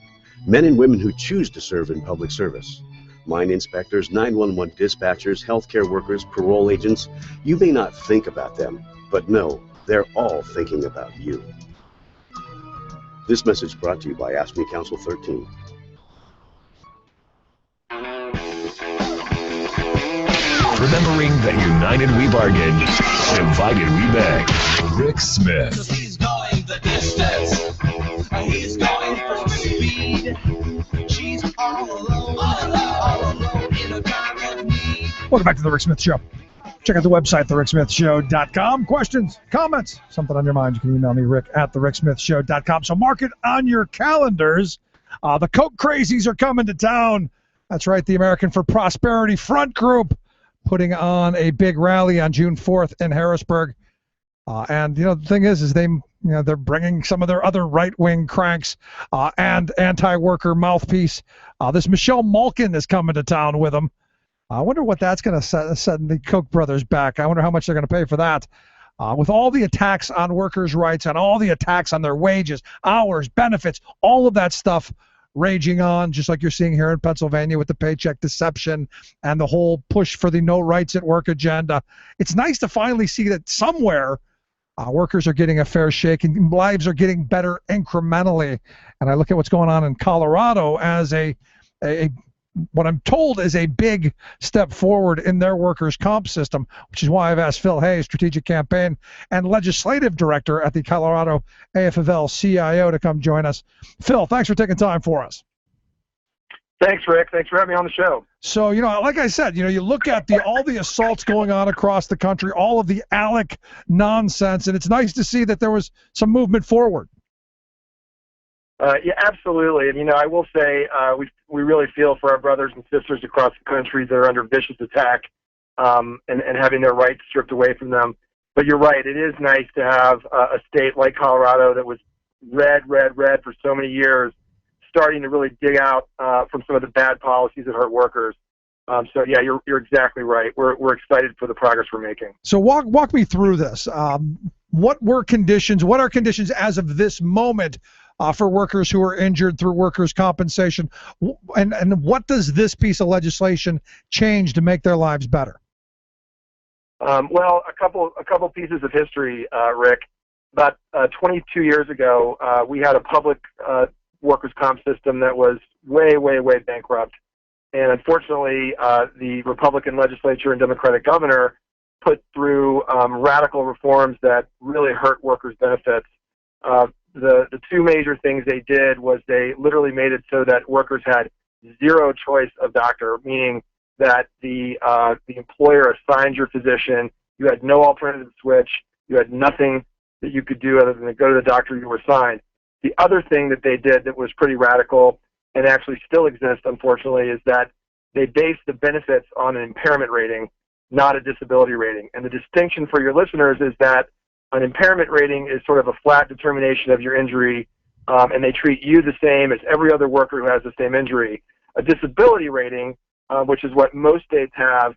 Men and women who choose to serve in public service. Mine inspectors, 911 dispatchers, healthcare workers, parole agents. You may not think about them, but no, they're all thinking about you. This message brought to you by AFSCME Council 13. Remembering that united we bargain, divided we beg. Rick Smith. He's going the distance. He's going for speed. She's all alone in a time of need. Welcome back to The Rick Smith Show. Check out the website, thericksmithshow.com. Questions, comments, something on your mind, you can email me, rick@thericksmithshow.com. So mark it on your calendars. The Coke Crazies are coming to town. That's right, the American for Prosperity Front Group putting on a big rally on June 4th in Harrisburg. And, the thing is they they're bringing some of their other right-wing cranks and anti-worker mouthpiece. This Michelle Malkin is coming to town with them. I wonder what that's going to set the Koch brothers back. I wonder how much they're going to pay for that. With all the attacks on workers' rights and all the attacks on their wages, hours, benefits, all of that stuff raging on, just like you're seeing here in Pennsylvania with the paycheck deception and the whole push for the no rights at work agenda. It's nice to finally see that somewhere workers are getting a fair shake and lives are getting better incrementally. And I look at what's going on in Colorado as what I'm told is a big step forward in their workers' comp system, which is why I've asked Phil Hayes, Strategic Campaign and Legislative Director at the Colorado AFL-CIO, to come join us. Phil, thanks for taking time for us. Thanks, Rick. Thanks for having me on the show. So, like I said, you look at all the assaults going on across the country, all of the ALEC nonsense, and it's nice to see that there was some movement forward. Yeah, absolutely. And, I will say we really feel for our brothers and sisters across the country that are under vicious attack and having their rights stripped away from them. But you're right. It is nice to have a state like Colorado that was red for so many years starting to really dig out from some of the bad policies that hurt workers. So, yeah, you're exactly right. We're excited for the progress we're making. So walk me through this. What are conditions as of this moment for workers who are injured through workers' compensation, and what does this piece of legislation change to make their lives better? Well, a couple pieces of history, Rick. About 22 years ago, we had a public workers' comp system that was way bankrupt, and unfortunately, the Republican legislature and Democratic governor put through radical reforms that really hurt workers' benefits. The two major things they did was they literally made it so that workers had zero choice of doctor, meaning that the employer assigned your physician. You had no alternative switch. You had nothing that you could do other than to go to the doctor you were assigned. The other thing that they did that was pretty radical and actually still exists, unfortunately, is that they based the benefits on an impairment rating, not a disability rating. And the distinction for your listeners is that an impairment rating is sort of a flat determination of your injury, and they treat you the same as every other worker who has the same injury. A disability rating, which is what most states have,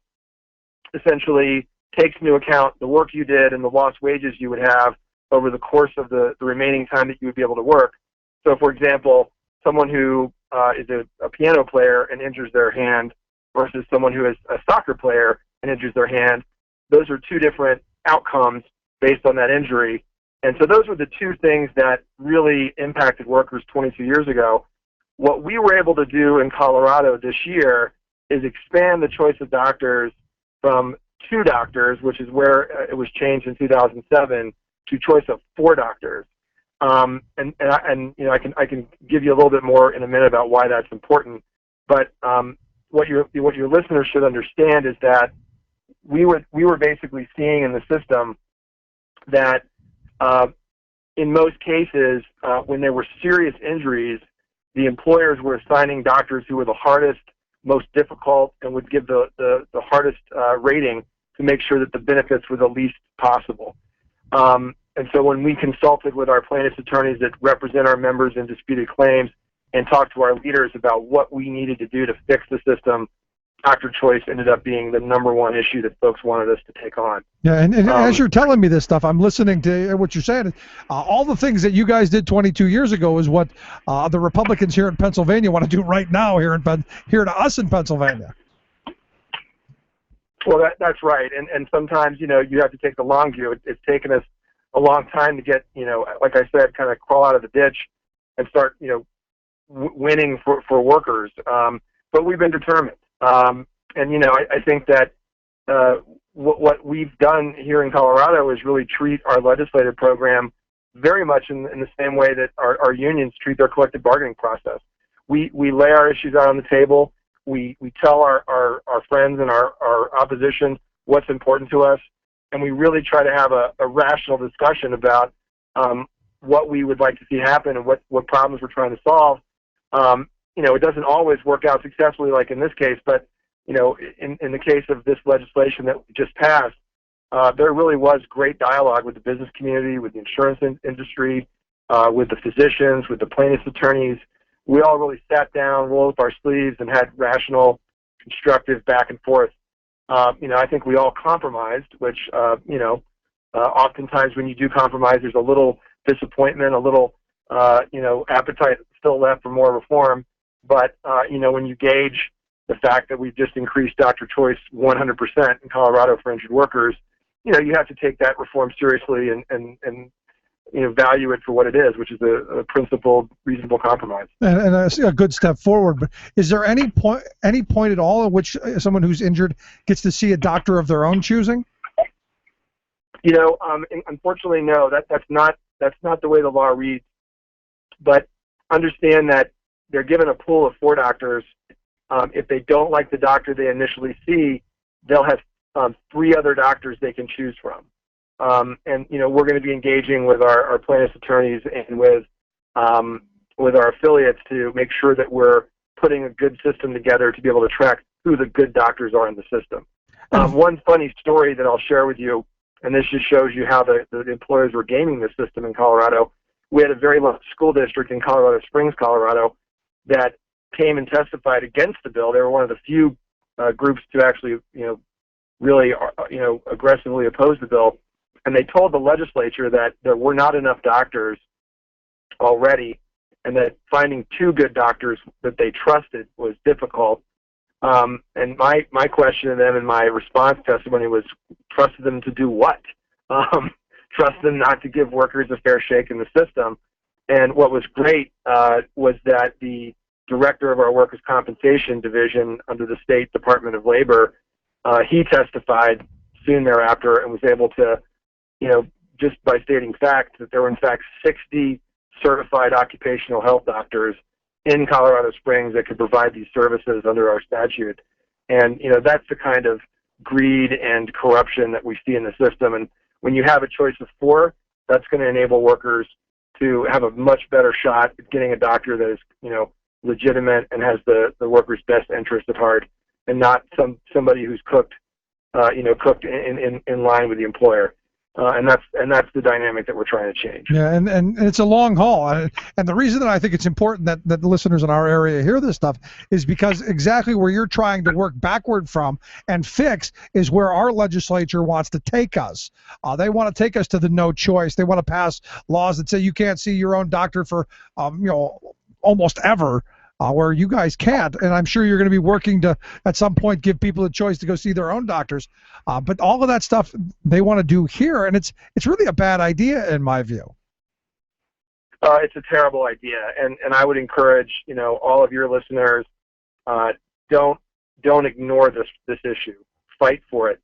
essentially takes into account the work you did and the lost wages you would have over the course of the remaining time that you would be able to work. So, for example, someone who is a piano player and injures their hand versus someone who is a soccer player and injures their hand, those are two different outcomes based on that injury. And so those were the two things that really impacted workers 22 years ago. What we were able to do in Colorado this year is expand the choice of doctors from 2 doctors, which is where it was changed in 2007, to choice of 4 doctors. I can give you a little bit more in a minute about why that's important. But what your listeners should understand is that we were basically seeing in the system that in most cases, when there were serious injuries, the employers were assigning doctors who were the hardest, most difficult, and would give the hardest rating to make sure that the benefits were the least possible. And so when we consulted with our plaintiffs' attorneys that represent our members in disputed claims and talked to our leaders about what we needed to do to fix the system, doctor choice ended up being the -- issue that folks wanted us to take on. Yeah, and as you're telling me this stuff, I'm listening to what you're saying. All the things that you guys did 22 years ago is what the Republicans here in Pennsylvania want to do right now here to us in Pennsylvania. Well, that's right. And sometimes, you have to take the long view. It's taken us a long time to get, like I said, kind of crawl out of the ditch and start, winning for workers. But we've been determined. I think that what we've done here in Colorado is really treat our legislative program very much in the same way that our unions treat their collective bargaining process. We lay our issues out on the table. We tell our friends and our opposition what's important to us, and we really try to have a rational discussion about what we would like to see happen and what problems we're trying to solve. It doesn't always work out successfully like in this case, but, in the case of this legislation that we just passed, there really was great dialogue with the business community, with the insurance industry, with the physicians, with the plaintiffs' attorneys. We all really sat down, rolled up our sleeves, and had rational, constructive back and forth. I think we all compromised, which, oftentimes when you do compromise, there's a little disappointment, a little, appetite still left for more reform. But, when you gauge the fact that we've just increased doctor choice 100% in Colorado for injured workers, you have to take that reform seriously and value it for what it is, which is a principled, reasonable compromise. And a good step forward. But is there any point at all at which someone who's injured gets to see a doctor of their own choosing? Unfortunately, no. That's not the way the law reads. But understand that they're given a pool of 4 doctors. If they don't like the doctor they initially see, they'll have 3 other doctors they can choose from. We're going to be engaging with our plaintiffs' attorneys and with our affiliates to make sure that we're putting a good system together to be able to track who the good doctors are in the system. One funny story that I'll share with you, and this just shows you how the employers were gaming the system in Colorado. We had a very large school district in Colorado Springs, Colorado, that came and testified against the bill. They were one of the few groups to actually, really, aggressively oppose the bill. And they told the legislature that there were not enough doctors already, and that finding 2 good doctors that they trusted was difficult. And my question to them in my response testimony was, trusted them to do what? Trust them not to give workers a fair shake in the system. And what was great was that the director of our workers' compensation division under the State Department of Labor, he testified soon thereafter and was able to, just by stating facts, that there were in fact 60 certified occupational health doctors in Colorado Springs that could provide these services under our statute. And, that's the kind of greed and corruption that we see in the system. And when you have a choice of 4, that's going to enable workers to have a much better shot at getting a doctor that is, legitimate and has the worker's best interest at heart, and not somebody who's cooked in line with the employer. And that's the dynamic that we're trying to change. Yeah, and it's a long haul. And the reason that I think it's important that the listeners in our area hear this stuff is because exactly where you're trying to work backward from and fix is where our legislature wants to take us. They want to take us to the no choice. They want to pass laws that say you can't see your own doctor for almost ever. Where you guys can't, and I'm sure you're going to be working to, at some point, give people a choice to go see their own doctors. But all of that stuff they want to do here, and it's really a bad idea in my view. It's a terrible idea, and I would encourage all of your listeners, don't ignore this issue. Fight for it.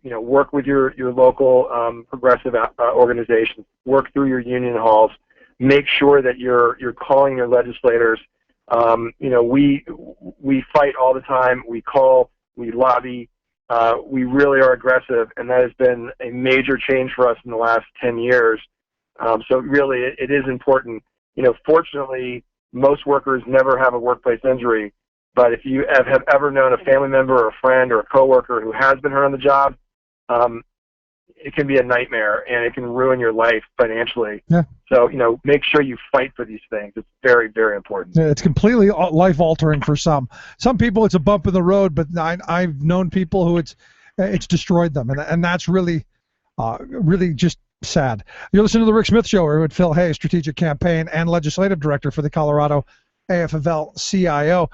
Work with your local progressive organizations. Work through your union halls. Make sure that you're calling your legislators. We fight all the time. We call, we lobby. We really are aggressive, and that has been a major change for us in the last 10 years. So really, it is important. Fortunately, most workers never have a workplace injury, but if you have ever known a family member or a friend or a coworker who has been hurt on the job, it can be a nightmare, and it can ruin your life financially. Yeah. So, make sure you fight for these things. It's very, very important. Yeah, it's completely life-altering for some. Some people, it's a bump in the road, but I've known people who it's destroyed them, and that's really just sad. You're listening to The Rick Smith Show. We're with Phil Hay, Strategic Campaign and Legislative Director for the Colorado AFL-CIO.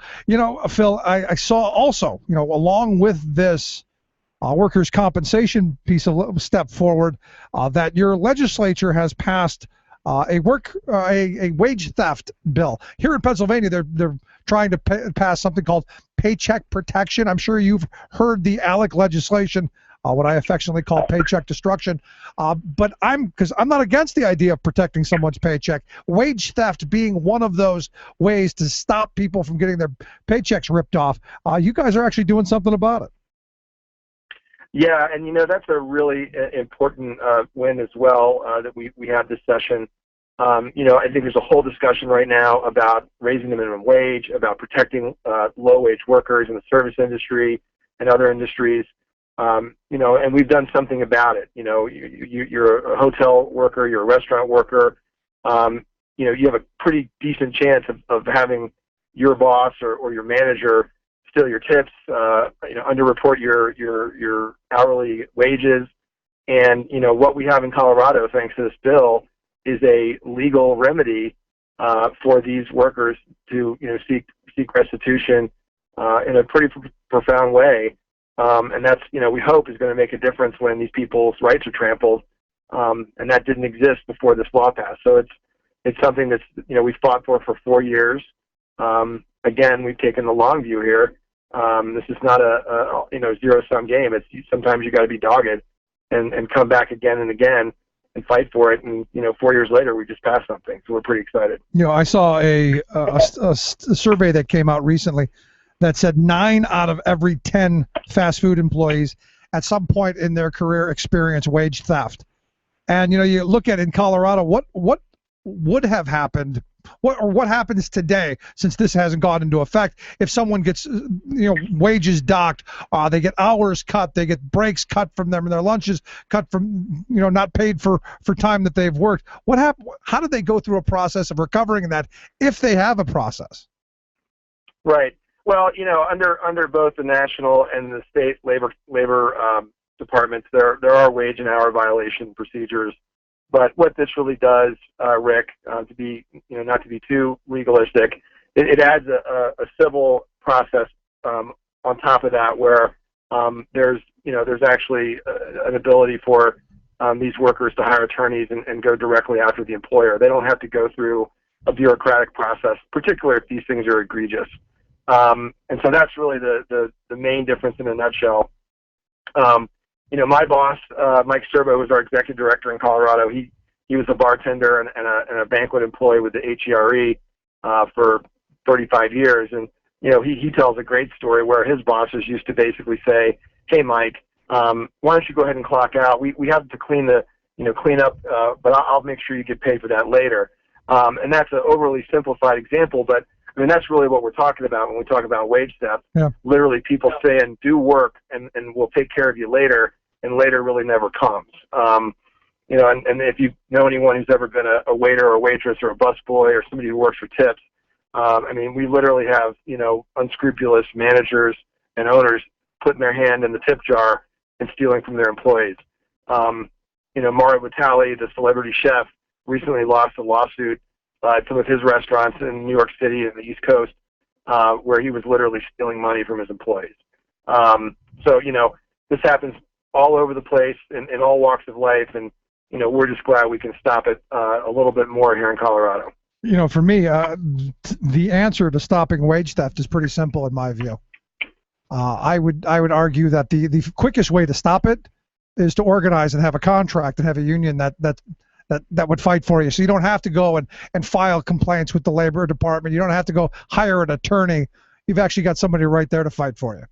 Phil, I saw also, along with this workers' compensation piece of step forward, that your legislature has passed a wage theft bill. Here in Pennsylvania, they're trying to pass something called paycheck protection. I'm sure you've heard the ALEC legislation, what I affectionately call paycheck destruction. But because I'm not against the idea of protecting someone's paycheck. Wage theft being one of those ways to stop people from getting their paychecks ripped off. You guys are actually doing something about it. Yeah, and that's a really important win as well that we had this session. I think there's a whole discussion right now about raising the minimum wage, about protecting low-wage workers in the service industry and other industries. You know, and we've done something about it. You know, you're a hotel worker, you're a restaurant worker. You know, you have a pretty decent chance of having your boss or your manager steal your tips, you know, underreport your hourly wages. And, you know, what we have in Colorado, thanks to this bill, is a legal remedy for these workers to, you know, seek restitution in a pretty profound way. And that's, you know, we hope is going to make a difference when these people's rights are trampled. And that didn't exist before this law passed. So it's something that's, you know, we've fought for 4 years. Again, we've taken the long view here. This is not a you know, zero-sum game. It's sometimes you got to be dogged and come back again and again and fight for it. And, you know, 4 years later, we just passed something. So we're pretty excited. You know, I saw a survey that came out recently that said 9 out of every 10 fast food employees at some point in their career experience wage theft. And, you know, you look at in Colorado, what would have happened, what happens today, since this hasn't gone into effect, if someone gets, you know, wages docked, they get hours cut, they get breaks cut from them, and their lunches cut from, you know, not paid for time that they've worked. How do they go through a process of recovering that, if they have a process? Right. Well, you know, under both the national and the state labor departments, there are wage and hour violation procedures. But what this really does, Rick, to be, you know, not to be too legalistic, it adds a civil process on top of that, where there's actually an ability for these workers to hire attorneys and go directly after the employer. They don't have to go through a bureaucratic process, particularly if these things are egregious. And so that's really the main difference in a nutshell. You know, my boss, Mike Serbo, was our executive director in Colorado. He was a bartender and a banquet employee with the HERE for 35 years. And, you know, he tells a great story where his bosses used to basically say, "Hey, Mike, why don't you go ahead and clock out? We have to clean up, but I'll make sure you get paid for that later." And that's an overly simplified example, but I mean, that's really what we're talking about when we talk about wage theft. Yeah. Literally people saying, do work and we'll take care of you later, and later really never comes. You know, and if you know anyone who's ever been a waiter or a waitress or a busboy or somebody who works for tips, I mean, we literally have, you know, unscrupulous managers and owners putting their hand in the tip jar and stealing from their employees. You know, Mario Batali, the celebrity chef, recently lost a lawsuit at some of his restaurants in New York City and the East Coast, where he was literally stealing money from his employees. So, you know, this happens all over the place in all walks of life, and, you know, we're just glad we can stop it a little bit more here in Colorado. You know, for me, the answer to stopping wage theft is pretty simple in my view. I would argue that the quickest way to stop it is to organize and have a contract and have a union that would fight for you. So you don't have to go and file complaints with the labor department. You don't have to go hire an attorney. You've actually got somebody right there to fight for you.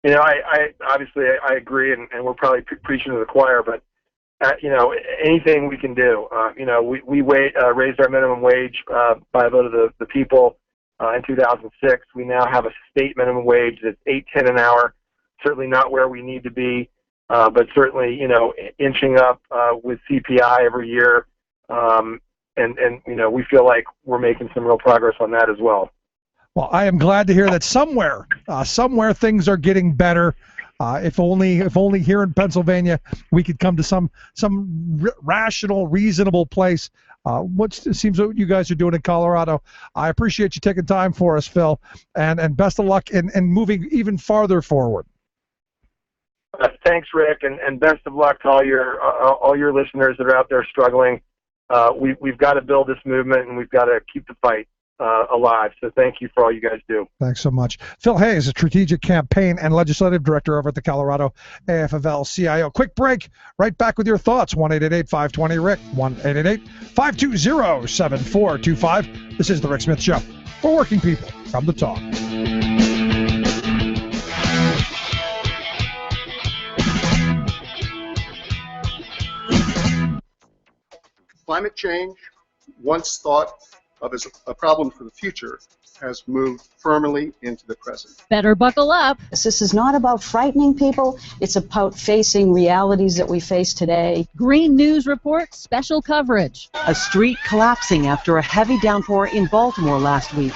You know, I obviously I agree, and we're probably preaching to the choir, but you know, anything we can do. You know, we raised our minimum wage by a vote of the people in 2006. We now have a state minimum wage that's $8.10 an hour. Certainly not where we need to be. But certainly, you know, inching up with CPI every year, and you know, we feel like we're making some real progress on that as well. Well, I am glad to hear that somewhere things are getting better. If only here in Pennsylvania we could come to some rational, reasonable place. What seems what you guys are doing in Colorado. I appreciate you taking time for us, Phil, and best of luck in moving even farther forward. Thanks, Rick, and best of luck to all your listeners that are out there struggling. We've got to build this movement, and we've got to keep the fight alive. So thank you for all you guys do. Thanks so much. Phil Hayes, a strategic campaign and legislative director over at the Colorado AFL-CIO. Quick break. Right back with your thoughts. 1-888-520-RICK. 1-888-520-7425. This is The Rick Smith Show. For working people. Come to talk. Climate change, once thought of as a problem for the future, has moved firmly into the present. Better buckle up. This is not about frightening people. It's about facing realities that we face today. Green News Report special coverage. A street collapsing after a heavy downpour in Baltimore last week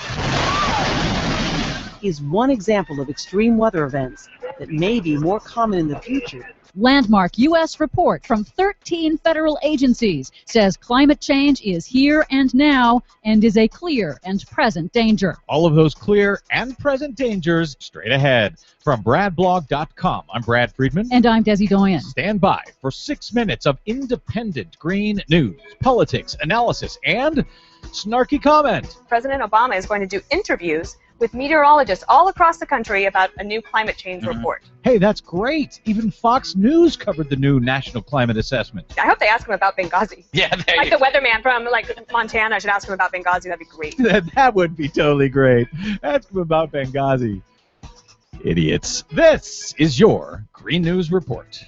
is one example of extreme weather events that may be more common in the future. Landmark U.S. report from 13 federal agencies says climate change is here and now and is a clear and present danger. All of those clear and present dangers straight ahead. From BradBlog.com, I'm Brad Friedman. And I'm Desi Doyen. Stand by for 6 minutes of independent green news, politics, analysis, and snarky comment. President Obama is going to do interviews with meteorologists all across the country about a new climate change report. Hey, that's great. Even Fox News covered the new National Climate Assessment. I hope they ask him about Benghazi. Yeah, there like the weatherman from Montana should ask him about Benghazi. That'd be great. That would be totally great. Ask him about Benghazi. Idiots. This is your Green News Report.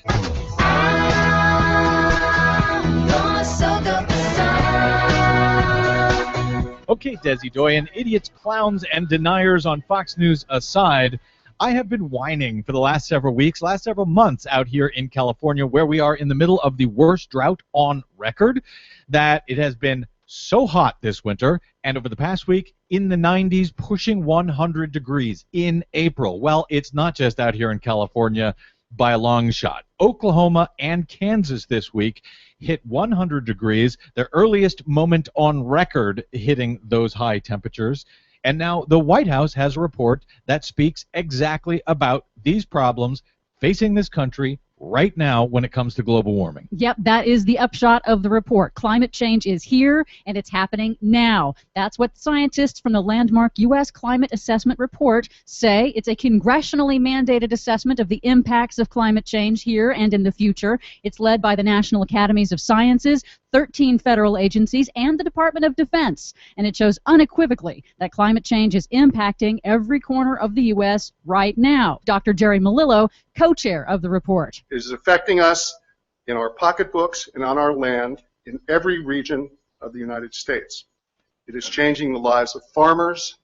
Okay, Desi Doyen, idiots, clowns, and deniers on Fox News aside, I have been whining for the last several weeks, last several months out here in California, where we are in the middle of the worst drought on record, that it has been so hot this winter, and over the past week, in the 90s, pushing 100 degrees in April. Well, it's not just out here in California by a long shot. Oklahoma and Kansas this week hit 100 degrees, their earliest moment on record hitting those high temperatures. And now the White House has a report that speaks exactly about these problems facing this country right now when it comes to global warming. Yep, that is the upshot of the report. Climate change is here, and it's happening now. That's what scientists from the Landmark U.S. Climate Assessment Report say. It's a congressionally mandated assessment of the impacts of climate change here and in the future. It's led by the National Academies of Sciences, 13 federal agencies, and the Department of Defense. And it shows unequivocally that climate change is impacting every corner of the U.S. right now. Dr. Jerry Melillo, co-chair of the report. It is affecting us in our pocketbooks and on our land in every region of the United States. It is changing the lives of farmers,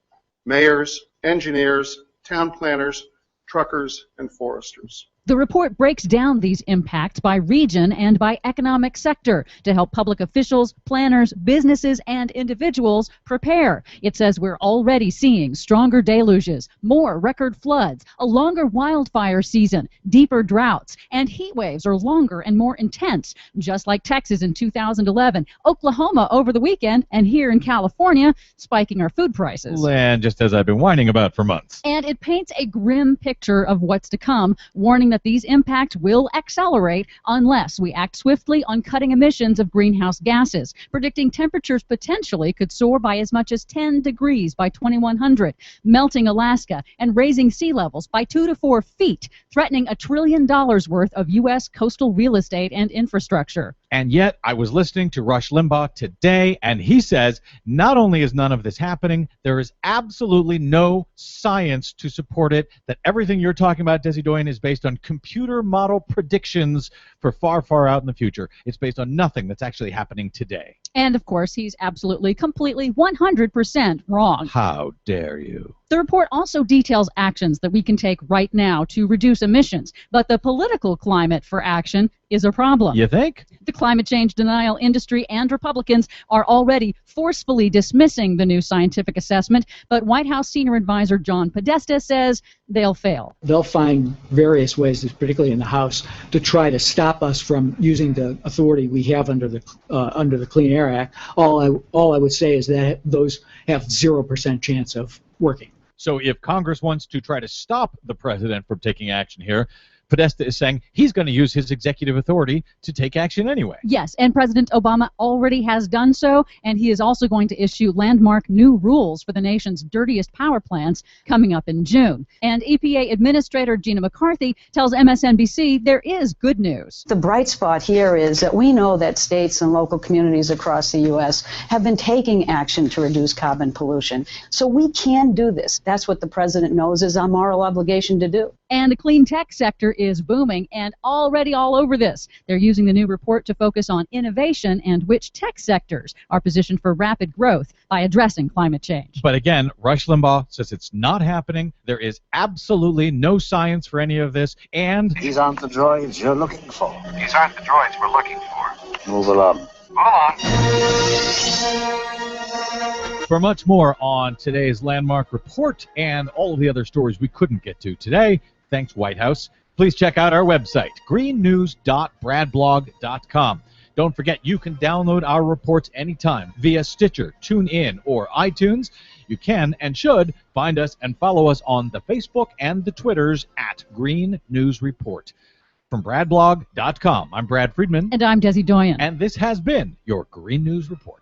mayors, engineers, town planners, truckers, and foresters. The report breaks down these impacts by region and by economic sector to help public officials, planners, businesses, and individuals prepare. It says we're already seeing stronger deluges, more record floods, a longer wildfire season, deeper droughts, and heat waves are longer and more intense, just like Texas in 2011, Oklahoma over the weekend, and here in California, spiking our food prices. And just as I've been whining about for months. And it paints a grim picture of what's to come, warning that these impacts will accelerate unless we act swiftly on cutting emissions of greenhouse gases, predicting temperatures potentially could soar by as much as 10 degrees by 2100, melting Alaska and raising sea levels by 2 to 4 feet, threatening $1 trillion worth of U.S. coastal real estate and infrastructure. And yet, I was listening to Rush Limbaugh today, and he says not only is none of this happening, there is absolutely no science to support it, that everything you're talking about, Desi Doyen, is based on computer model predictions for far, far out in the future. It's based on nothing that's actually happening today. And, of course, he's absolutely, completely, 100% wrong. How dare you? The report also details actions that we can take right now to reduce emissions, but the political climate for action is a problem. You think? The climate change denial industry and Republicans are already forcefully dismissing the new scientific assessment, but White House senior advisor John Podesta says they'll fail. They'll find various ways, particularly in the House, to try to stop us from using the authority we have under the Clean Air Act. All I would say is that those have 0% chance of working. So if Congress wants to try to stop the president from taking action here, Podesta is saying he's going to use his executive authority to take action anyway. Yes, and President Obama already has done so, and he is also going to issue landmark new rules for the nation's dirtiest power plants coming up in June. And EPA Administrator Gina McCarthy tells MSNBC there is good news. The bright spot here is that we know that states and local communities across the U.S. have been taking action to reduce carbon pollution. So we can do this. That's what the president knows is our moral obligation to do. And the clean tech sector is booming and already all over this. They're using the new report to focus on innovation and which tech sectors are positioned for rapid growth by addressing climate change. But again, Rush Limbaugh says it's not happening. There is absolutely no science for any of this, and these aren't the droids you're looking for. These aren't the droids we're looking for. Move along. Move along. For much more on today's landmark report and all of the other stories we couldn't get to today, thanks White House, please check out our website, greennews.bradblog.com. Don't forget you can download our reports anytime via Stitcher, TuneIn, or iTunes. You can and should find us and follow us on the Facebook and the Twitters at Green News Report. From bradblog.com, I'm Brad Friedman. And I'm Desi Doyen. And this has been your Green News Report.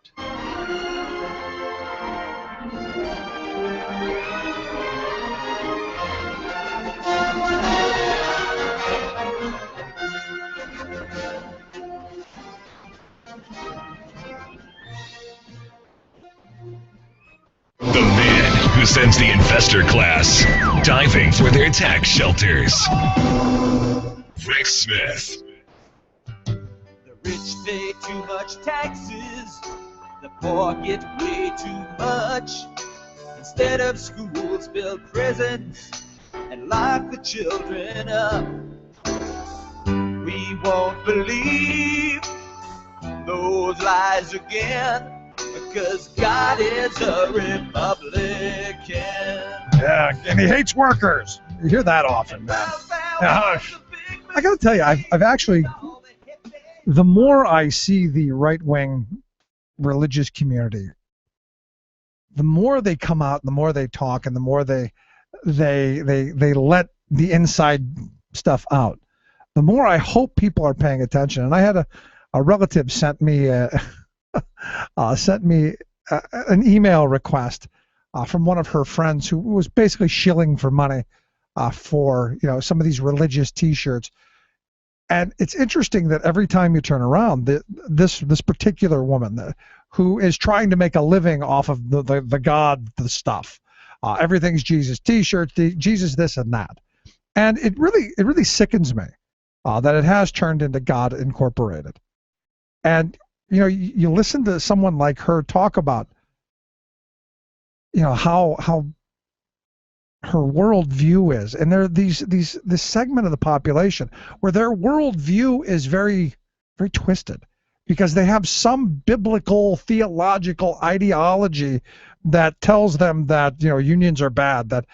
The man who sends the investor class diving for their tax shelters. Rick Smith. The rich pay too much taxes, the poor get way too much. Instead of schools, build prisons and lock the children up. We won't believe those lies again, because God is a Republican. Yeah, and he hates workers. You hear that often, man. Yeah, I got to tell you, I've actually, the more I see the right-wing religious community, the more they come out, the more they talk, and the more they let the inside stuff out, the more I hope people are paying attention. And I had a relative sent me an email request from one of her friends who was basically shilling for money for some of these religious T-shirts. And it's interesting that every time you turn around, this particular woman who is trying to make a living off of the God, the stuff, everything's Jesus T-shirts, Jesus this and that, and it really sickens me that it has turned into God Incorporated. And you listen to someone like her talk about how her worldview is, and there are this segment of the population where their worldview is very, very twisted because they have some biblical theological ideology that tells them that unions are bad, that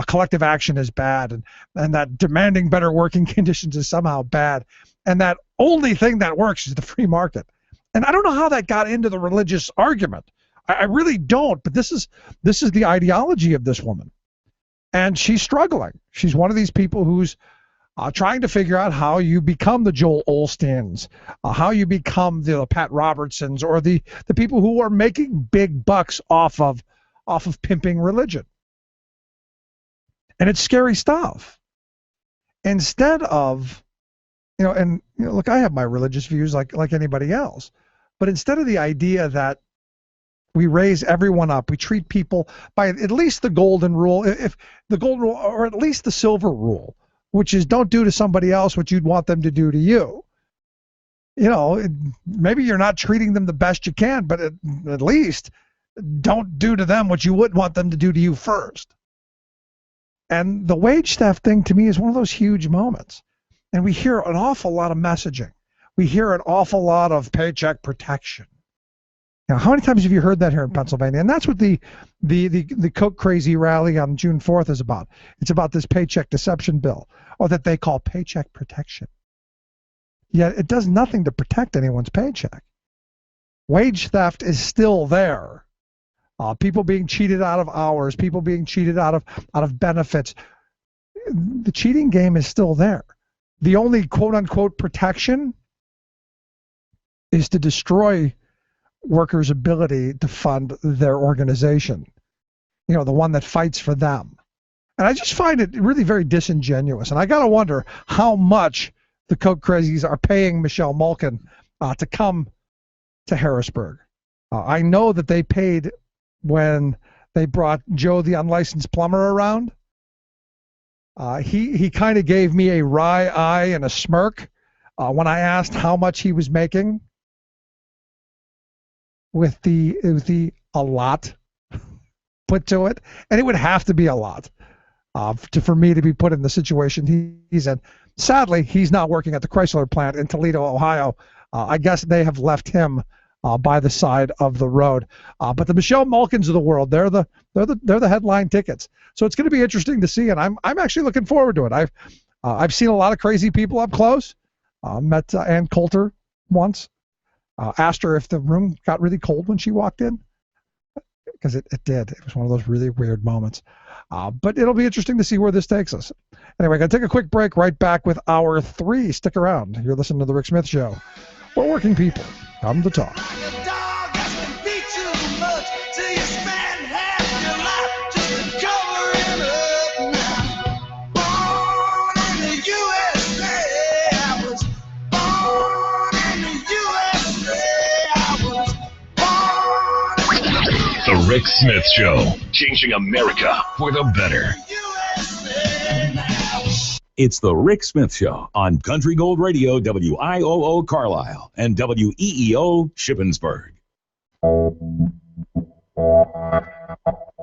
collective action is bad, and that demanding better working conditions is somehow bad, and that only thing that works is the free market. And I don't know how that got into the religious argument. I really don't, but this is the ideology of this woman. And she's struggling. She's one of these people who's trying to figure out how you become the Joel Osteens, how you become the Pat Robertsons, or the people who are making big bucks off of pimping religion. And it's scary stuff. Instead of, look, I have my religious views like anybody else, but instead of the idea that we raise everyone up, we treat people by at least the golden rule, if the golden rule, or at least the silver rule, which is don't do to somebody else what you'd want them to do to you. Maybe you're not treating them the best you can, but at least don't do to them what you wouldn't want them to do to you first. And the wage theft thing to me is one of those huge moments. And we hear an awful lot of messaging. We hear an awful lot of paycheck protection. How many times have you heard that here in Pennsylvania? And that's what the Coke Crazy rally on June 4th is about. It's about this paycheck deception bill, or that they call paycheck protection. Yet it does nothing to protect anyone's paycheck. Wage theft is still there. People being cheated out of hours, people being cheated out of benefits. The cheating game is still there. The only quote-unquote protection is to destroy workers' ability to fund their organization, the one that fights for them. And I just find it really very disingenuous. And I got to wonder how much the Coke Crazies are paying Michelle Malkin to come to Harrisburg. I know that they paid when they brought Joe the unlicensed plumber around. He kind of gave me a wry eye and a smirk when I asked how much he was making with the a lot put to it, and it would have to be a lot for me to be put in the situation he's in. Sadly, he's not working at the Chrysler plant in Toledo, Ohio. I guess they have left him by the side of the road. But the Michelle Malkins of the world, they're the headline tickets. So it's going to be interesting to see, and I'm actually looking forward to it. I've seen a lot of crazy people up close. Met Ann Coulter once. Asked her if the room got really cold when she walked in, because it did. It was one of those really weird moments. But it'll be interesting to see where this takes us. Anyway, going to take a quick break. Right back with hour 3. Stick around. You're listening to The Rick Smith Show. We're working people. Come to talk. The Rick Smith Show, changing America for the better. It's the Rick Smith Show on Country Gold Radio, WIOO Carlisle and WEEO Shippensburg.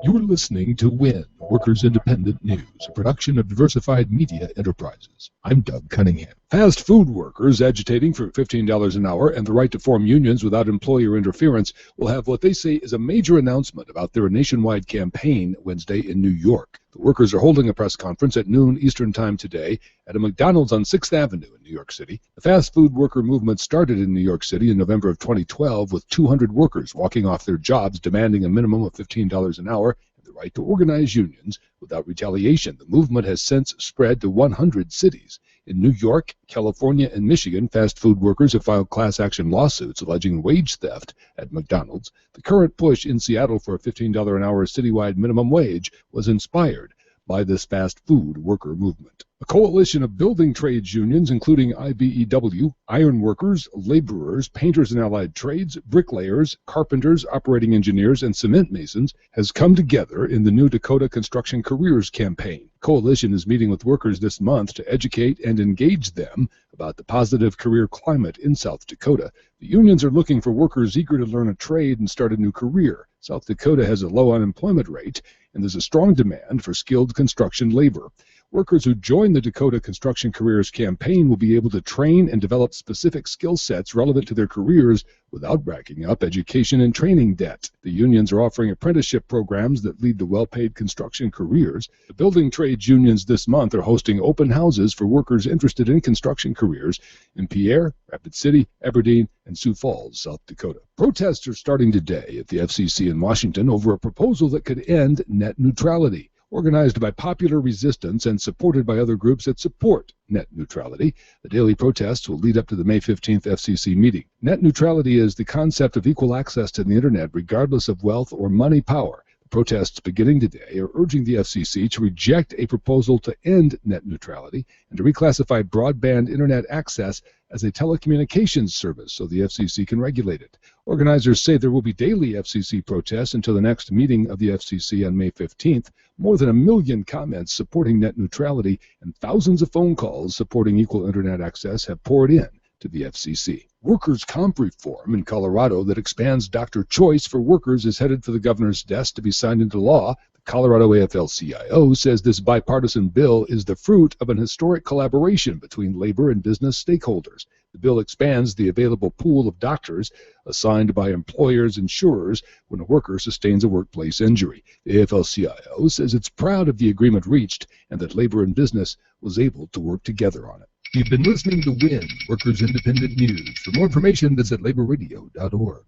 You're listening to WIN, Workers Independent News, a production of Diversified Media Enterprises. I'm Doug Cunningham. Fast food workers agitating for $15 an hour and the right to form unions without employer interference will have what they say is a major announcement about their nationwide campaign Wednesday in New York. The workers are holding a press conference at noon Eastern Time today at a McDonald's on 6th Avenue in New York City. The fast food worker movement started in New York City in November of 2012 with 200 workers walking off their jobs demanding a minimum of $15 an hour and the right to organize unions without retaliation. The movement has since spread to 100 cities. In New York, California, and Michigan, fast food workers have filed class action lawsuits alleging wage theft at McDonald's. The current push in Seattle for a $15 an hour citywide minimum wage was inspired by this fast food worker movement. A coalition of building trades unions, including IBEW, iron workers, laborers, painters and allied trades, bricklayers, carpenters, operating engineers, and cement masons, has come together in the new Dakota Construction Careers campaign. The coalition is meeting with workers this month to educate and engage them about the positive career climate in South Dakota. The unions are looking for workers eager to learn a trade and start a new career. South Dakota has a low unemployment rate, and there's a strong demand for skilled construction labor. Workers who join the Dakota Construction Careers campaign will be able to train and develop specific skill sets relevant to their careers without racking up education and training debt. The unions are offering apprenticeship programs that lead to well-paid construction careers. The building trades unions this month are hosting open houses for workers interested in construction careers in Pierre, Rapid City, Aberdeen, and Sioux Falls, South Dakota. Protests are starting today at the FCC in Washington over a proposal that could end net neutrality. Organized by popular resistance and supported by other groups that support net neutrality, the daily protests will lead up to the May 15th FCC meeting. Net neutrality is the concept of equal access to the Internet regardless of wealth or money power. The protests beginning today are urging the FCC to reject a proposal to end net neutrality and to reclassify broadband Internet access as a telecommunications service so the FCC can regulate it. Organizers say there will be daily FCC protests until the next meeting of the FCC on May 15th. More than 1 million comments supporting net neutrality and thousands of phone calls supporting equal Internet access have poured in to the FCC. Workers' comp reform in Colorado that expands doctor choice for workers is headed for the governor's desk to be signed into law. The Colorado AFL-CIO says this bipartisan bill is the fruit of an historic collaboration between labor and business stakeholders. The bill expands the available pool of doctors assigned by employers' insurers when a worker sustains a workplace injury. The AFL-CIO says it's proud of the agreement reached and that labor and business was able to work together on it. You've been listening to WIN, Workers Independent News. For more information, visit laborradio.org.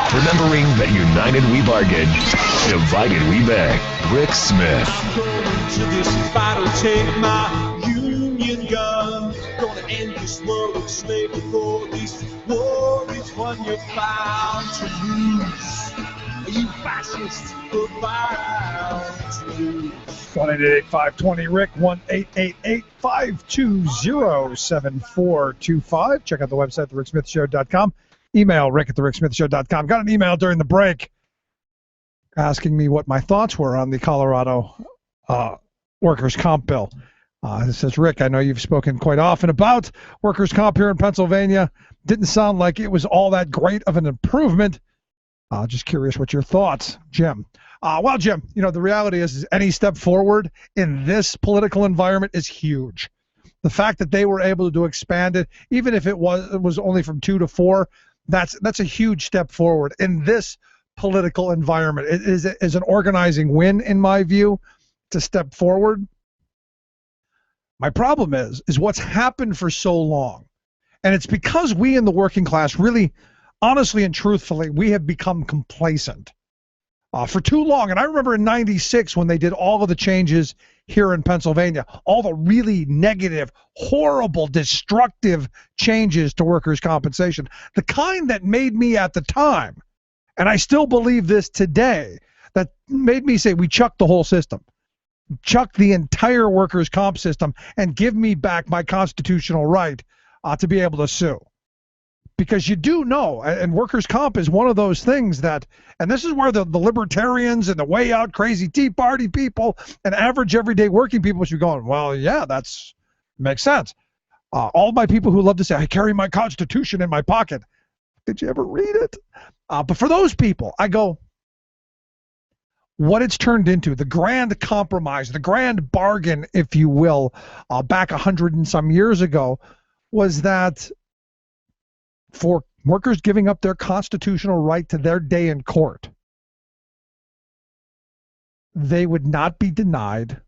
Remembering that united we bargain, divided we beg. Rick Smith. To this fight will take my union gun. Gonna end this world of slavery for this war is one you're bound to lose. You fascists are bound to lose. 1-888-520-RICK, 1-888-520-7425. Check out the website, thericksmithshow.com. Email rick@thericksmithshow.com. Got an email during the break asking me what my thoughts were on the Colorado workers' comp bill. It says, Rick, I know you've spoken quite often about workers' comp here in Pennsylvania. Didn't sound like it was all that great of an improvement. Just curious what your thoughts, Jim. Well, Jim, the reality is any step forward in this political environment is huge. The fact that they were able to expand it, even if it was only from 2 to 4, that's a huge step forward in this political environment. It is an organizing win, in my view, to step forward. My problem is what's happened for so long. And it's because we in the working class really, honestly and truthfully, we have become complacent for too long. And I remember in '96 when they did all of the changes here in Pennsylvania, all the really negative, horrible, destructive changes to workers' compensation, the kind that made me at the time, and I still believe this today, that made me say we chuck the whole system. Chuck the entire workers' comp system and give me back my constitutional right to be able to sue. Because you do know, and workers' comp is one of those things that, and this is where the libertarians and the way out crazy Tea Party people and average everyday working people should be going, well, yeah, that's makes sense. All my people who love to say, I carry my Constitution in my pocket. Did you ever read it? But for those people, I go, what it's turned into, the grand compromise, the grand bargain, if you will, back 100 and some years ago, was that for workers giving up their constitutional right to their day in court, they would not be denied,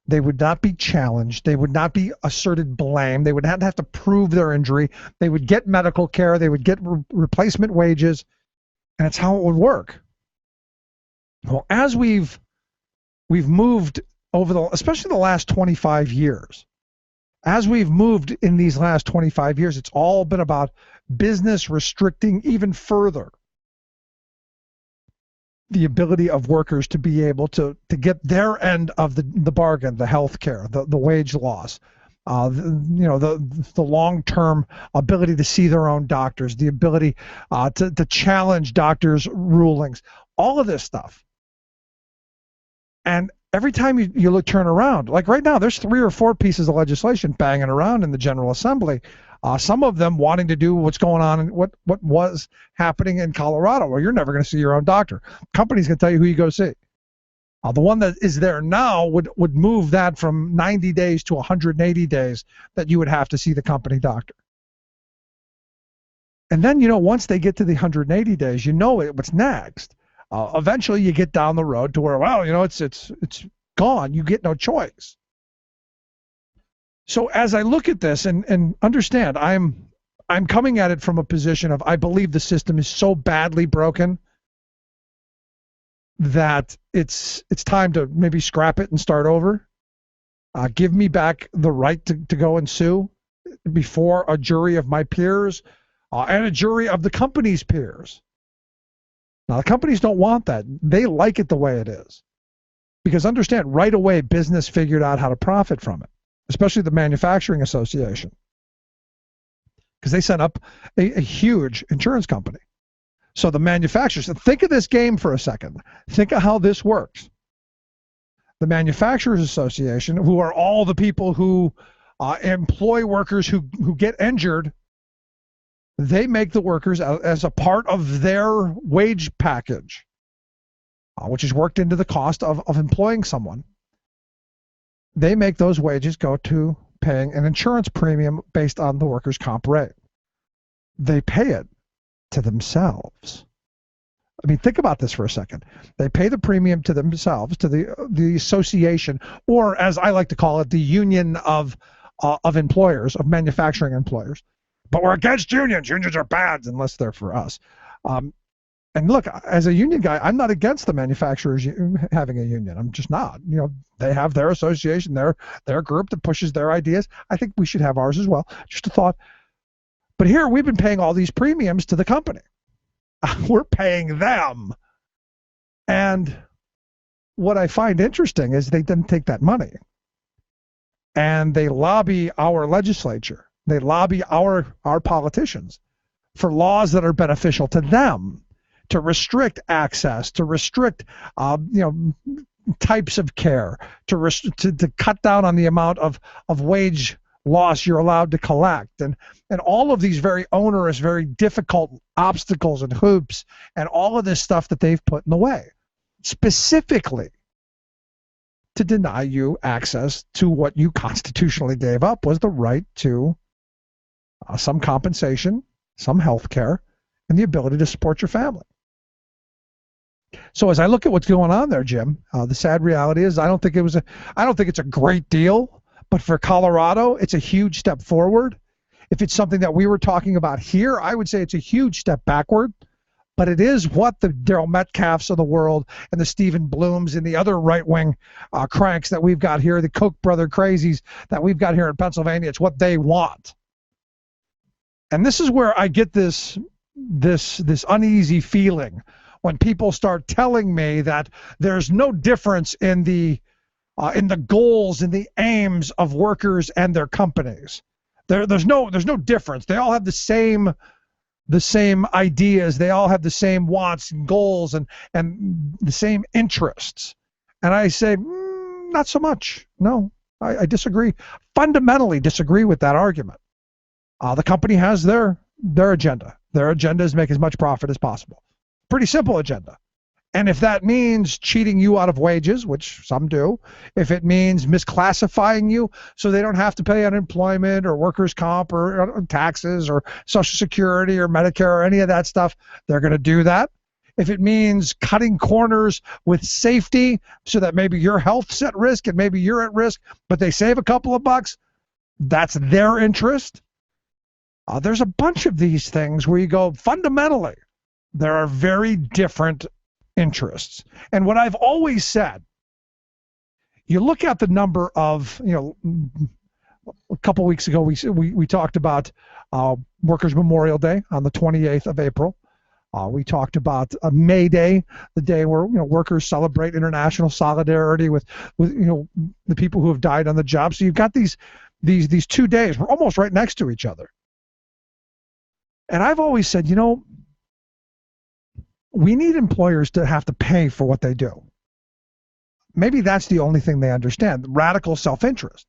they would not be challenged, they would not be asserted blame, they would not have to prove their injury, they would get medical care, they would get replacement wages, and that's how it would work. Well, as we've moved over especially the last 25 years, as we've moved in these last 25 years, it's all been about business restricting even further the ability of workers to be able to get their end of the bargain, the health care, the wage loss, the long-term ability to see their own doctors, the ability to challenge doctors' rulings, all of this stuff. And every time you turn around, like right now, there's 3 or 4 pieces of legislation banging around in the General Assembly. Some of them wanting to do what's going on and what was happening in Colorado, where you're never going to see your own doctor. Companies can tell you who you go see. The one that is there now would move that from 90 days to 180 days that you would have to see the company doctor. And then, once they get to the 180 days, what's next. Eventually you get down the road to where, well, it's gone. You get no choice. So as I look at this and understand, I'm coming at it from a position of I believe the system is so badly broken that it's time to maybe scrap it and start over. Give me back the right to go and sue before a jury of my peers and a jury of the company's peers. Now, the companies don't want that. They like it the way it is. Because understand, right away, business figured out how to profit from it, especially the Manufacturing Association. Because they set up a huge insurance company. So the manufacturers, think of this game for a second. Think of how this works. The Manufacturers Association, who are all the people who employ workers who get injured, they make the workers as a part of their wage package, which is worked into the cost of employing someone. They make those wages go to paying an insurance premium based on the workers' comp rate. They pay it to themselves. I mean, think about this for a second. They pay the premium to themselves, to the association, or as I like to call it, the union of employers, of manufacturing employers. But we're against unions. Unions are bad unless they're for us. And look, as a union guy, I'm not against the manufacturers having a union. I'm just not. They have their association, their group that pushes their ideas. I think we should have ours as well. Just a thought. But here we've been paying all these premiums to the company. We're paying them. And what I find interesting is they didn't take that money and they lobby our legislature. They lobby our politicians for laws that are beneficial to them, to restrict access, to restrict, types of care, to cut down on the amount of wage loss you're allowed to collect, and all of these very onerous, very difficult obstacles and hoops, and all of this stuff that they've put in the way, specifically to deny you access to what you constitutionally gave up, was the right to some compensation, some health care, and the ability to support your family. So as I look at what's going on there, Jim, the sad reality is I don't think it's a great deal, but for Colorado, it's a huge step forward. If it's something that we were talking about here, I would say it's a huge step backward. But it is what the Daryl Metcalfs of the world and the Stephen Blooms and the other right-wing cranks that we've got here, the Koch brother crazies that we've got here in Pennsylvania, it's what they want. And this is where I get this uneasy feeling when people start telling me that there's no difference in the goals and the aims of workers and their companies. There's no difference. They all have the same ideas. They all have the same wants and goals and the same interests. And I say, not so much. No, I disagree. Fundamentally disagree with that argument. The company has their agenda. Their agenda is make as much profit as possible. Pretty simple agenda. And if that means cheating you out of wages, which some do, if it means misclassifying you so they don't have to pay unemployment or workers' comp or taxes or Social Security or Medicare or any of that stuff, they're going to do that. If it means cutting corners with safety so that maybe your health's at risk and maybe you're at risk, but they save a couple of bucks, that's their interest. There's a bunch of these things where you go, fundamentally, there are very different interests. And what I've always said, you look at the number of, a couple weeks ago we talked about Workers' Memorial Day on the 28th of April. We talked about May Day, the day where workers celebrate international solidarity with the people who have died on the job. So you've got these 2 days, we're almost right next to each other. And I've always said, we need employers to have to pay for what they do. Maybe that's the only thing they understand, radical self-interest.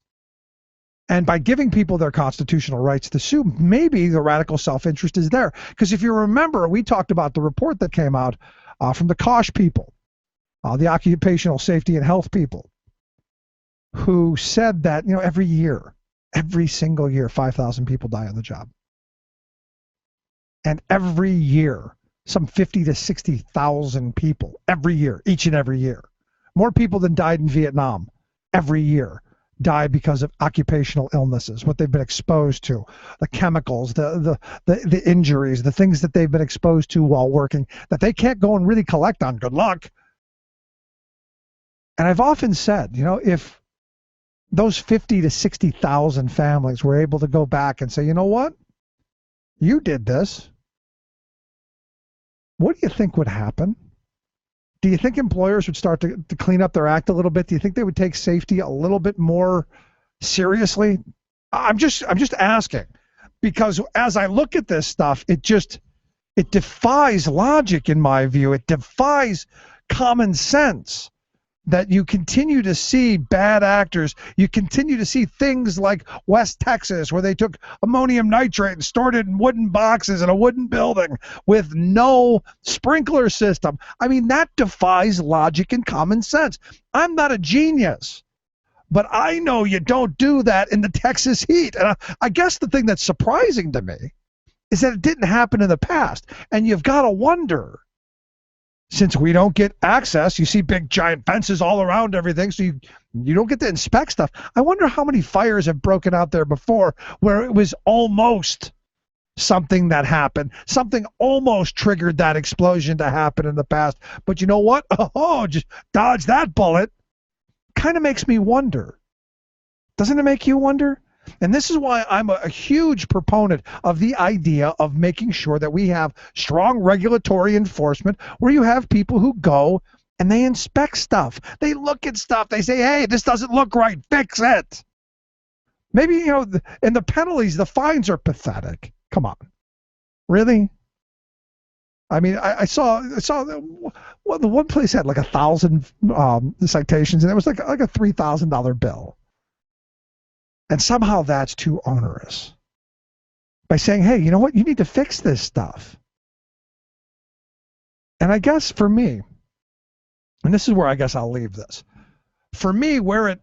And by giving people their constitutional rights to sue, maybe the radical self-interest is there. Because if you remember, we talked about the report that came out from the COSH people, the occupational safety and health people, who said that every single year, 5,000 people die on the job. And every year, some 50 to 60,000 people every year, each and every year. More people than died in Vietnam every year die because of occupational illnesses, what they've been exposed to, the chemicals, the injuries, the things that they've been exposed to while working that they can't go and really collect on. Good luck. And I've often said, if those 50 to 60,000 families were able to go back and say, you know what? You did this. What do you think would happen? Do you think employers would start to clean up their act a little bit? Do you think they would take safety a little bit more seriously? I'm just asking, because as I look at this stuff, it defies logic in my view. It defies common sense that you continue to see bad actors. You continue to see things like West Texas, where they took ammonium nitrate and stored it in wooden boxes in a wooden building with no sprinkler system. I mean, that defies logic and common sense. I'm not a genius, but I know you don't do that in the Texas heat. And I guess the thing that's surprising to me is that it didn't happen in the past. And you've got to wonder, since we don't get access, you see big giant fences all around everything, so you don't get to inspect stuff. I wonder how many fires have broken out there before where it was almost something that happened. Something almost triggered that explosion to happen in the past. But you know what? Oh, just dodge that bullet. Kind of makes me wonder. Doesn't it make you wonder? And this is why I'm a huge proponent of the idea of making sure that we have strong regulatory enforcement where you have people who go and they inspect stuff. They look at stuff. They say, hey, this doesn't look right. Fix it. Maybe, and the penalties, the fines are pathetic. Come on. Really? I mean, I saw the one place had like 1,000 citations, and it was like a $3,000 bill. And somehow that's too onerous. By saying, hey, you know what? You need to fix this stuff. And I guess for me, and this is where I guess I'll leave this. For me, where it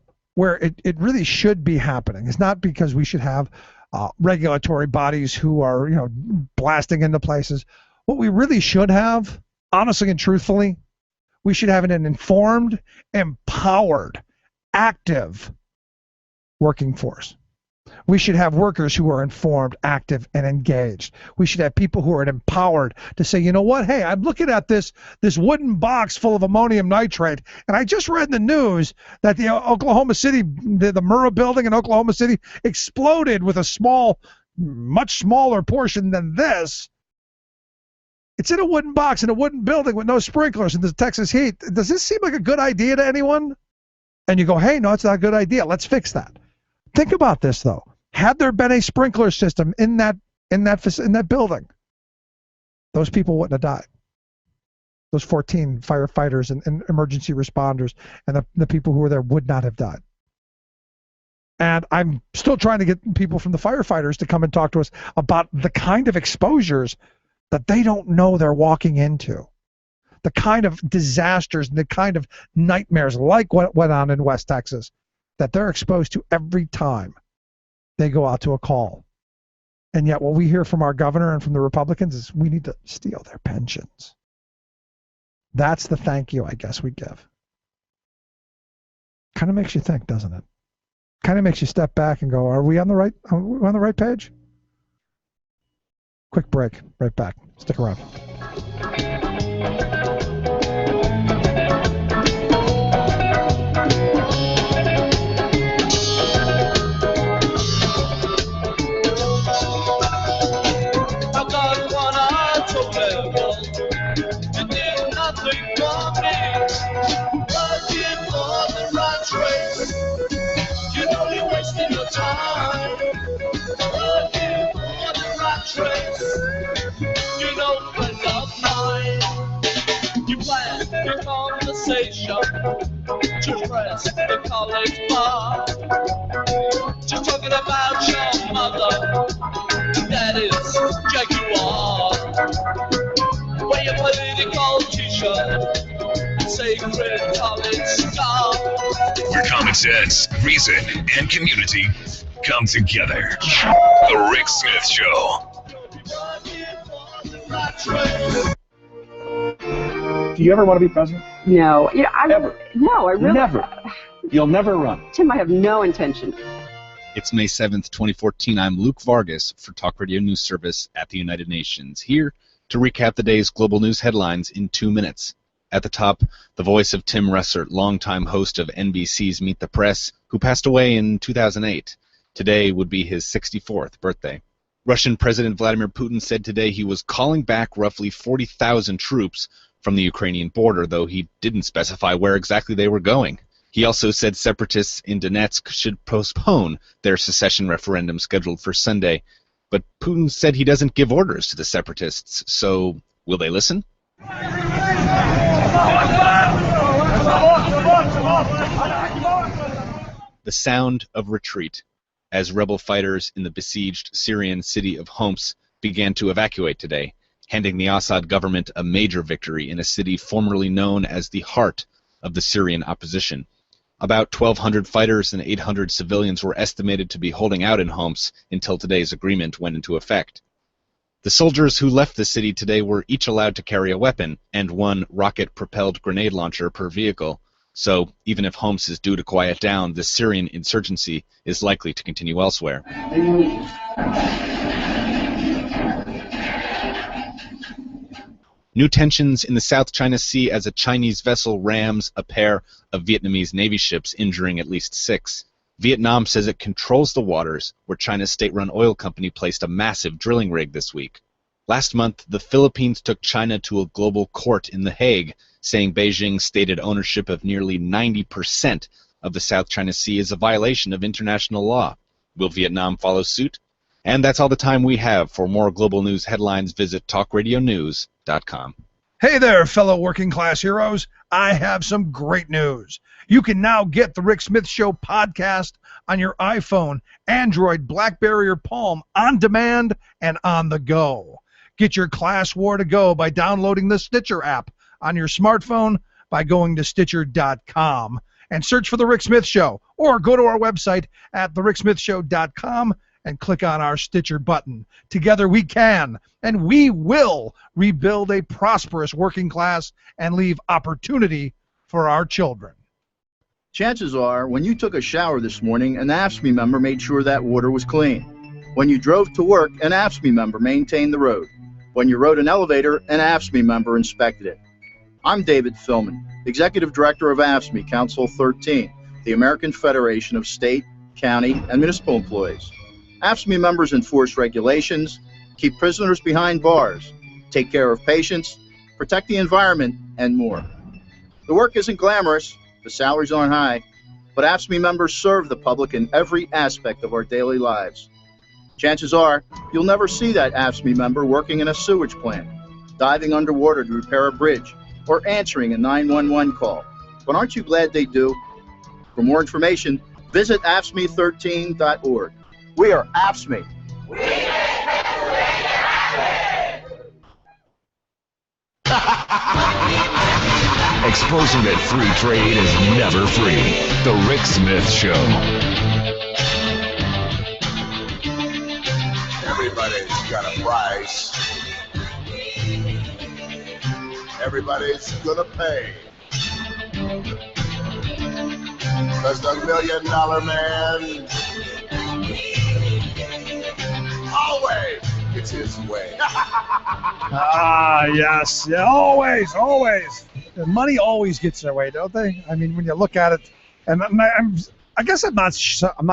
really should be happening is not because we should have regulatory bodies who are, blasting into places. What we really should have, honestly and truthfully, we should have an informed, empowered, active working force. We should have workers who are informed, active, and engaged. We should have people who are empowered to say, you know what, hey, I'm looking at this wooden box full of ammonium nitrate, and I just read in the news that the Oklahoma City, the Murrah building in Oklahoma City exploded with a much smaller portion than this. It's in a wooden box in a wooden building with no sprinklers in the Texas heat. Does this seem like a good idea to anyone? And you go, hey, no, it's not a good idea. Let's fix that. Think about this, though. Had there been a sprinkler system in that building, those people wouldn't have died. Those 14 firefighters and emergency responders and the people who were there would not have died. And I'm still trying to get people from the firefighters to come and talk to us about the kind of exposures that they don't know they're walking into. The kind of disasters and the kind of nightmares like what went on in West Texas that they're exposed to every time they go out to a call. And yet what we hear from our governor and from the Republicans is we need to steal their pensions. That's the thank you I guess we give. Kind of makes you think, doesn't it? Kind of makes you step back and go, are we on the right page? Quick break. Right back. Stick around. Your conversation to press the college bar. Just talking about your mother, that is Jaguar. Wear your political t-shirt, sacred college scar. Where common sense, reason, and community come together. The Rick Smith Show. Do you ever want to be president? No. Ever? No, I really... Never. You'll never run. Tim, I have no intention. It's May 7th, 2014. I'm Luke Vargas for Talk Radio News Service at the United Nations, here to recap the day's global news headlines in 2 minutes. At the top, the voice of Tim Russert, longtime host of NBC's Meet the Press, who passed away in 2008. Today would be his 64th birthday. Russian President Vladimir Putin said today he was calling back roughly 40,000 troops from the Ukrainian border, though he didn't specify where exactly they were going. He also said separatists in Donetsk should postpone their secession referendum scheduled for Sunday. But Putin said he doesn't give orders to the separatists, so will they listen? The sound of retreat as rebel fighters in the besieged Syrian city of Homs began to evacuate today, handing the Assad government a major victory in a city formerly known as the heart of the Syrian opposition. About 1,200 fighters and 800 civilians were estimated to be holding out in Homs until today's agreement went into effect. The soldiers who left the city today were each allowed to carry a weapon and one rocket-propelled grenade launcher per vehicle. So even if Homs is due to quiet down, the Syrian insurgency is likely to continue elsewhere. New tensions in the South China Sea as a Chinese vessel rams a pair of Vietnamese Navy ships, injuring at least 6. Vietnam says it controls the waters where China's state-run oil company placed a massive drilling rig this week. Last month, the Philippines took China to a global court in The Hague, saying Beijing's stated ownership of nearly 90% of the South China Sea is a violation of international law. Will Vietnam follow suit? And that's all the time we have. For more global news headlines, visit talkradionews.com. Hey there, fellow working class heroes. I have some great news. You can now get the Rick Smith Show podcast on your iPhone, Android, BlackBerry, or Palm on demand and on the go. Get your class war to go by downloading the Stitcher app on your smartphone by going to Stitcher.com and search for The Rick Smith Show, or go to our website at thericksmithshow.com and click on our Stitcher button. Together we can, and we will, rebuild a prosperous working class and leave opportunity for our children. Chances are, when you took a shower this morning, an AFSCME member made sure that water was clean. When you drove to work, an AFSCME member maintained the road. When you rode an elevator, an AFSCME member inspected it. I'm David Philman, Executive Director of AFSCME Council 13, the American Federation of State, County, and Municipal Employees. AFSCME members enforce regulations, keep prisoners behind bars, take care of patients, protect the environment, and more. The work isn't glamorous, the salaries aren't high, but AFSCME members serve the public in every aspect of our daily lives. Chances are, you'll never see that AFSCME member working in a sewage plant, diving underwater to repair a bridge, or answering a 911 call. But aren't you glad they do? For more information, visit AFSCME13.org. We are AFSCME. Exposing that free trade is never free. The Rick Smith Show. Everybody's got a price. Everybody's gonna pay. 'Cause the $1 Million Man always gets his way. Yes. Yeah, always. And money always gets their way, don't they? I mean, when you look at it, and I guess I'm not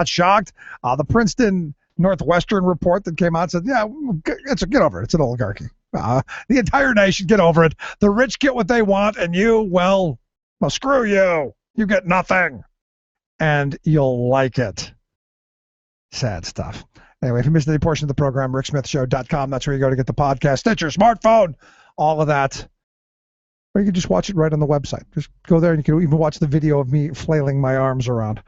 shocked. The Princeton Northwestern report that came out said, yeah, get over it. It's an oligarchy. The entire nation, get over it. The rich get what they want, and you, well, screw you. You get nothing. And you'll like it. Sad stuff. Anyway, if you missed any portion of the program, ricksmithshow.com. That's where you go to get the podcast. Stitcher, smartphone, all of that. Or you can just watch it right on the website. Just go there, and you can even watch the video of me flailing my arms around.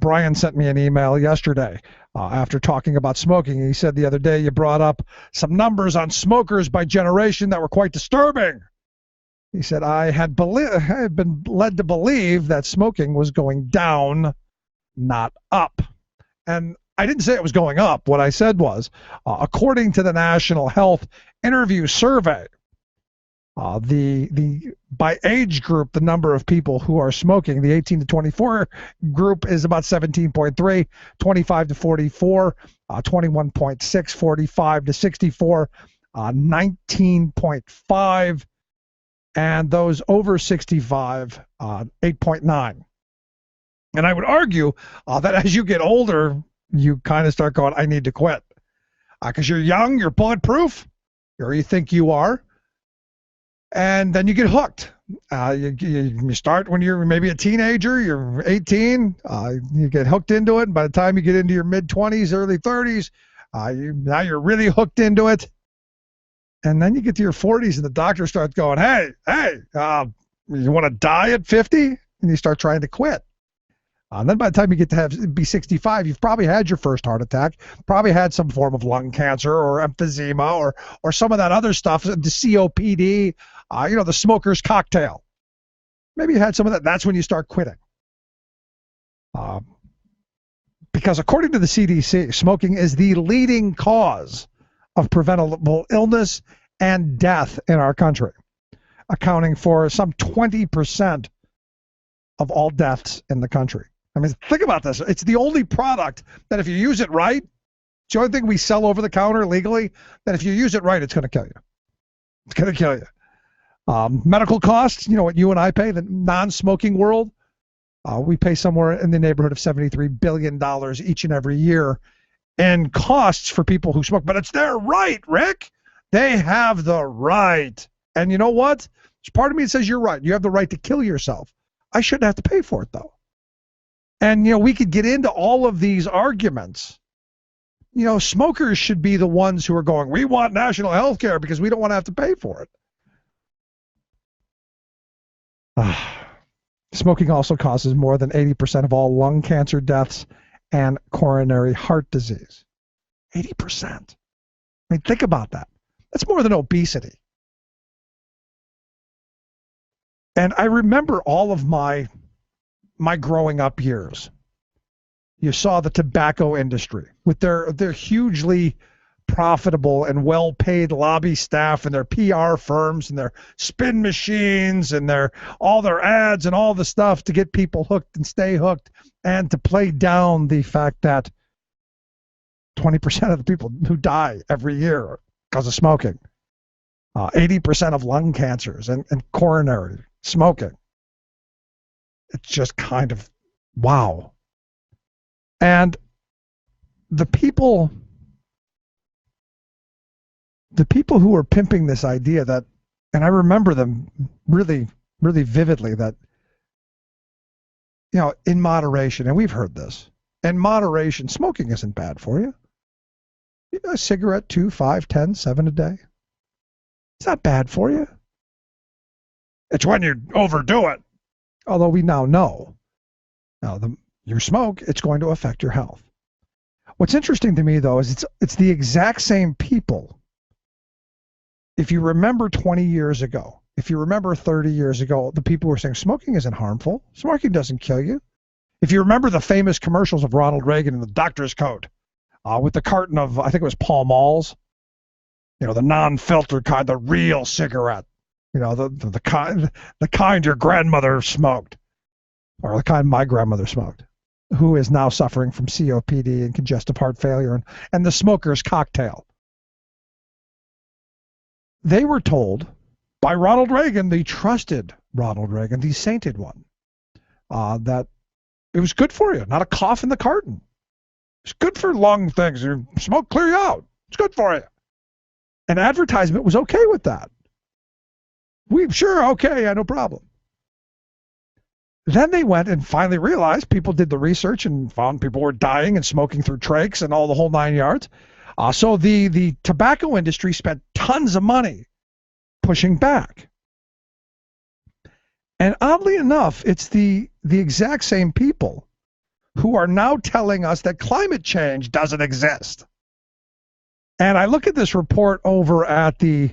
Brian sent me an email yesterday after talking about smoking. He said the other day you brought up some numbers on smokers by generation that were quite disturbing. He said, I had been led to believe that smoking was going down, not up. And I didn't say it was going up. What I said was, according to the National Health Interview Survey, by age group, the number of people who are smoking, the 18 to 24 group is about 17.3, 25 to 44, 21.6, 45 to 64, 19.5, and those over 65, 8.9. And I would argue that as you get older, you kind of start going, I need to quit. Because you're young, you're bulletproof, or you think you are. And then you get hooked. You start when you're maybe a teenager, you're 18, you get hooked into it, and by the time you get into your mid-20s, early 30s, now you're really hooked into it. And then you get to your 40s, and the doctor starts going, hey, you want to die at 50? And you start trying to quit. And then by the time you get to be 65, you've probably had your first heart attack, probably had some form of lung cancer or emphysema or some of that other stuff, the COPD, the smoker's cocktail. Maybe you had some of that. That's when you start quitting. Because according to the CDC, smoking is the leading cause of preventable illness and death in our country, accounting for some 20% of all deaths in the country. I mean, think about this. It's the only product that if you use it right, it's the only thing we sell over the counter legally, that if you use it right, it's going to kill you. It's going to kill you. Medical costs, what you and I pay, the non-smoking world, we pay somewhere in the neighborhood of $73 billion each and every year in costs for people who smoke. But it's their right, Rick. They have the right. And you know what? There's part of me that says you're right. You have the right to kill yourself. I shouldn't have to pay for it, though. And, we could get into all of these arguments. you know, smokers should be the ones who are going, we want national health care because we don't want to have to pay for it. Smoking also causes more than 80% of all lung cancer deaths and coronary heart disease. 80%. I mean, think about that. That's more than obesity. And I remember all of my growing up years. You saw the tobacco industry with their hugely profitable and well-paid lobby staff and their PR firms and their spin machines and all their ads and all the stuff to get people hooked and stay hooked, and to play down the fact that 20% of the people who die every year because of smoking, 80% of lung cancers and coronary smoking. It's just kind of wow. And the people who are pimping this idea that, and I remember them really, really vividly, that, you know, in moderation, and we've heard this, in moderation, smoking isn't bad for you. A cigarette, 2, 5, 10, 7 a day. It's not bad for you. It's when you overdo it. Although we now know, you smoke, it's going to affect your health. What's interesting to me, though, is it's the exact same people. If you remember 20 years ago, if you remember 30 years ago, the people were saying smoking isn't harmful. Smoking doesn't kill you. If you remember the famous commercials of Ronald Reagan in the doctor's coat, with the carton of, I think it was Pall Malls, you know, the non-filtered kind, the real cigarette, you know, the kind your grandmother smoked, or the kind my grandmother smoked, who is now suffering from COPD and congestive heart failure, and the smoker's cocktail. They were told by Ronald Reagan, the trusted Ronald Reagan, the sainted one, that it was good for you, not a cough in the carton. It's good for lung things. Smoke clear you out. It's good for you. And advertisement was okay with that. Okay, yeah, no problem. Then they went and finally realized, people did the research and found people were dying and smoking through trachs and all the whole 9 yards. So the tobacco industry spent tons of money pushing back. And oddly enough, it's the exact same people who are now telling us that climate change doesn't exist. And I look at this report over at the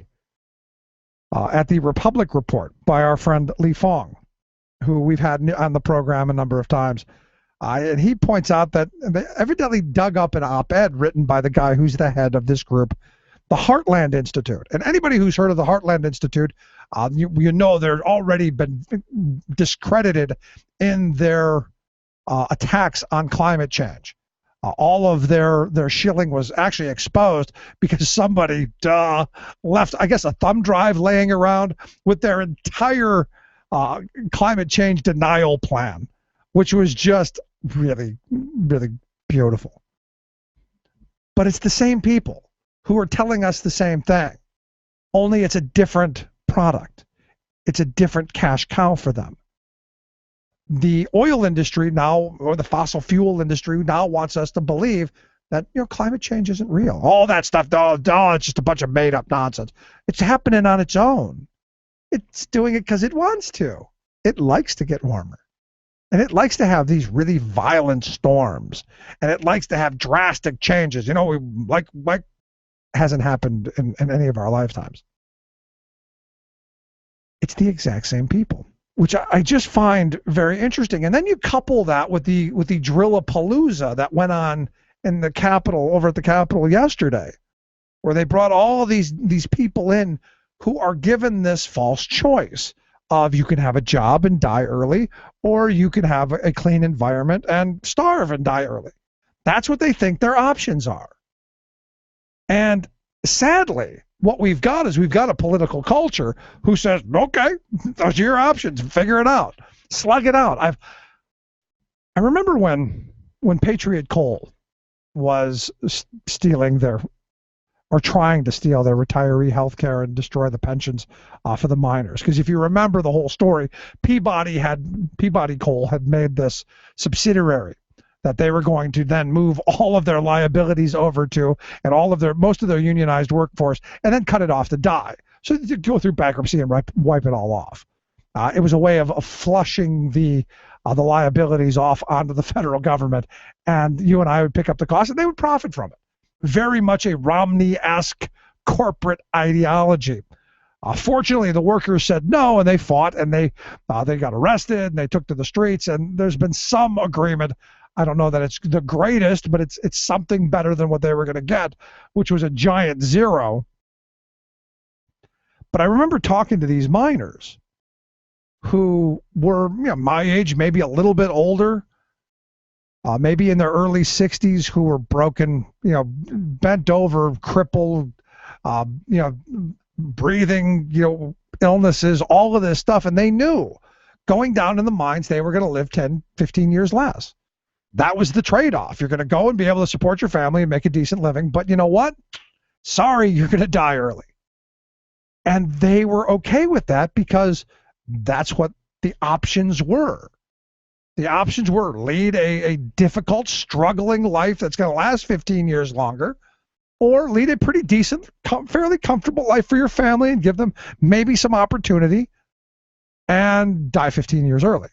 Republic Report by our friend Li Fong, who we've had on the program a number of times. And he points out that they evidently dug up an op-ed written by the guy who's the head of this group, the Heartland Institute. And anybody who's heard of the Heartland Institute, you know they're already been discredited in their attacks on climate change. All of their shilling was actually exposed because somebody left, I guess, a thumb drive laying around with their entire climate change denial plan, which was just really, really beautiful. But it's the same people who are telling us the same thing, only it's a different product. It's a different cash cow for them. The oil industry now, or the fossil fuel industry now, wants us to believe that, you know, climate change isn't real. All that stuff, it's just a bunch of made-up nonsense. It's happening on its own. It's doing it because it wants to. It likes to get warmer. And it likes to have these really violent storms. And it likes to have drastic changes. You know, like hasn't happened in any of our lifetimes. It's the exact same people, which I just find very interesting. And then you couple that with the Drillapalooza that went on in the Capitol, over at the Capitol yesterday, where they brought all these people in who are given this false choice of, you can have a job and die early, or you can have a clean environment and starve and die early. That's what they think their options are. And sadly, what we've got is a political culture who says, okay, those are your options, figure it out, slug it out. I remember when Patriot Coal was trying to steal their retiree health care and destroy the pensions for the miners. Because if you remember the whole story, Peabody Coal had made this subsidiary that they were going to then move all of their liabilities over to and most of their unionized workforce and then cut it off to die. So to go through bankruptcy and wipe it all off. It was a way of flushing the liabilities off onto the federal government, and you and I would pick up the cost, and they would profit from it. Very much a Romney-esque corporate ideology. Fortunately, the workers said no, and they fought, and they got arrested, and they took to the streets, and there's been some agreement. I don't know that it's the greatest, but it's something better than what they were going to get, which was a giant zero. But I remember talking to these miners who were my age, maybe a little bit older, maybe in their early 60s, who were broken, bent over, crippled, breathing, illnesses, all of this stuff. And they knew going down in the mines, they were going to live 10, 15 years less. That was the trade-off. You're going to go and be able to support your family and make a decent living. But you know what? Sorry, you're going to die early. And they were okay with that because that's what the options were. The options were lead a difficult, struggling life that's going to last 15 years longer, or lead a pretty decent, fairly comfortable life for your family and give them maybe some opportunity and die 15 years early.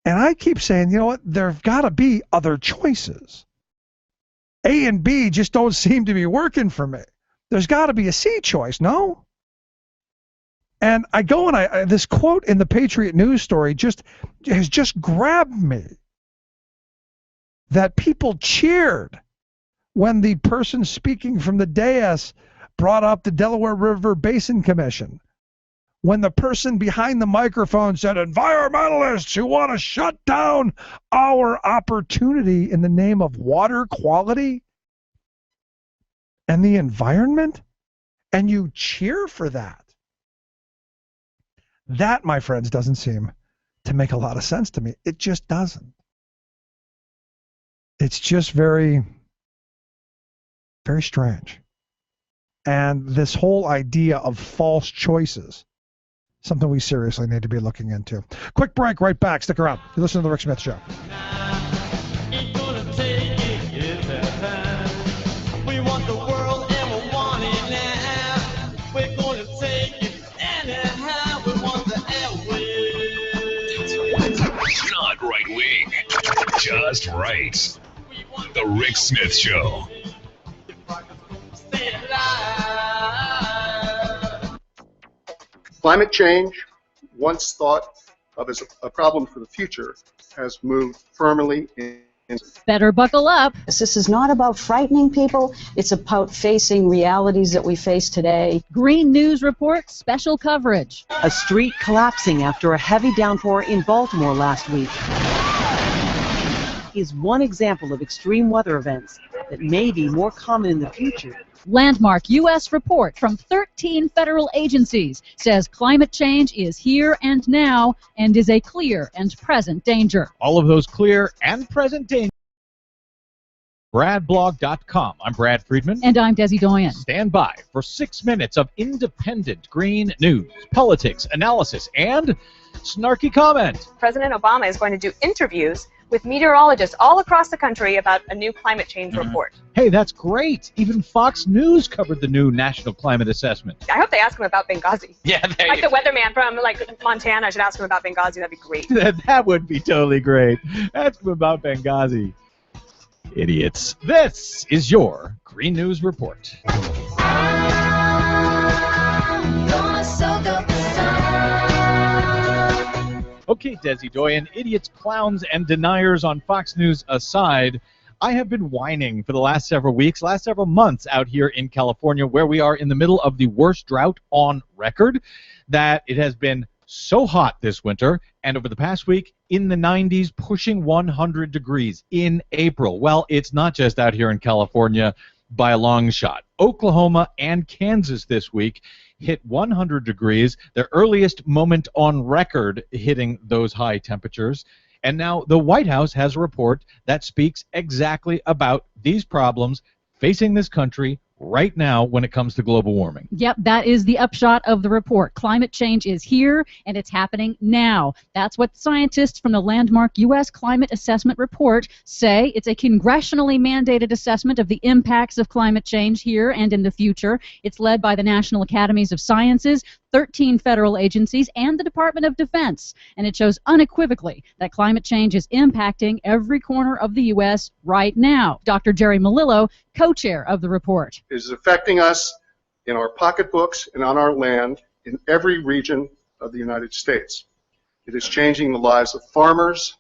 And I keep saying, you know what, there've got to be other choices. A and B just don't seem to be working for me. There's got to be a C choice, no? And I go and this quote in the Patriot News story has just grabbed me. That people cheered when the person speaking from the dais brought up the Delaware River Basin Commission. When the person behind the microphone said, environmentalists who want to shut down our opportunity in the name of water quality and the environment, and you cheer for that. That, my friends, doesn't seem to make a lot of sense to me. It just doesn't. It's just very, very strange. And this whole idea of false choices, something we seriously need to be looking into. Quick break, right back. Stick around. You listen to The Rick Smith Show. Not right wing, just right. The Rick Smith Show. Climate change, once thought of as a problem for the future, has moved firmly in. Better buckle up. This is not about frightening people. It's about facing realities that we face today. Green News Report special coverage. A street collapsing after a heavy downpour in Baltimore last week is one example of extreme weather events that may be more common in the future. Landmark U.S. report from 13 federal agencies says climate change is here and now and is a clear and present danger. All of those clear and present dangers. BradBlog.com. I'm Brad Friedman. And I'm Desi Doyen. Stand by for 6 minutes of independent green news, politics, analysis, and snarky comment. President Obama is going to do interviews with meteorologists all across the country about a new climate change report. Hey, that's great. Even Fox News covered the new National Climate Assessment. I hope they ask him about Benghazi. Yeah, there like you the weatherman from Montana should ask him about Benghazi. That'd be great. That would be totally great. Ask him about Benghazi. Idiots. This is your Green News Report. Okay, Desi Doyen, idiots, clowns, and deniers on Fox News aside, I have been whining for the last several weeks, last several months out here in California, where we are in the middle of the worst drought on record, that it has been so hot this winter, and over the past week, in the 90s, pushing 100 degrees in April. Well, it's not just out here in California by a long shot. Oklahoma and Kansas this week hit 100 degrees, their earliest moment on record hitting those high temperatures. And now the White House has a report that speaks exactly about these problems facing this country right now when it comes to global warming. Yep, that is the upshot of the report. Climate change is here, and it's happening now. That's what scientists from the landmark U.S. Climate Assessment Report say. It's a congressionally mandated assessment of the impacts of climate change here and in the future. It's led by the National Academies of Sciences, 13 federal agencies, and the Department of Defense. And it shows unequivocally that climate change is impacting every corner of the U.S. right now. Dr. Jerry Melillo, co-chair of the report. It is affecting us in our pocketbooks and on our land in every region of the United States. It is changing the lives of farmers,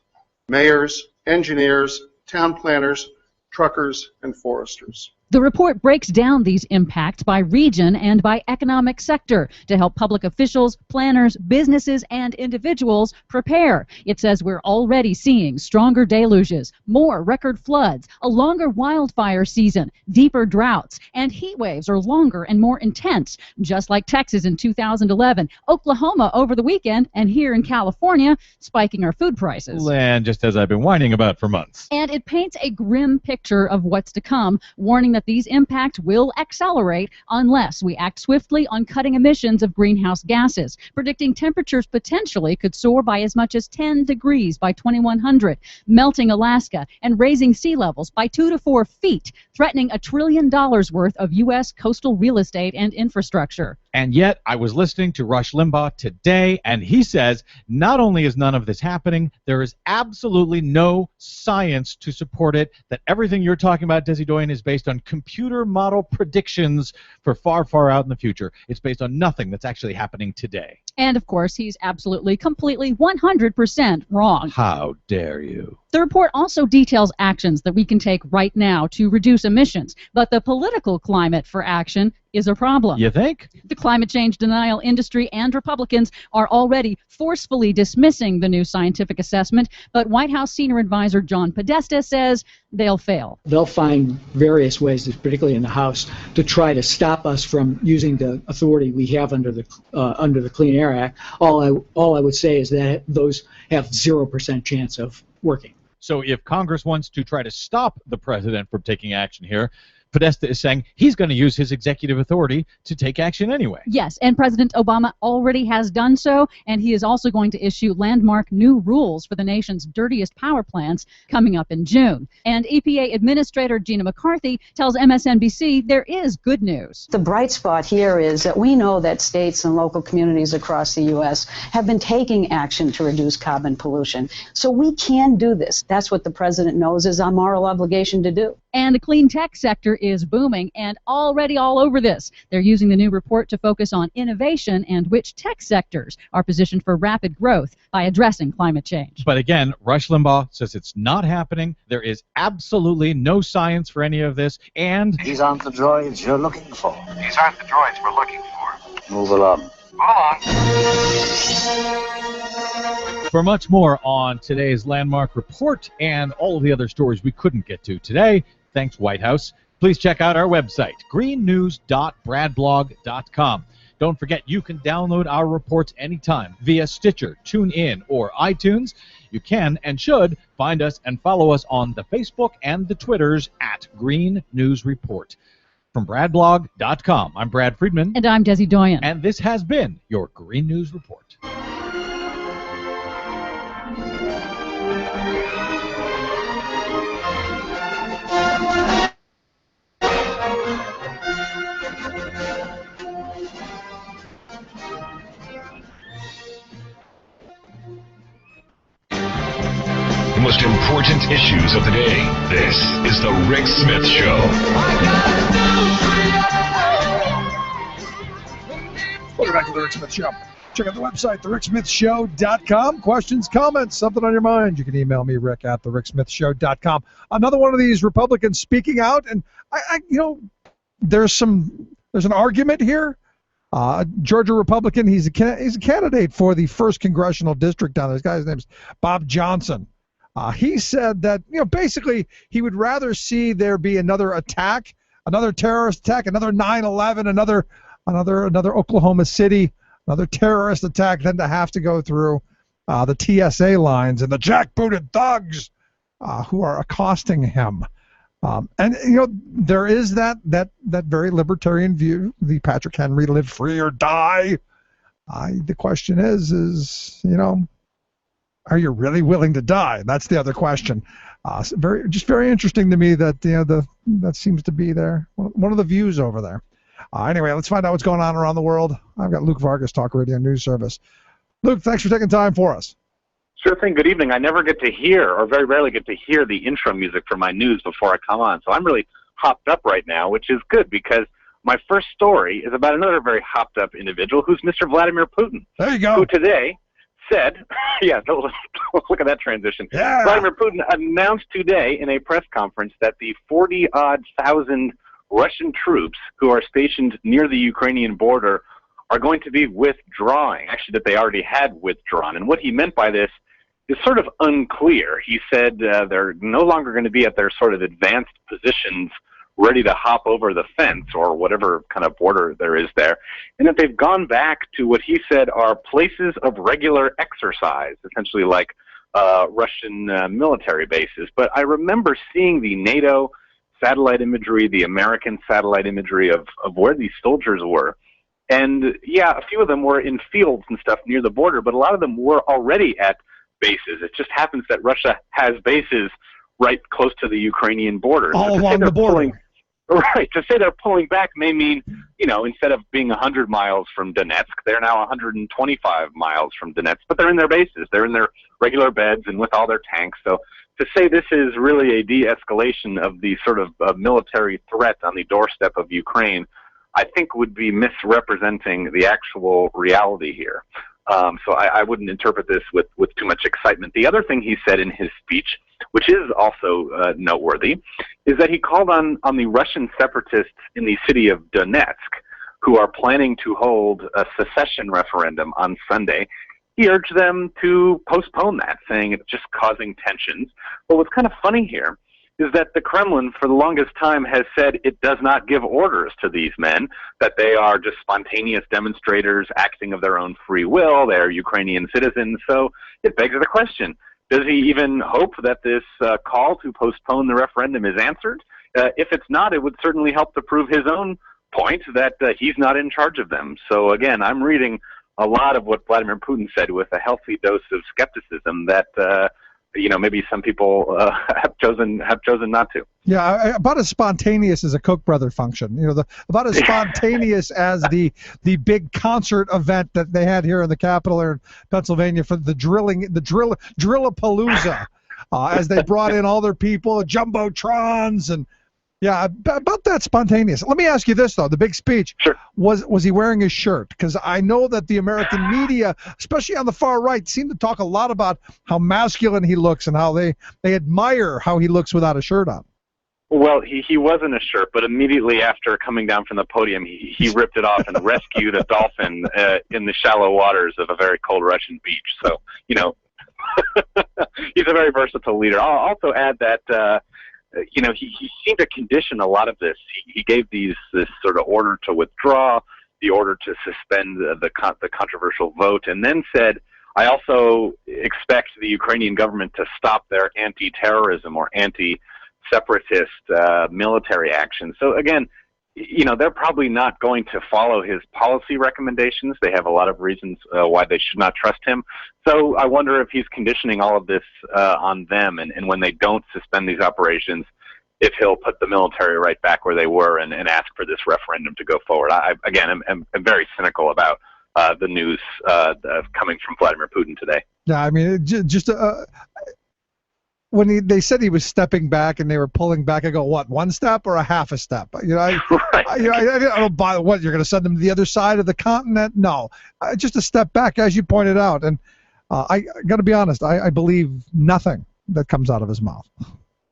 mayors, engineers, town planners, truckers, and foresters. The report breaks down these impacts by region and by economic sector to help public officials, planners, businesses, and individuals prepare. It says we're already seeing stronger deluges, more record floods, a longer wildfire season, deeper droughts, and heat waves are longer and more intense, just like Texas in 2011, Oklahoma over the weekend, and here in California, spiking our food prices. And just as I've been whining about for months. And it paints a grim picture of what's to come, warning that these impacts will accelerate unless we act swiftly on cutting emissions of greenhouse gases, predicting temperatures potentially could soar by as much as 10 degrees by 2100, melting Alaska and raising sea levels by 2 to 4 feet, threatening $1 trillion worth of U.S. coastal real estate and infrastructure. And yet, I was listening to Rush Limbaugh today, and he says not only is none of this happening, there is absolutely no science to support it, that everything you're talking about, Desi Doyen, is based on computer model predictions for far, far out in the future. It's based on nothing that's actually happening today. And, of course, he's absolutely, completely, 100% wrong. How dare you? The report also details actions that we can take right now to reduce emissions, but the political climate for action is a problem. You think? The climate change denial industry and Republicans are already forcefully dismissing the new scientific assessment, but White House senior advisor John Podesta says they'll fail. They'll find various ways, particularly in the House, to try to stop us from using the authority we have under the Clean Air Act. All I would say is that those have 0% chance of working. So if Congress wants to try to stop the president from taking action here, Podesta is saying he's going to use his executive authority to take action anyway. Yes, and President Obama already has done so, and he is also going to issue landmark new rules for the nation's dirtiest power plants coming up in June. And EPA Administrator Gina McCarthy tells MSNBC there is good news. The bright spot here is that we know that states and local communities across the U.S. have been taking action to reduce carbon pollution. So we can do this. That's what the president knows is our moral obligation to do. And the clean tech sector is booming and already all over this. They're using the new report to focus on innovation and which tech sectors are positioned for rapid growth by addressing climate change. But again, Rush Limbaugh says it's not happening. There is absolutely no science for any of this, and These aren't the droids you're looking for. These aren't the droids we're looking for. Move along. Move along. for much more on today's landmark report and all of the other stories we couldn't get to today, thanks White House, please check out our website, greennews.bradblog.com. Don't forget, you can download our reports anytime via Stitcher, TuneIn, or iTunes. You can and should find us and follow us on the Facebook and the Twitters at Green News Report. From bradblog.com, I'm Brad Friedman. And I'm Desi Doyen. And this has been your Green News Report. The most important issues of the day. This is the Rick Smith Show. Welcome back to the Rick Smith Show. Check out the website, thericksmithshow.com. Questions, comments, something on your mind, you can email me, Rick, at thericksmithshow.com. Another one of these Republicans speaking out, and there's an argument here. Georgia Republican, he's a candidate for the 1st Congressional District down there. This guy's name is Bob Johnson. He said that, basically he would rather see there be another attack, another terrorist attack, another 9/11, another Oklahoma City, another terrorist attack, than to have to go through the TSA lines and the jackbooted thugs who are accosting him. And there is that very libertarian view, the Patrick Henry live free or die. The question is are you really willing to die? That's the other question. Very interesting to me that that seems to be one of the views over there. Anyway, let's find out what's going on around the world. I've got Luke Vargas, Talk Radio News Service. Luke, thanks for taking time for us. Sure thing. Good evening. I never get to hear, or very rarely get to hear, the intro music for my news before I come on. So I'm really hopped up right now, which is good because my first story is about another very hopped up individual who's Mr. Vladimir Putin. There you go. Who today said, look at that transition. Yeah. Vladimir Putin announced today in a press conference that the 40-odd thousand Russian troops who are stationed near the Ukrainian border are going to be withdrawing. Actually, that they already had withdrawn. And what he meant by this is sort of unclear. He said they're no longer going to be at their sort of advanced positions ready to hop over the fence or whatever kind of border there is there, and that they've gone back to what he said are places of regular exercise, essentially like Russian military bases. But I remember seeing the NATO satellite imagery, the American satellite imagery of where these soldiers were. And yeah, a few of them were in fields and stuff near the border, but a lot of them were already at bases. It just happens that Russia has bases right close to the Ukrainian border. All along the border. Right. To say they're pulling back may mean, instead of being 100 miles from Donetsk, they're now 125 miles from Donetsk, but they're in their bases. They're in their regular beds and with all their tanks. So to say this is really a de-escalation of the sort of military threat on the doorstep of Ukraine, I think would be misrepresenting the actual reality here. So I wouldn't interpret this with too much excitement. The other thing he said in his speech, which is also noteworthy, is that he called on the Russian separatists in the city of Donetsk, who are planning to hold a secession referendum on Sunday. He urged them to postpone that, saying it's just causing tensions. But what's kind of funny here is that the Kremlin, for the longest time, has said it does not give orders to these men, that they are just spontaneous demonstrators acting of their own free will. They are Ukrainian citizens. So it begs the question, does he even hope that this call to postpone the referendum is answered? If it's not, it would certainly help to prove his own point that he's not in charge of them. So again, I'm reading a lot of what Vladimir Putin said with a healthy dose of skepticism that maybe some people have chosen not to. Yeah, about as spontaneous as a Koch brother function. About as spontaneous as the big concert event that they had here in the Capitol or in Pennsylvania for the Drillapalooza, as they brought in all their people, jumbotrons, and yeah, about that spontaneous. Let me ask you this though: the big speech. Sure. Was he wearing his shirt? Because I know that the American media, especially on the far right, seem to talk a lot about how masculine he looks and how they admire how he looks without a shirt on. Well, he was in a shirt, but immediately after coming down from the podium, he ripped it off and rescued a dolphin in the shallow waters of a very cold Russian beach. So he's a very versatile leader. I'll also add that. He seemed to condition a lot of this. He gave this sort of order to withdraw, the order to suspend the controversial vote, and then said, I also expect the Ukrainian government to stop their anti-terrorism or anti-separatist military action. So again, they're probably not going to follow his policy recommendations. They have a lot of reasons why they should not trust him. So I wonder if he's conditioning all of this on them, and when they don't suspend these operations, if he'll put the military right back where they were and ask for this referendum to go forward. I'm very cynical about the news coming from Vladimir Putin today. Yeah, I mean, when they said he was stepping back and they were pulling back, I go, what, one step or a half a step? I don't buy what, you're going to send them to the other side of the continent? No, just a step back, as you pointed out. And I got to be honest, I believe nothing that comes out of his mouth.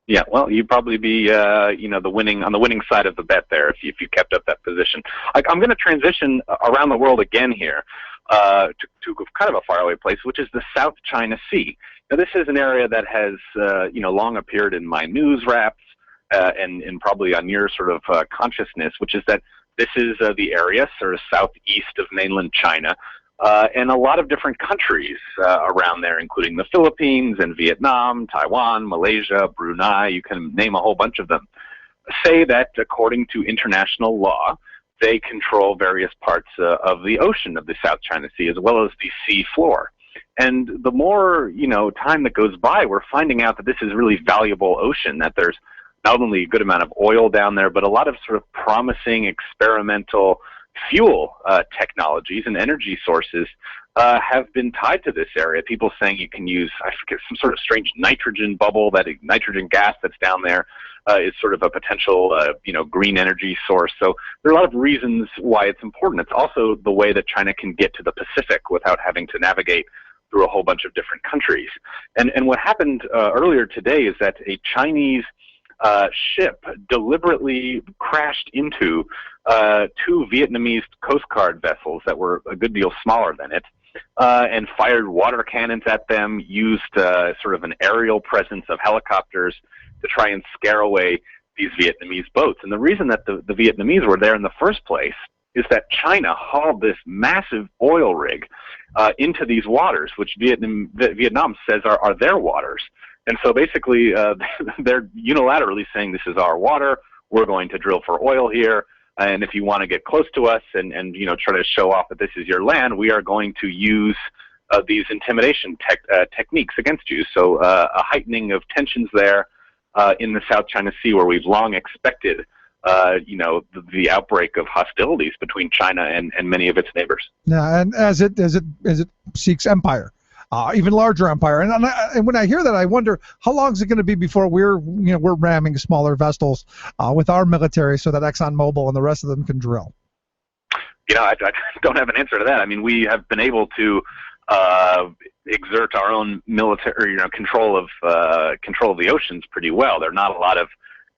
Yeah, well, you'd probably be, on the winning side of the bet there if you kept up that position. I'm going to transition around the world again here to kind of a faraway place, which is the South China Sea. Now, this is an area that has, long appeared in my news wraps and probably on your sort of consciousness, which is that this is the area sort of southeast of mainland China, and a lot of different countries around there, including the Philippines and Vietnam, Taiwan, Malaysia, Brunei. You can name a whole bunch of them. say that according to international law, they control various parts of the ocean of the South China Sea as well as the sea floor. And the more, time that goes by, we're finding out that this is really valuable ocean, that there's not only a good amount of oil down there, but a lot of sort of promising experimental fuel technologies and energy sources have been tied to this area. People saying you can use, I forget, some sort of strange nitrogen bubble, that nitrogen gas that's down there is sort of a potential, green energy source. So there are a lot of reasons why it's important. It's also the way that China can get to the Pacific without having to navigate through a whole bunch of different countries. And what happened earlier today is that a Chinese ship deliberately crashed into two Vietnamese Coast Guard vessels that were a good deal smaller than it, and fired water cannons at them, used sort of an aerial presence of helicopters to try and scare away these Vietnamese boats. And the reason that the Vietnamese were there in the first place is that China hauled this massive oil rig into these waters, which Vietnam says are their waters. And so basically, they're unilaterally saying, this is our water, we're going to drill for oil here, and if you want to get close to us and try to show off that this is your land, we are going to use these intimidation techniques against you. So a heightening of tensions there in the South China Sea, where we've long expected the outbreak of hostilities between China and many of its neighbors. Yeah, and as it seeks empire, even larger empire, and when I hear that, I wonder how long is it going to be before we're ramming smaller vessels with our military so that ExxonMobil and the rest of them can drill. I don't have an answer to that. I mean, we have been able to exert our own military, control of the oceans pretty well. There are not a lot of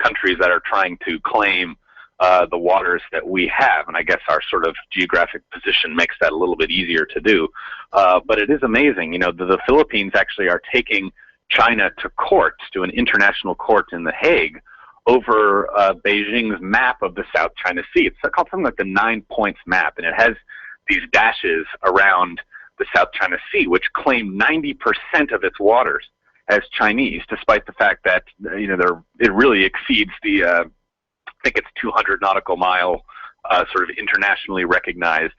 countries that are trying to claim the waters that we have, and I guess our sort of geographic position makes that a little bit easier to do. But it is amazing. The Philippines actually are taking China to court, to an international court in The Hague, over Beijing's map of the South China Sea. It's called something like the 9 Points Map, and it has these dashes around the South China Sea, which claim 90% of its waters as Chinese, despite the fact that it really exceeds the I think it's 200 nautical mile sort of internationally recognized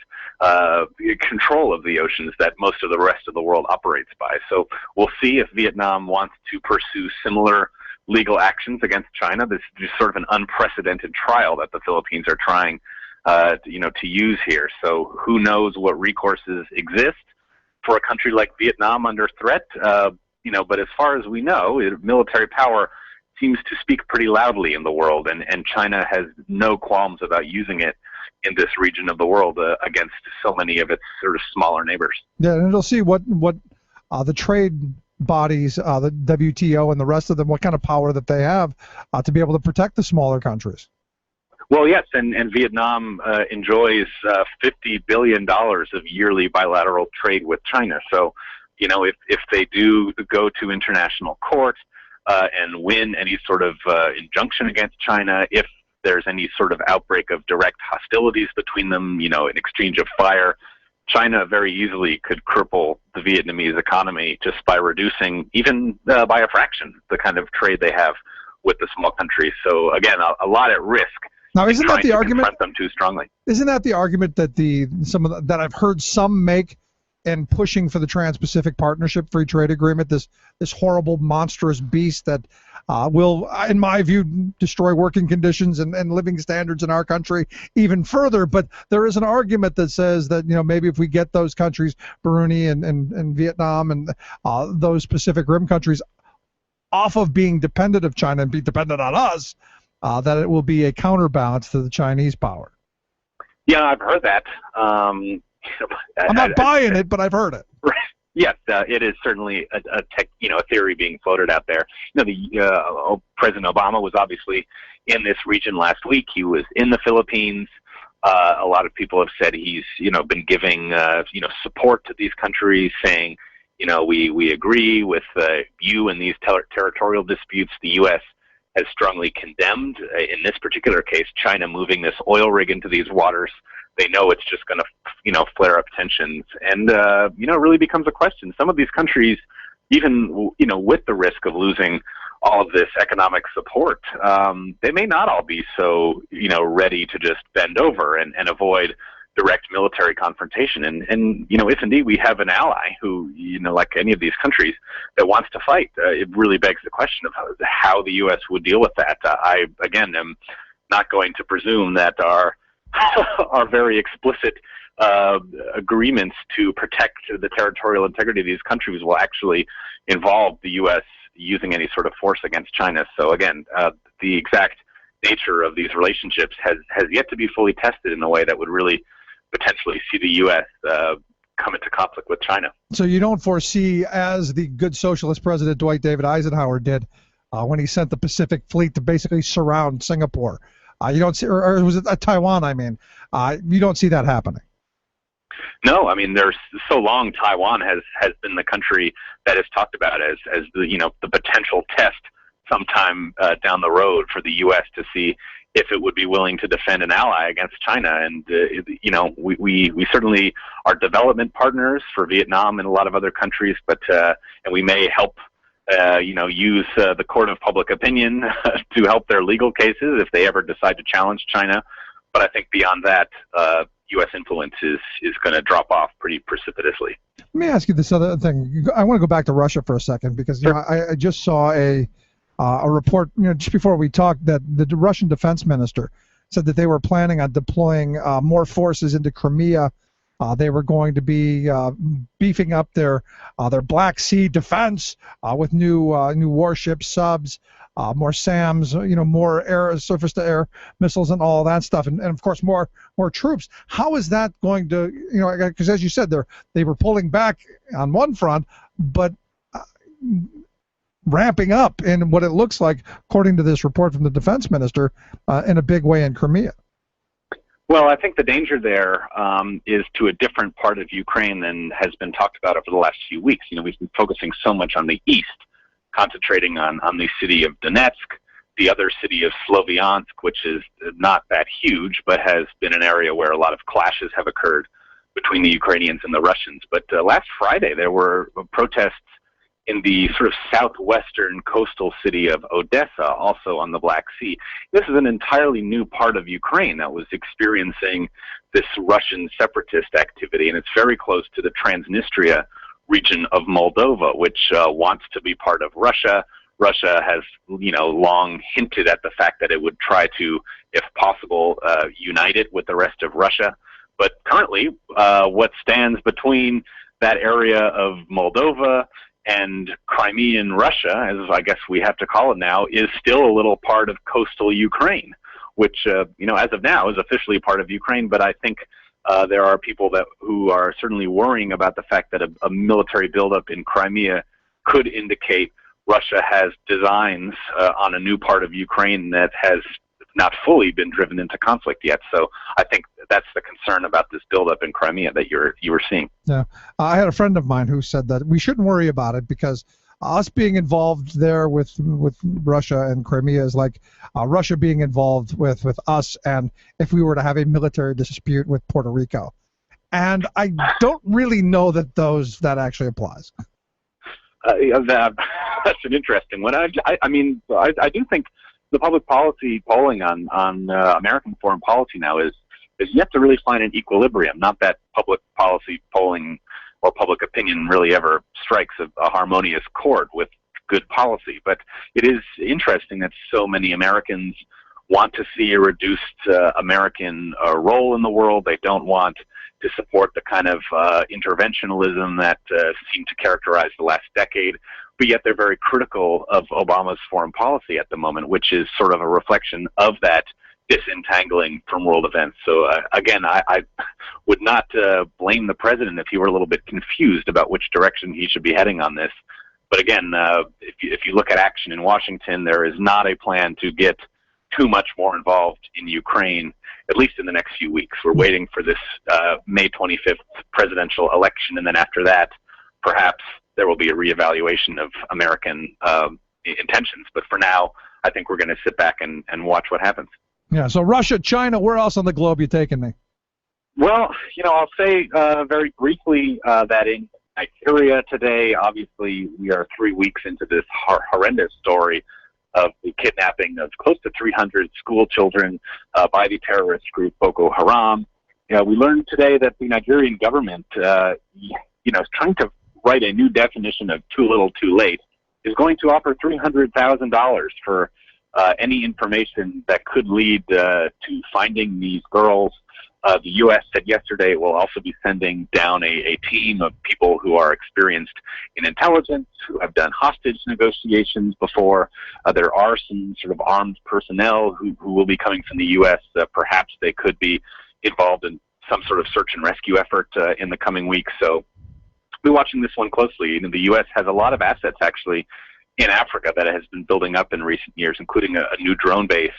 control of the oceans that most of the rest of the world operates by. So we'll see if Vietnam wants to pursue similar legal actions against China. This is just sort of an unprecedented trial that the Philippines are trying to use here. So who knows what recourses exist for a country like Vietnam under threat? But as far as we know, military power seems to speak pretty loudly in the world, and China has no qualms about using it in this region of the world against so many of its sort of smaller neighbors. Yeah, and it'll see what the trade bodies, the WTO and the rest of them, what kind of power that they have to be able to protect the smaller countries. Well, yes, and Vietnam enjoys $50 billion of yearly bilateral trade with China. So, if they do go to international court and win any sort of injunction against China, if there's any sort of outbreak of direct hostilities between them, in exchange of fire, China very easily could cripple the Vietnamese economy just by reducing, even by a fraction, the kind of trade they have with the small countries. So again, a lot at risk. Now, isn't that the argument? Confront them too strongly. Isn't that the argument that that I've heard some make in pushing for the Trans-Pacific Partnership Free Trade Agreement? This horrible, monstrous beast that will, in my view, destroy working conditions and living standards in our country even further. But there is an argument that says that maybe if we get those countries, Brunei and Vietnam and those Pacific Rim countries, off of being dependent of China and be dependent on us, that it will be a counterbalance to the Chinese power. Yeah, I've heard that. I'm not buying it, but I've heard it. Right. Yes, it is certainly a theory being floated out there. President Obama was obviously in this region last week. He was in the Philippines. A lot of people have said he's been giving support to these countries, saying we agree with you in these territorial disputes. The U.S. has strongly condemned, in this particular case, China moving this oil rig into these waters. They know it's just going to, flare up tensions, and it really becomes a question. Some of these countries, even with the risk of losing all of this economic support, they may not all be so, ready to just bend over and avoid direct military confrontation. And if indeed we have an ally who, like any of these countries, that wants to fight, it really begs the question of how the U.S. would deal with that. I, again, am not going to presume that our very explicit agreements to protect the territorial integrity of these countries will actually involve the U.S. using any sort of force against China. So again, the exact nature of these relationships has yet to be fully tested in a way that would really potentially see the U.S. Come into conflict with China. So you don't foresee, as the good socialist president Dwight David Eisenhower did when he sent the Pacific Fleet to basically surround Singapore, you don't see, or was it Taiwan? I mean, you don't see that happening. No, I mean, there's so long Taiwan has been the country that is talked about as the potential test sometime down the road for the U.S. to see if it would be willing to defend an ally against China. And we certainly are development partners for Vietnam and a lot of other countries, but and we may help use the court of public opinion to help their legal cases if they ever decide to challenge China. But I think beyond that, U.S. influence is going to drop off pretty precipitously. Let me ask you this other thing. I want to go back to Russia for a second because I just saw a report just before we talked that the Russian defense minister said that they were planning on deploying more forces into Crimea. They were going to be beefing up their Black Sea defense with new warships, subs, more SAMs, more surface-to-air missiles and all that stuff, and of course more troops. How is that going to, because as you said, they were pulling back on one front, but ramping up in what it looks like, according to this report from the defense minister, in a big way in Crimea. Well, I think the danger there is to a different part of Ukraine than has been talked about over the last few weeks. We've been focusing so much on the east, concentrating on the city of Donetsk, the other city of Sloviansk, which is not that huge, but has been an area where a lot of clashes have occurred between the Ukrainians and the Russians. But last Friday, there were protests in the sort of southwestern coastal city of Odessa, also on the Black Sea. This is an entirely new part of Ukraine that was experiencing this Russian separatist activity, and it's very close to the Transnistria region of Moldova, which wants to be part of Russia. Russia has, long hinted at the fact that it would try to, if possible, unite it with the rest of Russia. But currently, what stands between that area of Moldova and Crimean Russia, as I guess we have to call it now, is still a little part of coastal Ukraine, which, as of now is officially part of Ukraine. But I think there are people who are certainly worrying about the fact that a military buildup in Crimea could indicate Russia has designs on a new part of Ukraine that has not fully been driven into conflict yet. So I think that's the concern about this buildup in Crimea that you were seeing. Yeah, I had a friend of mine who said that we shouldn't worry about it because us being involved there with Russia and Crimea is like Russia being involved with us, and if we were to have a military dispute with Puerto Rico. And I don't really know that actually applies. That's an interesting one. I do think the public policy polling on American foreign policy now is yet to really find an equilibrium. Not that public policy polling or public opinion really ever strikes a harmonious chord with good policy, but it is interesting that so many Americans want to see a reduced American role in the world. They don't want to support the kind of interventionism that seemed to characterize the last decade, but yet they're very critical of Obama's foreign policy at the moment, which is sort of a reflection of that disentangling from world events. So again, I would not blame the president if he were a little bit confused about which direction he should be heading on this. But again, if you look at action in Washington, there is not a plan to get too much more involved in Ukraine, at least in the next few weeks. We're waiting for this May 25th presidential election, and then after that, perhaps there will be a reevaluation of American intentions. But for now, I think we're going to sit back and watch what happens. Yeah, so Russia, China, where else on the globe you taking me? Well, I'll say very briefly that in Nigeria today. Obviously, we are 3 weeks into this horrendous story of the kidnapping of close to 300 school children by the terrorist group Boko Haram. We learned today that the Nigerian government, is trying to write a new definition of too little, too late, is going to offer $300,000 for any information that could lead to finding these girls. The U.S. said yesterday it will also be sending down a team of people who are experienced in intelligence, who have done hostage negotiations before. There are some sort of armed personnel who will be coming from the U.S. Perhaps they could be involved in some sort of search and rescue effort in the coming weeks. So we'll be watching this one closely. The U.S. has a lot of assets, actually, in Africa that has been building up in recent years, including a new drone base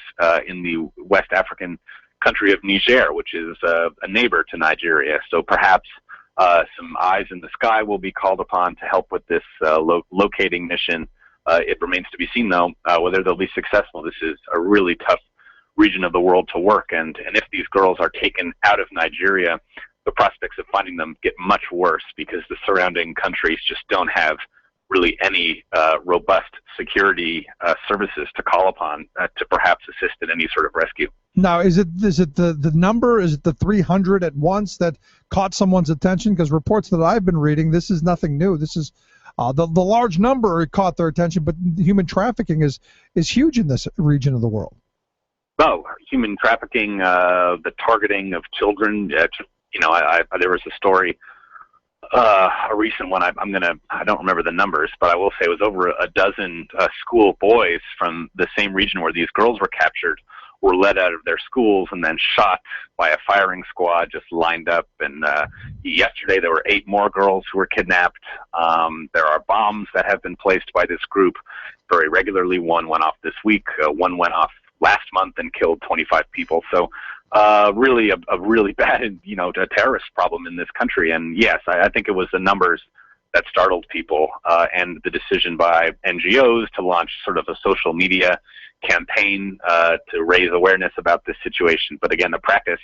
in the West African country of Niger, which is a neighbor to Nigeria. So perhaps some eyes in the sky will be called upon to help with this locating mission. It remains to be seen, though, whether they'll be successful. This is a really tough region of the world to work, and if these girls are taken out of Nigeria, the prospects of finding them get much worse because the surrounding countries just don't have really any robust security services to call upon to perhaps assist in any sort of rescue. Now, is it the number? Is it the 300 at once that caught someone's attention? Because reports that I've been reading, this is nothing new. This is the large number caught their attention, but human trafficking is huge in this region of the world. Oh, human trafficking, the targeting of children. There was a story. A recent one, I don't remember the numbers, but I will say it was over a dozen school boys from the same region where these girls were captured were led out of their schools and then shot by a firing squad just lined up. And yesterday there were 8 more girls who were kidnapped. There are bombs that have been placed by this group very regularly. One went off this week. One went off last month and killed 25 people. So really a really bad, a terrorist problem in this country. And yes, I think it was the numbers that startled people and the decision by NGOs to launch sort of a social media campaign to raise awareness about this situation. But again, the practice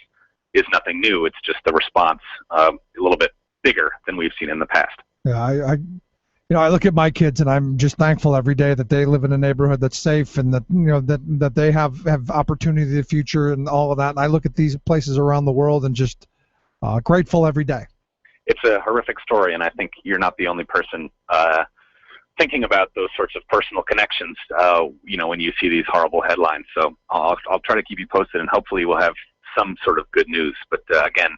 is nothing new. It's just the response a little bit bigger than we've seen in the past. Yeah, I look at my kids and I'm just thankful every day that they live in a neighborhood that's safe and that that they have opportunity in the future and all of that. And I look at these places around the world and just grateful every day. It's a horrific story, and I think you're not the only person thinking about those sorts of personal connections. When you see these horrible headlines. So I'll try to keep you posted, and hopefully we'll have some sort of good news. But again,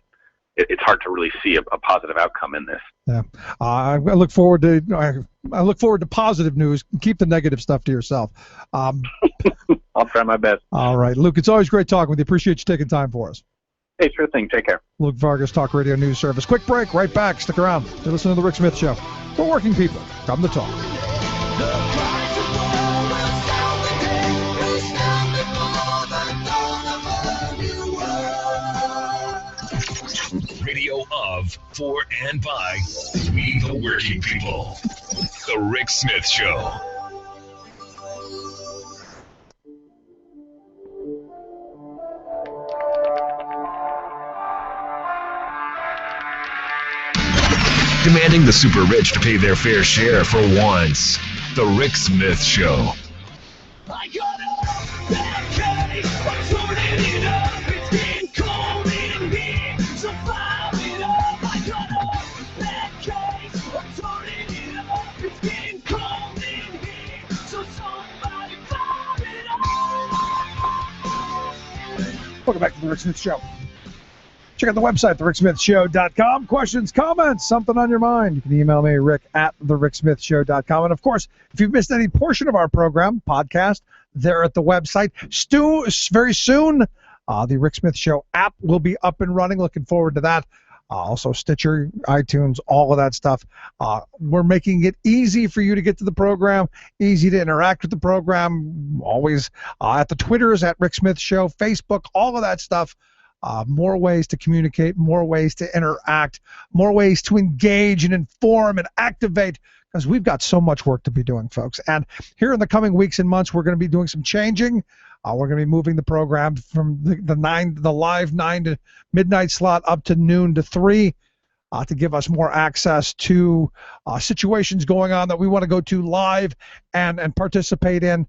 it's hard to really see a positive outcome in this. Yeah, I look forward to positive news. Keep the negative stuff to yourself. I'll try my best. All right, Luke. It's always great talking with you. Appreciate you taking time for us. Hey, sure thing. Take care. Luke Vargas, Talk Radio News Service. Quick break. Right back. Stick around. You're listening to the Rick Smith Show. For working people, come to talk. Radio of, for, and by we the working people. The Rick Smith Show. Demanding the super rich to pay their fair share for once. The Rick Smith Show. Welcome back to the Rick Smith Show. Check out the website, thericksmithshow.com. Questions, comments, something on your mind. You can email me, rick@thericksmithshow.com. And, of course, if you've missed any portion of our program, podcast, they're at the website. Very soon, the Rick Smith Show app will be up and running. Looking forward to that. Also, Stitcher, iTunes, all of that stuff. We're making it easy for you to get to the program, easy to interact with the program. Always at the Twitters, at Rick Smith Show, Facebook, all of that stuff. More ways to communicate, more ways to interact, more ways to engage and inform and activate, because we've got so much work to be doing, folks. And here in the coming weeks and months, we're going to be doing some changing. We're going to be moving the program from the live 9 to midnight slot up to noon to 3. to give us more access to situations going on that we want to go to live and participate in.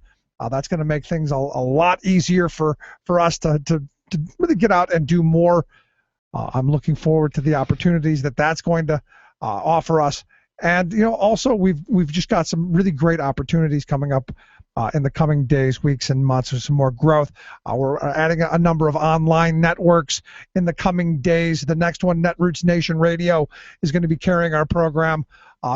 That's going to make things a lot easier for us to really get out and do more. I'm looking forward to the opportunities that's going to offer us. And also we've just got some really great opportunities coming up in the coming days, weeks, and months with some more growth. We're adding a number of online networks in the coming days. The next one, Netroots Nation Radio, is going to be carrying our program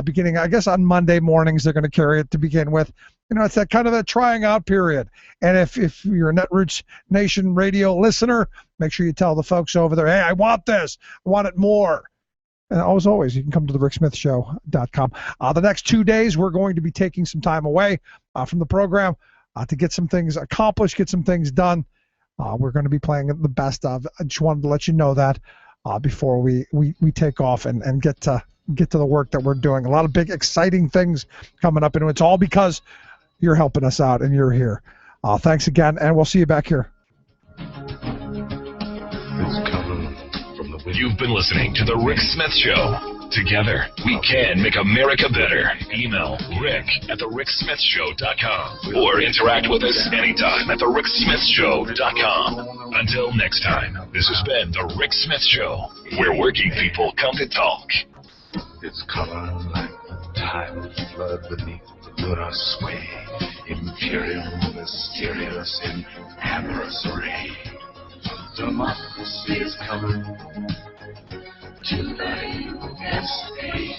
beginning, I guess, on Monday mornings. They're going to carry it to begin with. It's that kind of a trying out period. And if you're a Netroots Nation Radio listener, make sure you tell the folks over there, hey, I want this. I want it more. And as always, you can come to the ricksmithshow.com. The next 2 days, we're going to be taking some time away from the program to get some things accomplished, get some things done. We're going to be playing the best of. I just wanted to let you know that before we take off and get to the work that we're doing. A lot of big, exciting things coming up, and it's all because you're helping us out and you're here. Thanks again, and we'll see you back here. You've been listening to The Rick Smith Show. Together, we can make America better. Email rick@thericksmithshow.com or interact with us anytime at thericksmithshow.com. Until next time, this has been The Rick Smith Show, where working people come to talk. Its color like tide flood beneath the lunar sway, imperial, mysterious, in amorous array. Democracy is coming to the USA.